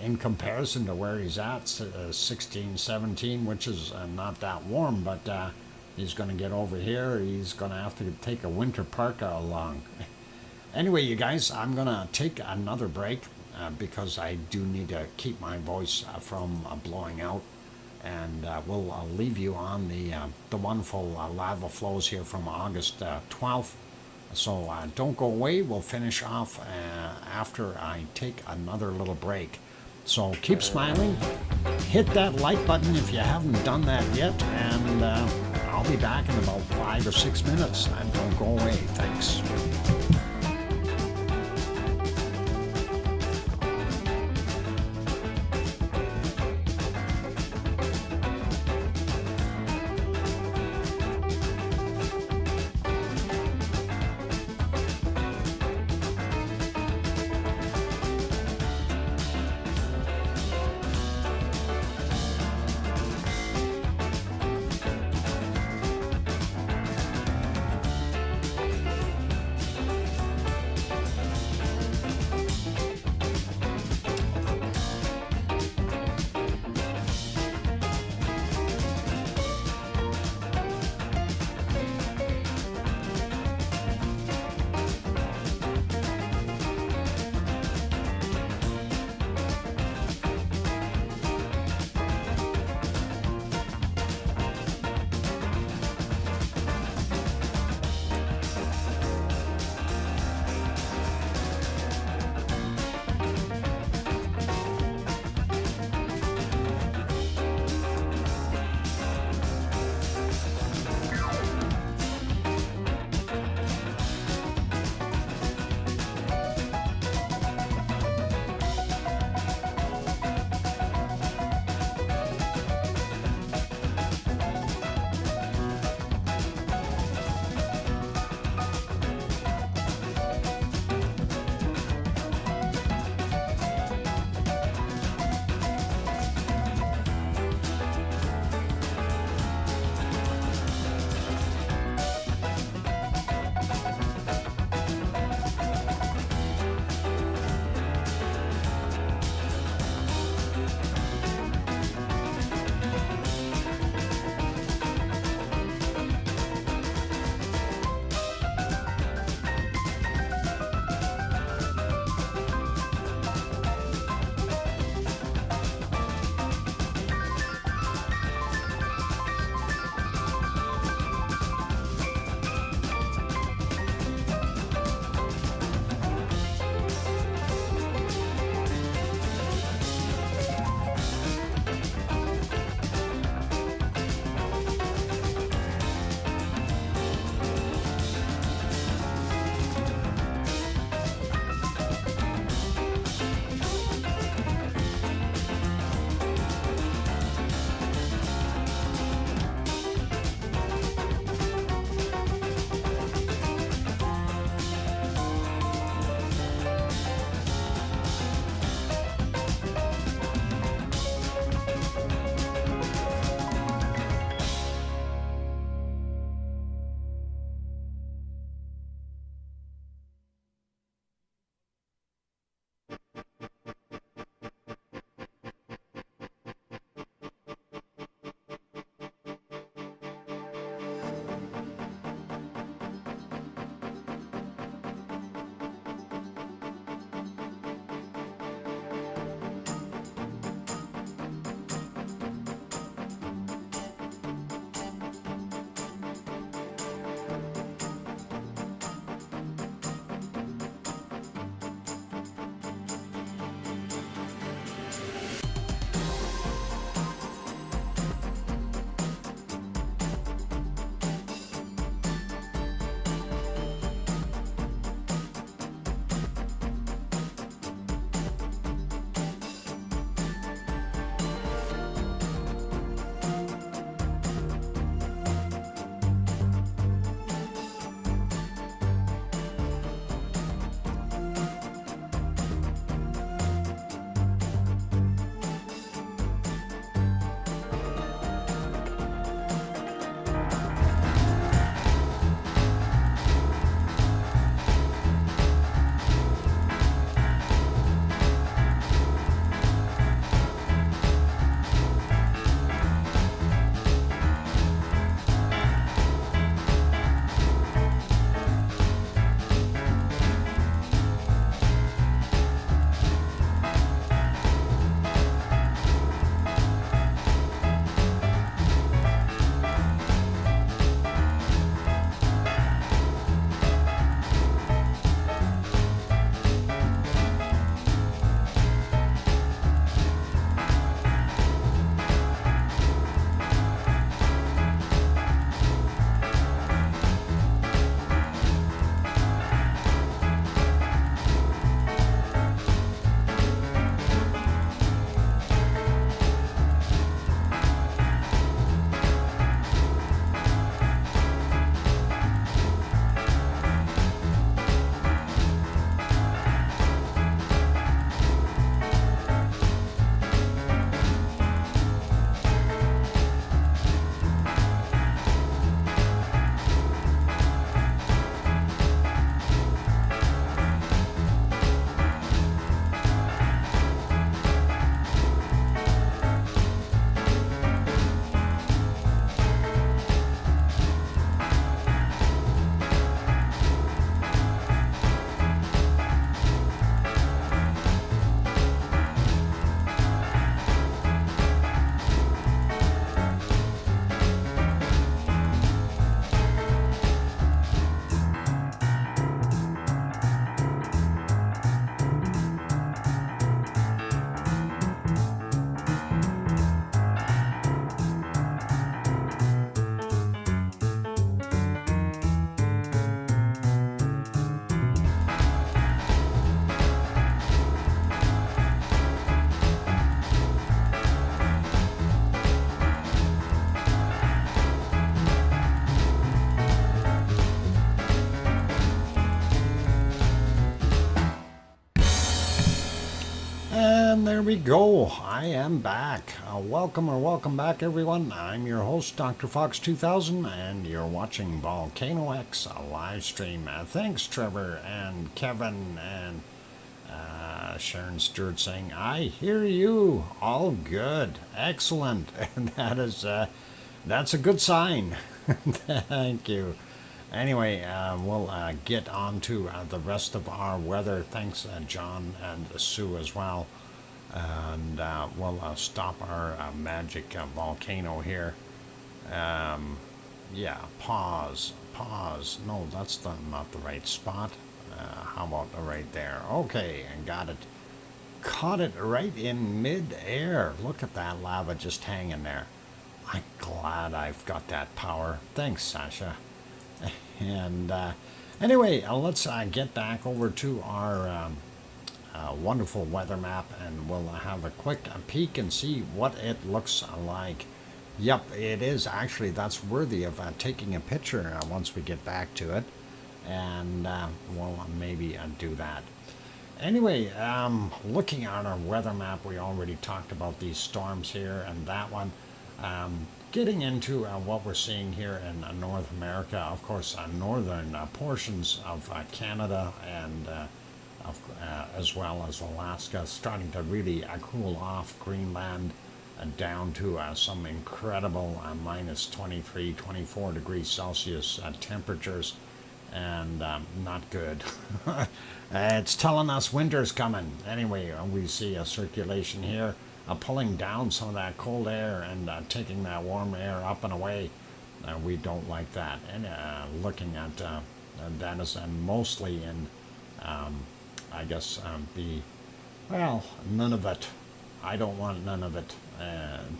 In comparison to where he's at, 16, 17, which is not that warm, but he's going to get over here. He's going to have to take a winter parka along. Anyway, you guys, I'm going to take another break because I do need to keep my voice from blowing out. And we'll leave you on the wonderful lava flows here from August 12th. So don't go away. We'll finish off after I take another little break. So keep smiling. Hit that like button if you haven't done that yet. And I'll be back in about 5 or 6 minutes. And don't go away. Thanks. And there we go. I am back. Welcome back, everyone. I'm your host, DrFox2000, and you're watching VolcanoX, a live stream. Thanks, Trevor and Kevin and Sharon Stewart saying, I hear you. All good. Excellent. And that's a good sign. Thank you. Anyway, we'll get on to the rest of our weather. Thanks, John and Sue as well. And we'll stop our magic volcano here. Yeah, pause. No, that's not the right spot. How about right there? Okay, I got it. Caught it right in mid-air. Look at that lava just hanging there. I'm glad I've got that power. Thanks, Sasha. And anyway, let's get back over to our wonderful weather map, and we'll have a quick peek and see what it looks like. Yep, it is actually, that's worthy of taking a picture once we get back to it, and we'll maybe do that. Anyway, looking at our weather map, we already talked about these storms here and that one. Getting into what we're seeing here in North America, of course, northern portions of Canada and as well as Alaska, starting to really cool off. Greenland down to some incredible minus 23, 24 degrees Celsius temperatures, and not good. It's telling us winter's coming. Anyway, we see a circulation here pulling down some of that cold air and taking that warm air up and away. We don't like that. And looking at that is mostly in, I guess, well, none of it. I don't want none of it.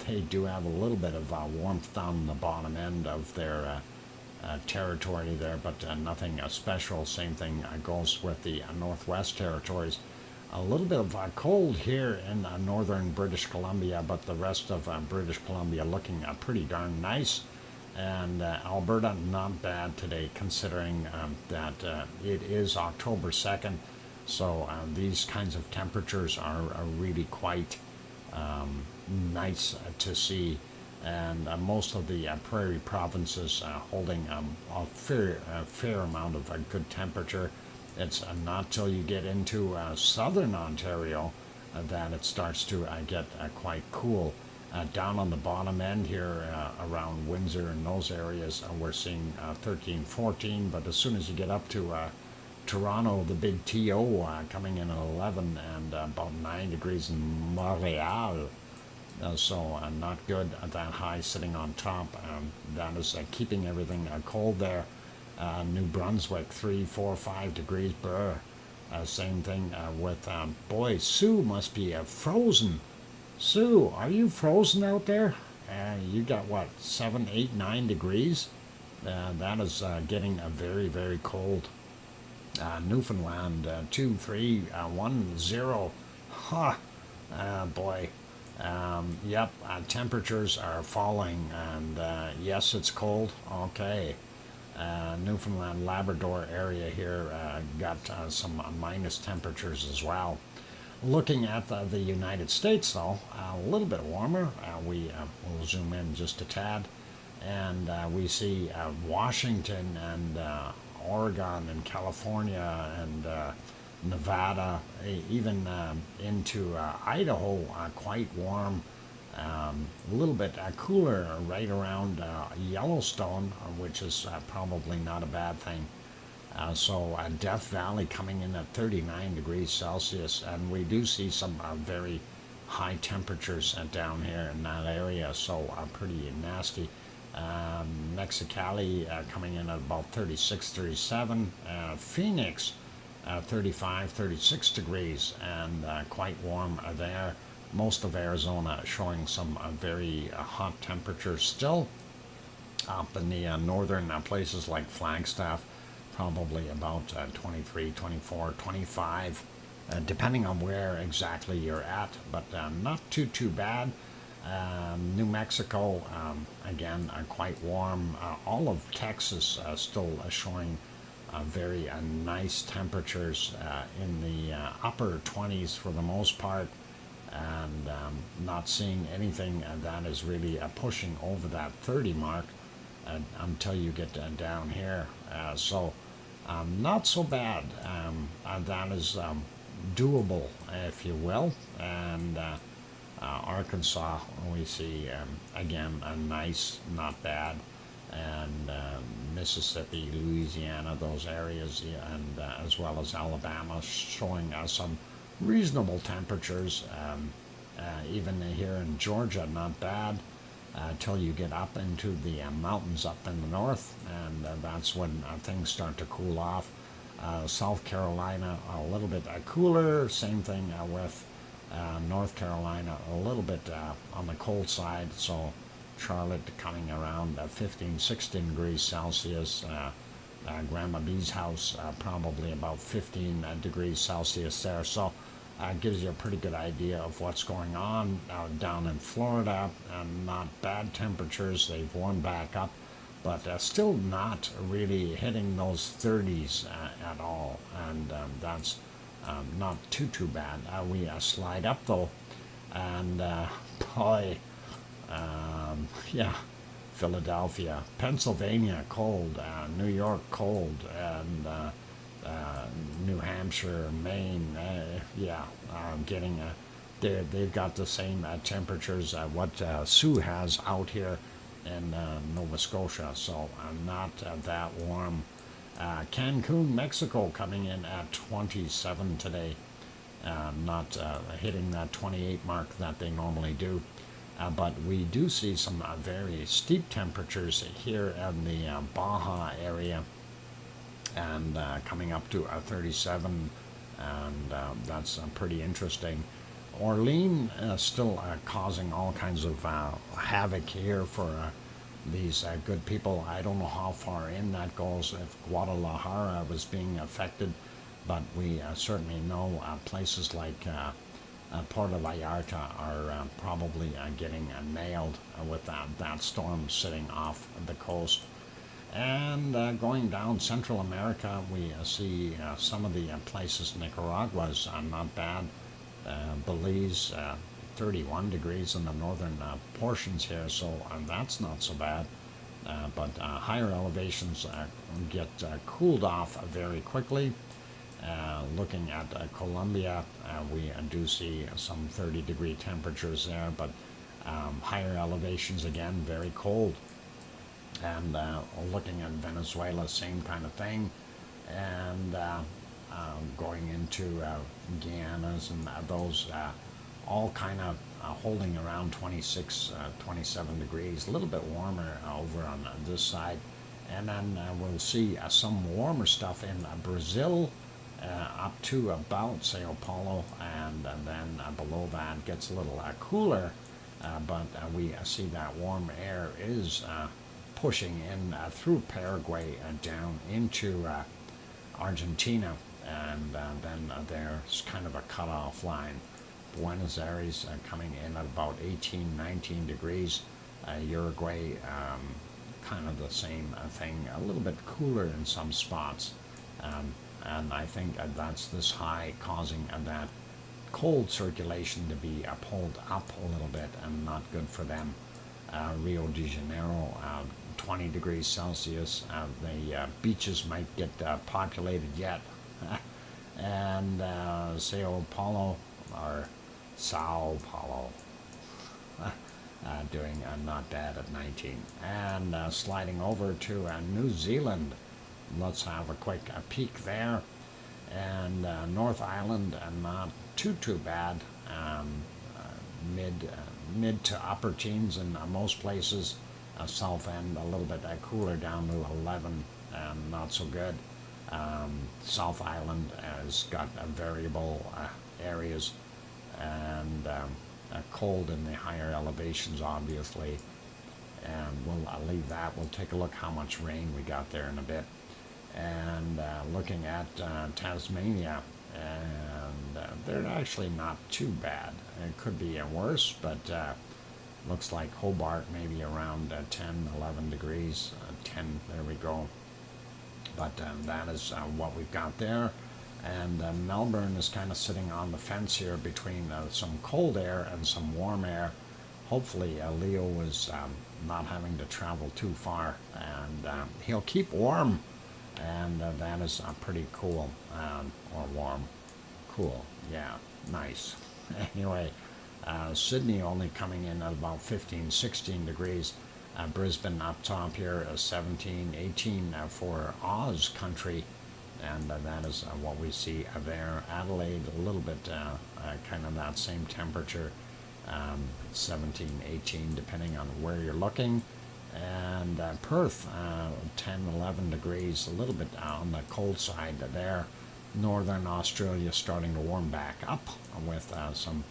They do have a little bit of warmth down the bottom end of their territory there, but nothing special. Same thing goes with the Northwest Territories. A little bit of cold here in northern British Columbia, but the rest of British Columbia looking pretty darn nice. And Alberta, not bad today, considering that it is October 2nd. So these kinds of temperatures are really quite nice to see. And most of the prairie provinces holding a fair amount of good temperature. It's not till you get into southern Ontario that it starts to get quite cool. Down on the bottom end here around Windsor and those areas, we're seeing 13, 14, but as soon as you get up to Toronto, the big TO coming in at 11 and about 9 degrees in Montreal. So not good. That high sitting on top. That is keeping everything cold there. New Brunswick, 3, 4, 5 degrees. Brr. Same thing with, boy, Sue must be frozen. Sue, are you frozen out there? You got what, 7, 8, 9 degrees? That is getting very, very cold. Newfoundland, 2, 3, 1, 0. Huh. Boy. Yep, temperatures are falling, and yes, it's cold. Okay. Newfoundland, Labrador area here got some minus temperatures as well. Looking at the United States, though, a little bit warmer. We'll zoom in just a tad, and we see Washington and Oregon and California and Nevada, even into Idaho, quite warm. A little bit cooler right around Yellowstone, which is probably not a bad thing. So Death Valley coming in at 39 degrees Celsius, and we do see some very high temperatures down here in that area, so pretty nasty. Mexicali coming in at about 36, 37. Phoenix, 35, 36 degrees, and quite warm there. Most of Arizona showing some very hot temperatures still. Up in the northern places like Flagstaff, probably about 23, 24, 25, depending on where exactly you're at, but not too bad. New Mexico, again, quite warm. All of Texas still showing very nice temperatures in the upper 20s for the most part. and not seeing anything that is really pushing over that 30 mark until you get down here. So not so bad. That is doable, if you will. And Arkansas, we see again a nice, not bad, and Mississippi, Louisiana, those areas, and as well as Alabama, showing some reasonable temperatures. Even here in Georgia, not bad. Till you get up into the mountains up in the north, and that's when things start to cool off. South Carolina a little bit cooler, same thing with North Carolina a little bit on the cold side, so Charlotte coming around 15, 16 degrees Celsius. Grandma B's house probably about 15 degrees Celsius there, so gives you a pretty good idea of what's going on down in Florida. Not bad temperatures, they've warmed back up, but still not really hitting those 30s at all, and that's not too bad. We slide up though, and boy, yeah, Philadelphia, Pennsylvania cold, New York cold, and New Hampshire, Maine, getting they've got the same temperatures what Sue has out here in Nova Scotia, so not that warm. Cancun, Mexico coming in at 27 today, not hitting that 28 mark that they normally do. But we do see some very steep temperatures here in the Baja area, and coming up to 37, and that's pretty interesting. Orleans still causing all kinds of havoc here for these good people. I don't know how far in that goes, if Guadalajara was being affected, but we certainly know places like Puerto Vallarta are probably getting nailed with that storm sitting off the coast. And going down Central America, we see some of the places. Nicaragua's not bad. Belize, 31 degrees in the northern portions here, so that's not so bad. But higher elevations get cooled off very quickly. Looking at Colombia, we do see some 30-degree temperatures there, but higher elevations again, very cold. And looking at Venezuela, same kind of thing. And going into Guianas and those all kind of holding around 26, 27 degrees, a little bit warmer over on this side. And then we'll see some warmer stuff in Brazil, up to about Sao Paulo, and then below that gets a little cooler, but we see that warm air is pushing in through Paraguay down into Argentina, and then there's kind of a cutoff line. Buenos Aires coming in at about 18, 19 degrees. Uruguay, kind of the same thing, a little bit cooler in some spots. And I think that's this high causing that cold circulation to be pulled up a little bit, and not good for them. Rio de Janeiro, 20 degrees Celsius. The beaches might get populated yet. And Sao Paulo, doing not bad at 19. And sliding over to New Zealand. Let's have a quick peek there. And North Island, not too bad. Mid to upper teens in most places. South End a little bit cooler, down to 11, not so good. South Island has got variable areas, and cold in the higher elevations, obviously. And we'll leave that. We'll take a look how much rain we got there in a bit. And looking at Tasmania, and they're actually not too bad. It could be worse, but looks like Hobart maybe around 10, 11 degrees, 10, there we go. But that is what we've got there. And Melbourne is kind of sitting on the fence here between some cold air and some warm air. Hopefully Leo is not having to travel too far, and he'll keep warm, and that is pretty cool. Or warm, cool, yeah, nice. Anyway, Sydney only coming in at about 15, 16 degrees. Brisbane up top here, 17, 18 for Oz country, and that is what we see there. Adelaide, a little bit kind of that same temperature, 17, 18, depending on where you're looking. And Perth, 10, 11 degrees, a little bit on the cold side there. Northern Australia starting to warm back up with some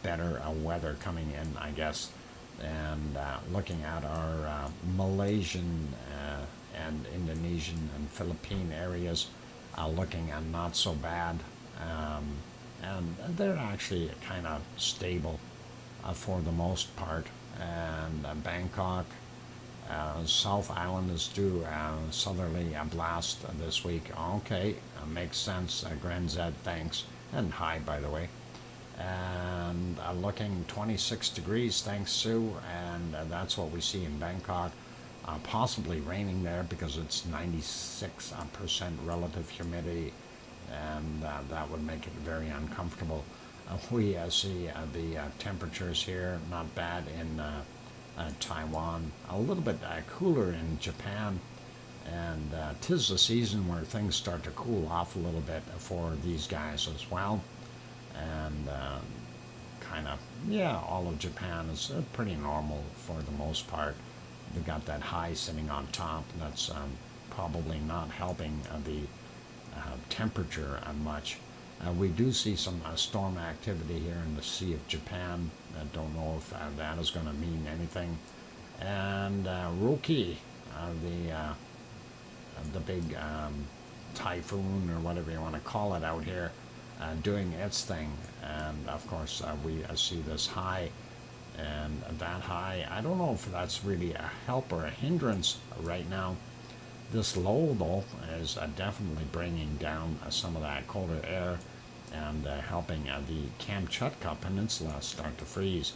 better weather coming in, I guess. And looking at our Malaysian and Indonesian and Philippine areas, looking at not so bad. And they're actually kind of stable for the most part. And Bangkok, South Island is due southerly blast this week. Okay, makes sense. Grand Zed, thanks. And hi, by the way. And looking 26 degrees, thanks, Sue. And that's what we see in Bangkok. Possibly raining there because it's 96% relative humidity, and that would make it very uncomfortable. We see the temperatures here, not bad in Taiwan, a little bit cooler in Japan, and 'tis the season where things start to cool off a little bit for these guys as well. And kind of, yeah, all of Japan is pretty normal for the most part. We got that high sitting on top. That's probably not helping the temperature much. We do see some storm activity here in the Sea of Japan. I don't know if that is going to mean anything. And Roki, the big typhoon or whatever you want to call it out here, doing its thing. And of course we see this high, and that high, I don't know if that's really a help or a hindrance right now. This low though is definitely bringing down some of that colder air and helping the Kamchatka Peninsula start to freeze.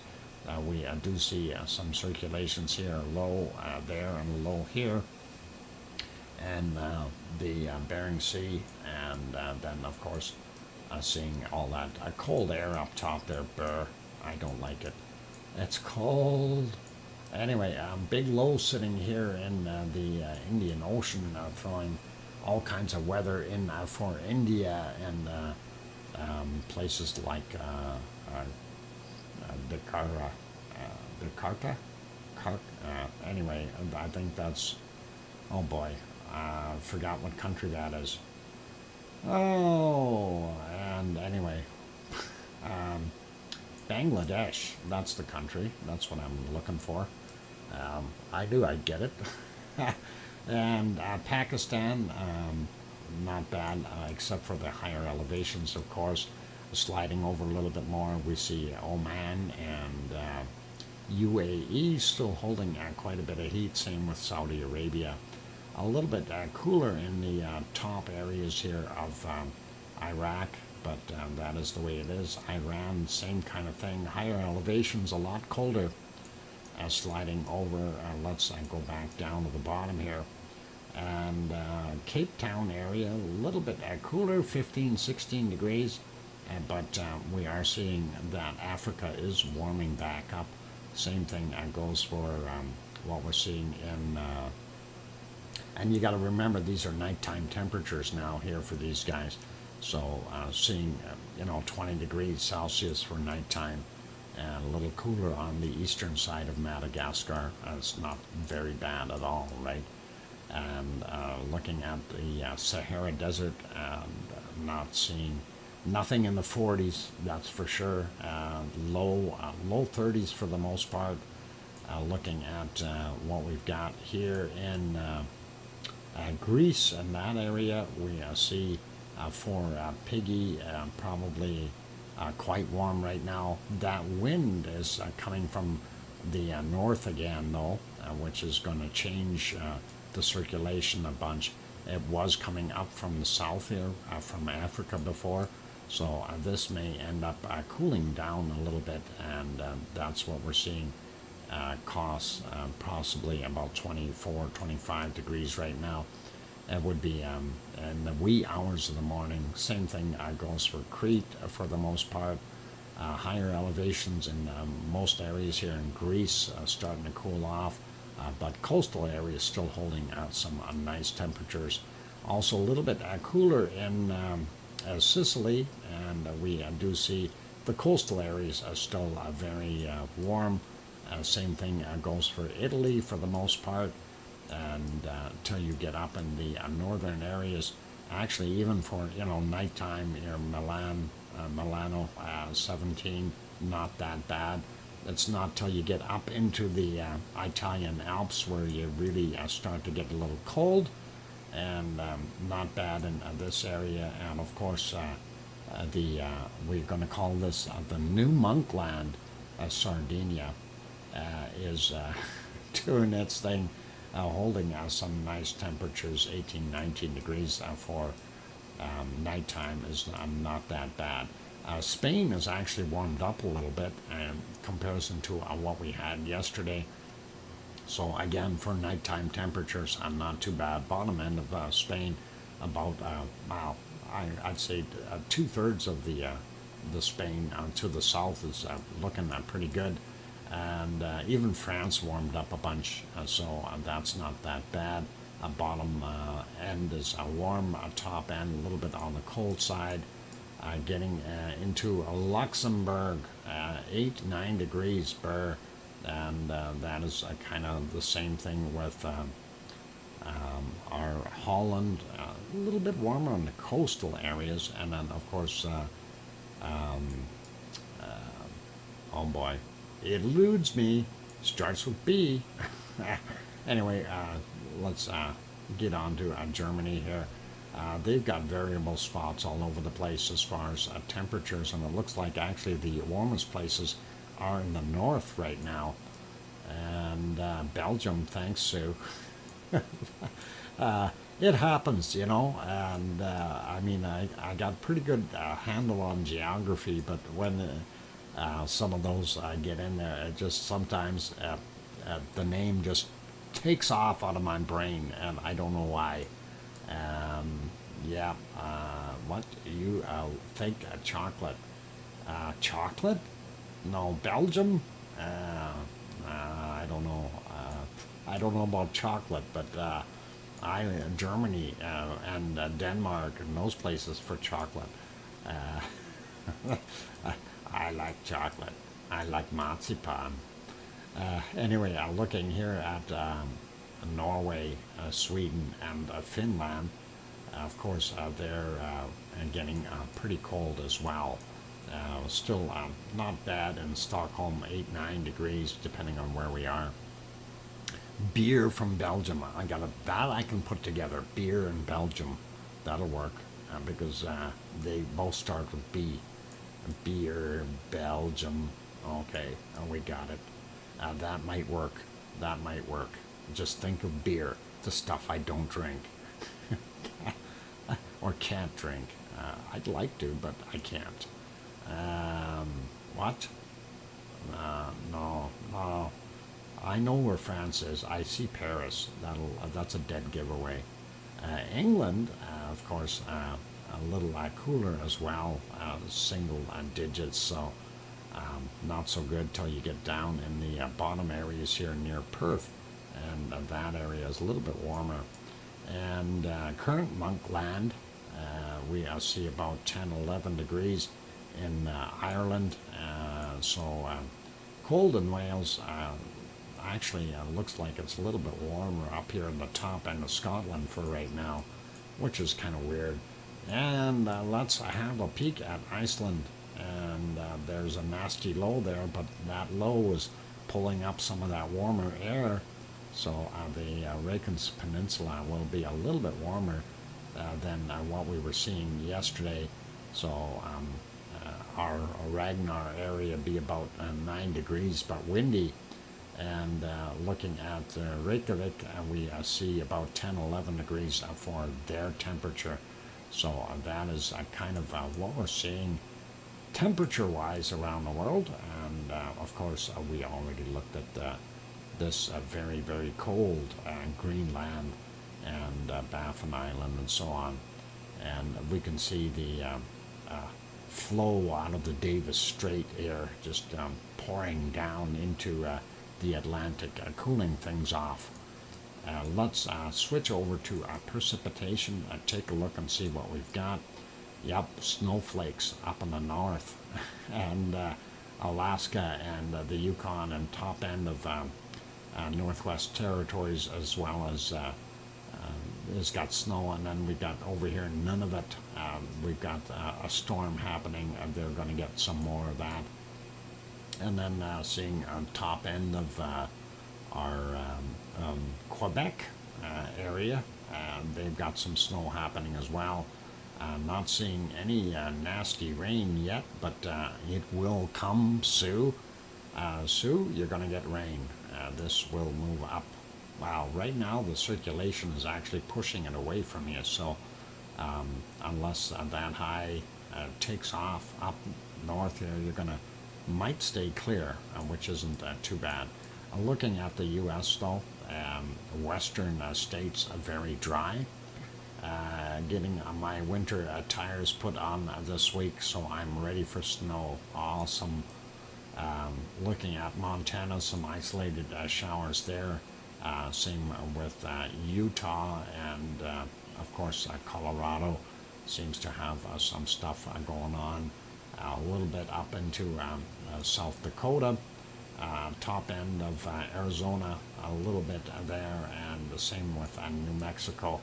We do see some circulations here, low there and low here, and the Bering Sea, and then of course seeing all that cold air up top there. Brr, I don't like it. It's cold. Anyway, big low sitting here in the Indian Ocean, throwing all kinds of weather in for India and places like Jakarta. Anyway, I think that's, oh boy, forgot what country that is. Oh, and anyway, Bangladesh, that's the country. That's what I'm looking for. I get it. And Pakistan, not bad, except for the higher elevations, of course. Sliding over a little bit more, we see Oman and UAE still holding quite a bit of heat, same with Saudi Arabia. A little bit cooler in the top areas here of Iraq, but that is the way it is. Iran, same kind of thing. Higher elevations, a lot colder. Sliding over, let's go back down to the bottom here. And Cape Town area, a little bit cooler, 15, 16 degrees. But we are seeing that Africa is warming back up. Same thing goes for what we're seeing in... and you got to remember, these are nighttime temperatures now here for these guys. So seeing, 20 degrees Celsius for nighttime, and a little cooler on the eastern side of Madagascar. It's not very bad at all, right? And looking at the Sahara Desert, and not seeing nothing in the 40s, that's for sure. Low 30s for the most part. Looking at what we've got here in Greece and that area, we see for Piggy probably quite warm right now. That wind is coming from the north again though, which is going to change the circulation a bunch. It was coming up from the south here, from Africa before, so this may end up cooling down a little bit, and that's what we're seeing. Costs possibly about 24, 25 degrees right now. It would be in the wee hours of the morning. Same thing goes for Crete for the most part. Higher elevations in most areas here in Greece starting to cool off, but coastal areas still holding out some nice temperatures. Also a little bit cooler in Sicily, and we do see the coastal areas are still very warm. Same thing goes for Italy for the most part, and till you get up in the northern areas. Actually, even for nighttime here, Milano 17, not that bad. It's not till you get up into the Italian Alps where you really start to get a little cold, and not bad in this area. And of course, we're going to call this the New Monkland, Sardinia. Is doing its thing, holding some nice temperatures. 18, 19 degrees for nighttime is not that bad. Spain has actually warmed up a little bit in comparison to what we had yesterday. So again, for nighttime temperatures, not too bad. Bottom end of Spain, about I'd say 2/3 of the Spain to the south is looking pretty good. And even France warmed up a bunch, so that's not that bad. Bottom end is warm, top end a little bit on the cold side. Getting into Luxembourg, 8, 9 degrees Burr, and that is kind of the same thing with our Holland, a little bit warmer on the coastal areas, and then of course, oh boy, it eludes me, starts with B. Anyway, let's get on to Germany here. They've got variable spots all over the place as far as temperatures, and it looks like actually the warmest places are in the north right now. And Belgium, thanks, Sue. It happens, and I mean, I got pretty good handle on geography, but when some of those get in there, it just sometimes the name just takes off out of my brain, and I don't know why. Yeah, what you think? Chocolate? Chocolate? No, Belgium? I don't know. I don't know about chocolate, but Germany and Denmark and those places for chocolate. I like chocolate. I like marzipan. Anyway, looking here at Norway, Sweden, and Finland. Of course, they're getting pretty cold as well. Still not bad in Stockholm, 8, 9 degrees, depending on where we are. Beer from Belgium. That I can put together. Beer in Belgium. That'll work because they both start with B. Beer, Belgium. Okay, we got it. That might work. That might work. Just think of beer, the stuff I don't drink or can't drink. I'd like to, but I can't. What? No. I know where France is. I see Paris. That's a dead giveaway. England, of course, a little cooler as well, single digits. So not so good till you get down in the bottom areas here near Perth, and that area is a little bit warmer. And current Monkland, we see about 10, 11 degrees in Ireland. So cold in Wales. Actually, looks like it's a little bit warmer up here in the top end of Scotland for right now, which is kind of weird. And let's have a peek at Iceland. And there's a nasty low there, but that low is pulling up some of that warmer air. So the Reykjanes Peninsula will be a little bit warmer than what we were seeing yesterday. So our Ragnar area be about 9 degrees, but windy. And looking at Reykjavik, we see about 10-11 degrees for their temperature. So that is kind of what we're seeing temperature-wise around the world. And of course, we already looked at this very, very cold Greenland and Baffin Island and so on. And we can see the flow out of the Davis Strait here just pouring down into the Atlantic, cooling things off. Let's switch over to precipitation, take a look and see what we've got. Yep, snowflakes up in the north, and Alaska and the Yukon and top end of Northwest Territories, as well as it's got snow. And then we've got over here Nunavut, we've got a storm happening, and they're going to get some more of that. And then seeing on top end of our Quebec area, they've got some snow happening as well. Not seeing any nasty rain yet, but it will come, Sue. Sue, you're going to get rain. This will move up. Wow, right now the circulation is actually pushing it away from you, so unless that high takes off up north here, you're going to might stay clear, which isn't too bad. Looking at the U.S. though, western states are very dry. Getting my winter tires put on this week, so I'm ready for snow. Awesome. Looking at Montana, some isolated showers there. Same with Utah, and of course Colorado seems to have some stuff going on. A little bit up into South Dakota, top end of Arizona, a little bit there, and the same with New Mexico.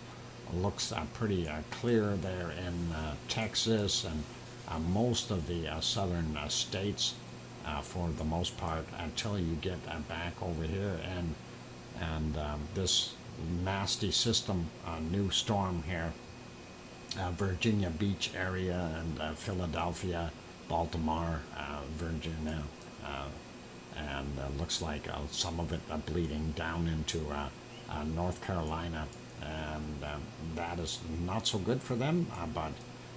Looks pretty clear there in Texas and most of the southern states for the most part, until you get back over here and this nasty system, new storm here, Virginia Beach area and Philadelphia, Baltimore, Virginia, and looks like some of it bleeding down into North Carolina, and that is not so good for them, but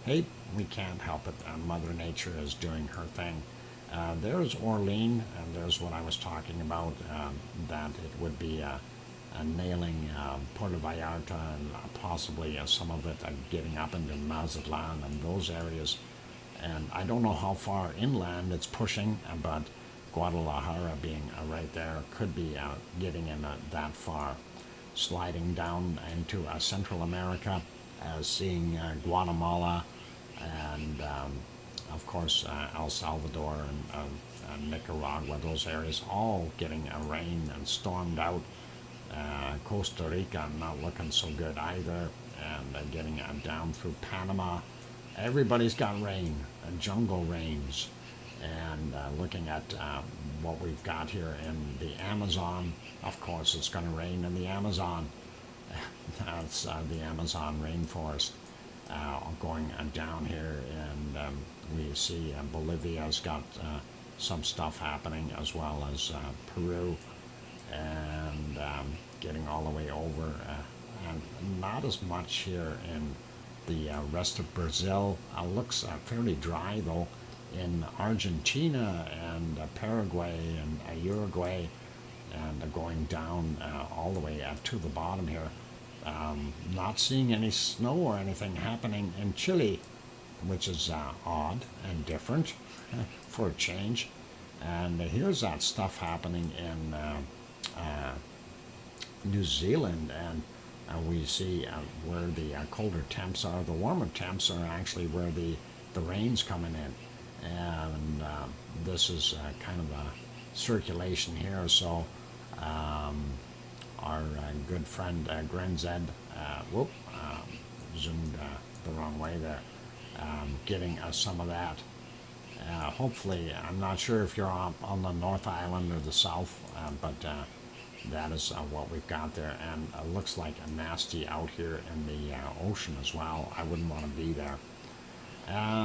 hey, we can't help it. Mother Nature is doing her thing. There's Orleans, and there's what I was talking about, that it would be nailing Puerto Vallarta and possibly some of it getting up into Mazatlan and those areas. And I don't know how far inland it's pushing, but Guadalajara being right there could be getting in that far. Sliding down into Central America, seeing Guatemala and of course El Salvador and Nicaragua, those areas all getting rain and stormed out. Costa Rica not looking so good either, and getting down through Panama. Everybody's got rain, jungle rains. And looking at what we've got here in the Amazon, of course it's going to rain in the Amazon. That's the Amazon rainforest going down here, and we see Bolivia's got some stuff happening, as well as Peru, and getting all the way over, and not as much here in the rest of Brazil. Looks fairly dry though in Argentina and Paraguay and Uruguay, and going down all the way to the bottom here. Not seeing any snow or anything happening in Chile, which is odd and different for a change. And here's that stuff happening in New Zealand, and we see where the colder temps are. The warmer temps are actually where the rain's coming in. And this is kind of a circulation here, so our good friend Grenzed, zoomed the wrong way there, getting some of that. Hopefully, I'm not sure if you're up on the North Island or the South, but that is what we've got there, and it looks like a nasty out here in the ocean as well. I wouldn't want to be there.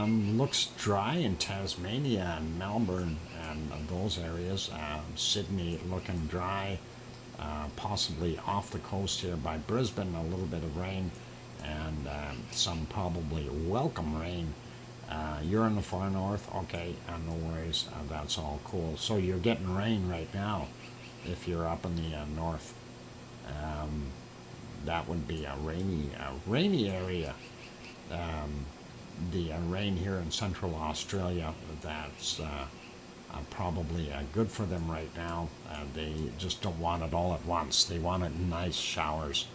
Looks dry in Tasmania and Melbourne, and those areas. Sydney looking dry, possibly off the coast here by Brisbane, a little bit of rain, and some probably welcome rain. You're in the far north, okay, no worries, that's all cool. So you're getting rain right now if you're up in the north. That would be a rainy area. The rain here in central Australia, that's probably good for them right now. They just don't want it all at once. They want it in nice showers.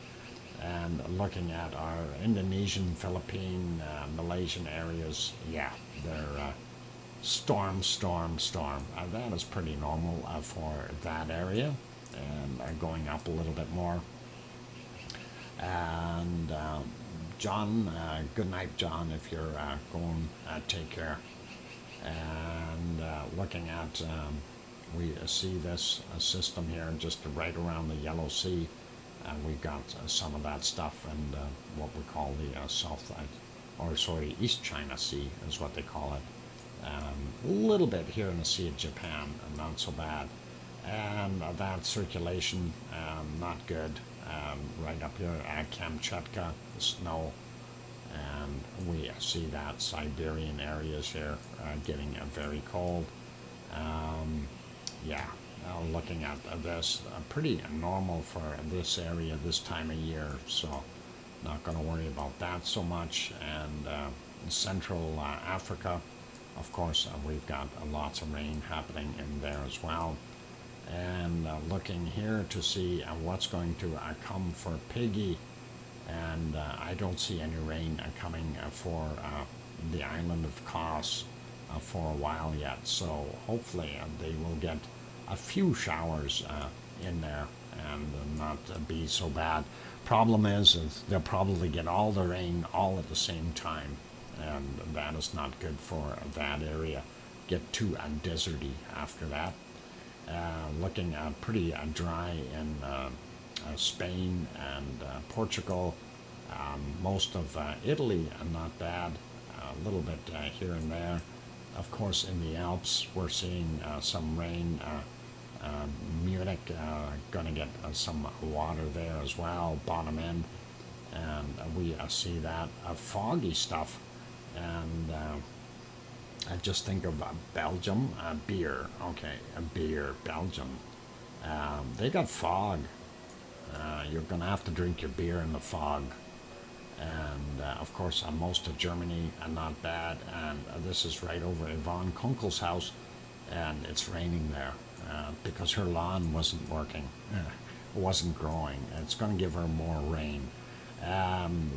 And looking at our Indonesian, Philippine, Malaysian areas, yeah, they're storm. That is pretty normal for that area, and going up a little bit more. And John, good night, John, if you're going, take care. And looking at, we see this system here just right around the Yellow Sea. We've got some of that stuff, and what we call the East China Sea is what they call it. A little bit here in the Sea of Japan, not so bad. And that circulation, not good. Right up here at Kamchatka, the snow, and we see that Siberian areas here getting very cold. Yeah, looking at this, pretty normal for this area this time of year, so not going to worry about that so much. And Central Africa, of course, we've got lots of rain happening in there as well. And looking here to see what's going to come for Piggy, and I don't see any rain coming for the island of Kos for a while yet, so hopefully they will get a few showers in there and not be so bad. Problem is they'll probably get all the rain all at the same time, and that is not good for that area. Get too deserty after that. Looking pretty dry in Spain and Portugal, most of Italy, not bad, a little bit here and there. Of course, in the Alps, we're seeing some rain. Munich, going to get some water there as well, bottom end, and we see that foggy stuff. And I just think of Belgium, beer. Okay, beer, Belgium. They got fog. You're going to have to drink your beer in the fog. And of course, most of Germany, not bad. And this is right over Yvonne Kunkel's house, and it's raining there because her lawn wasn't working, wasn't growing. It's going to give her more rain.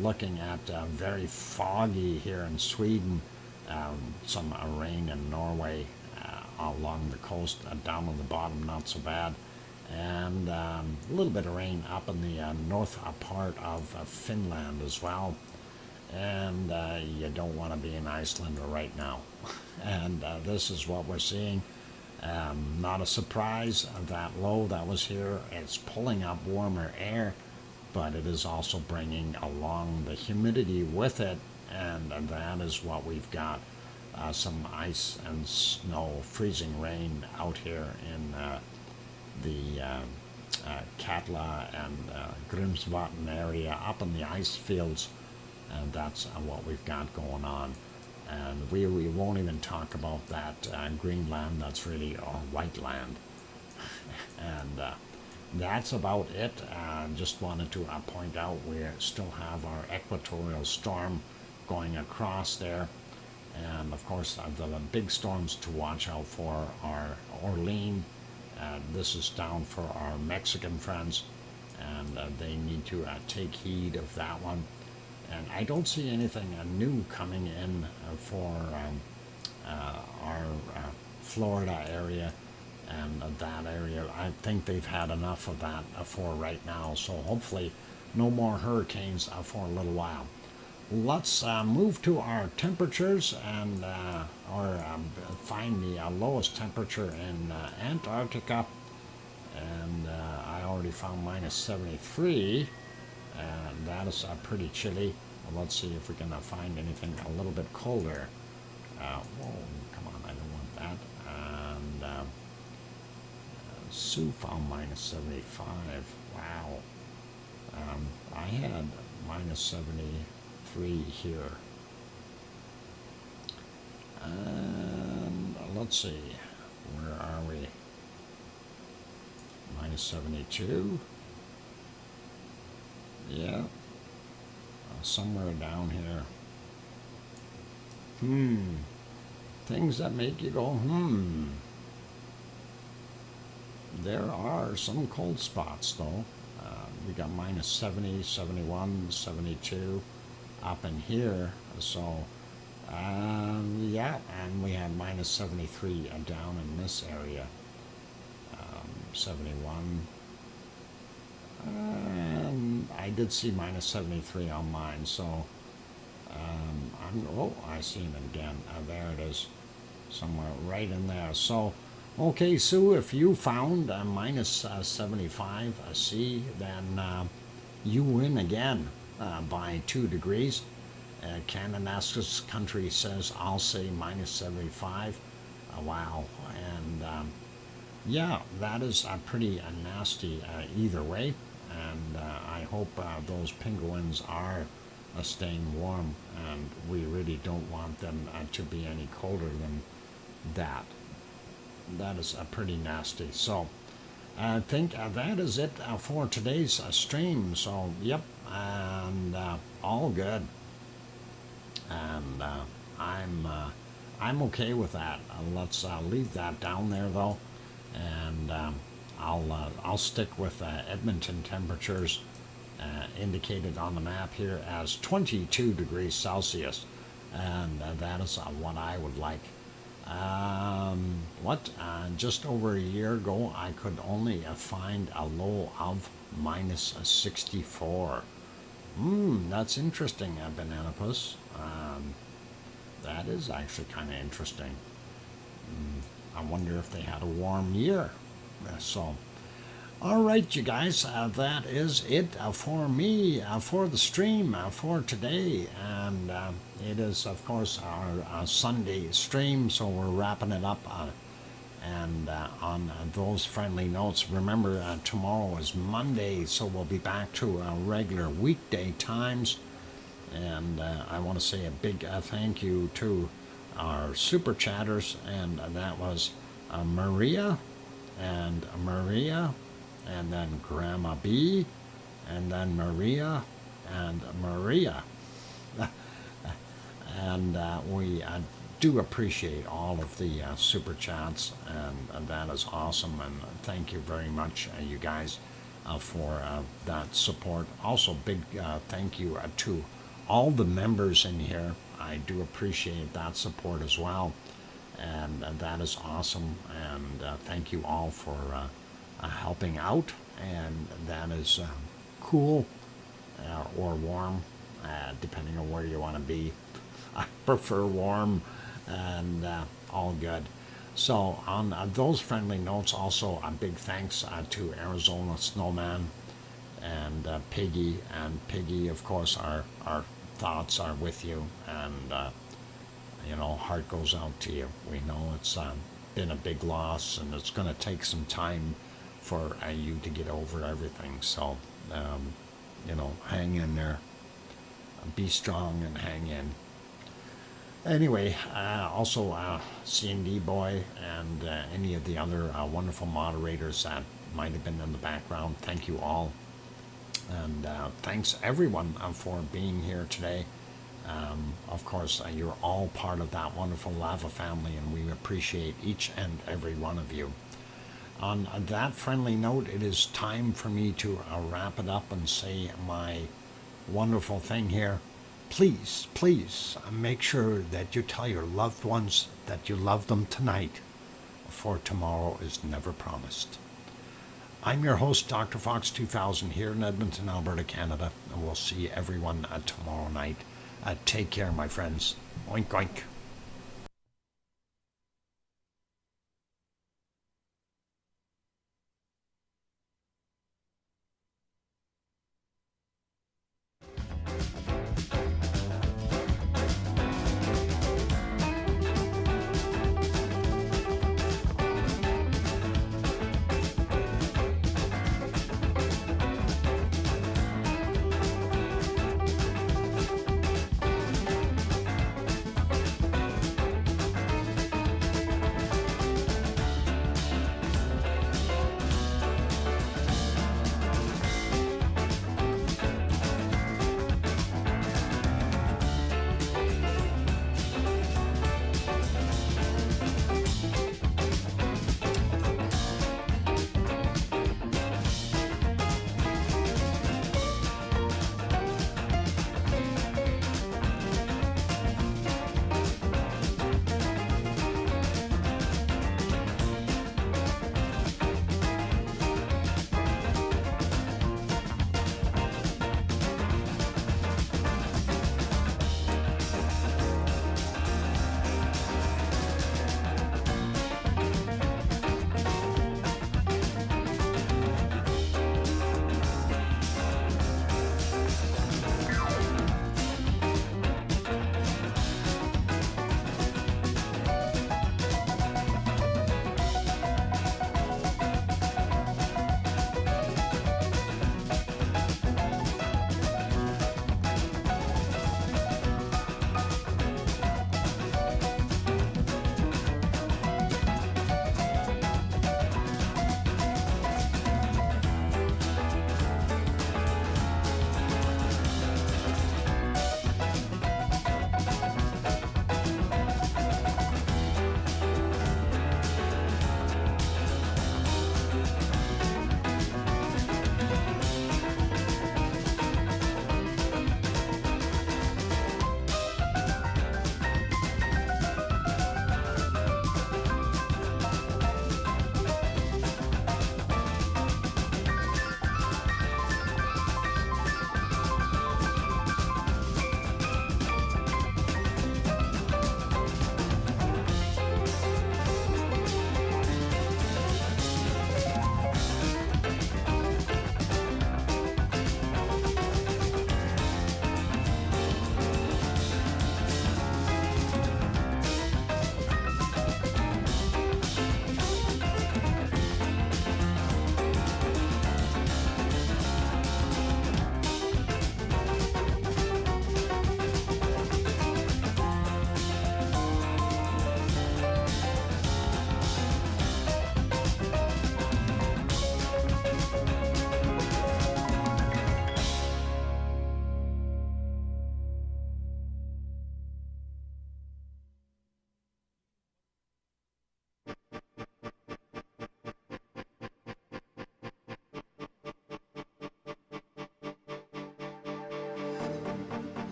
Looking at very foggy here in Sweden. Some rain in Norway along the coast, down on the bottom, not so bad. And a little bit of rain up in the north part of Finland as well. And you don't want to be in Iceland right now. And this is what we're seeing. Not a surprise, that low that was here, it's pulling up warmer air, but it is also bringing along the humidity with it. And that is what we've got, some ice and snow, freezing rain out here in the Katla and Grimsvatn area, up in the ice fields, and that's what we've got going on. And we won't even talk about that green land, that's really white land. And that's about it. Just wanted to point out we still have our equatorial storm going across there, and of course the big storms to watch out for are Orlean. This is down for our Mexican friends, and they need to take heed of that one. And I don't see anything new coming in for our Florida area and that area. I think they've had enough of that for right now, so hopefully no more hurricanes for a little while. Let's move to our temperatures and find the lowest temperature in Antarctica. And I already found minus 73, and that is pretty chilly. Let's see if we can find anything a little bit colder. Whoa, come on, I don't want that. And Sue found minus 75. Wow. I had minus 73 here. And let's see, where are we? Minus 72. Yeah, somewhere down here. Things that make you go, There are some cold spots, though. We got minus 70, 71, 72 up in here. So, yeah, and we had minus 73 down in this area. 71. And I did see minus 73 on mine, so I see him again. There it is, somewhere right in there. So, okay, Sue, if you found minus 75 C, then you win again by 2 degrees. Canada's country says I'll say minus 75. Wow, and yeah, that is pretty nasty either way. And I hope those penguins are staying warm, and we really don't want them to be any colder than that. That is pretty nasty. So I think that is it for today's stream. So yep, and all good. And I'm okay with that. Let's leave that down there though, and I'll stick with Edmonton temperatures indicated on the map here as 22 degrees Celsius, and that is what I would like. Just over a year ago, I could only find a low of minus 64. That's interesting, Banana Puss. That is actually kind of interesting. I wonder if they had a warm year. So, all right, you guys, that is it for me, for the stream for today. And it is, of course, our Sunday stream, so we're wrapping it up. And on those friendly notes, remember, tomorrow is Monday, so we'll be back to regular weekday times. And I want to say a big thank you to our super chatters, and that was Maria, and then Grandma B, and then Maria, and Maria. And we do appreciate all of the super chats, and that is awesome, and thank you very much, you guys, for that support. Also, big thank you to all the members in here. I do appreciate that support as well, and that is awesome, and thank you all for helping out, and that is cool or warm, depending on where you want to be. I prefer warm, and all good. So on those friendly notes, also a big thanks to Arizona Snowman and Piggy, and Piggy, of course, our thoughts are with you, and heart goes out to you. We know it's been a big loss, and it's going to take some time for you to get over everything. So hang in there, be strong, and hang in. Anyway, also C&D Boy and any of the other wonderful moderators that might have been in the background, thank you all. And thanks everyone for being here today. Of course, you're all part of that wonderful lava family, and we appreciate each and every one of you. On that friendly note, it is time for me to wrap it up and say my wonderful thing here. Please, please make sure that you tell your loved ones that you love them tonight, for tomorrow is never promised. I'm your host, DrFox2000, here in Edmonton, Alberta, Canada, and we'll see everyone tomorrow night. Take care, my friends. Oink, oink.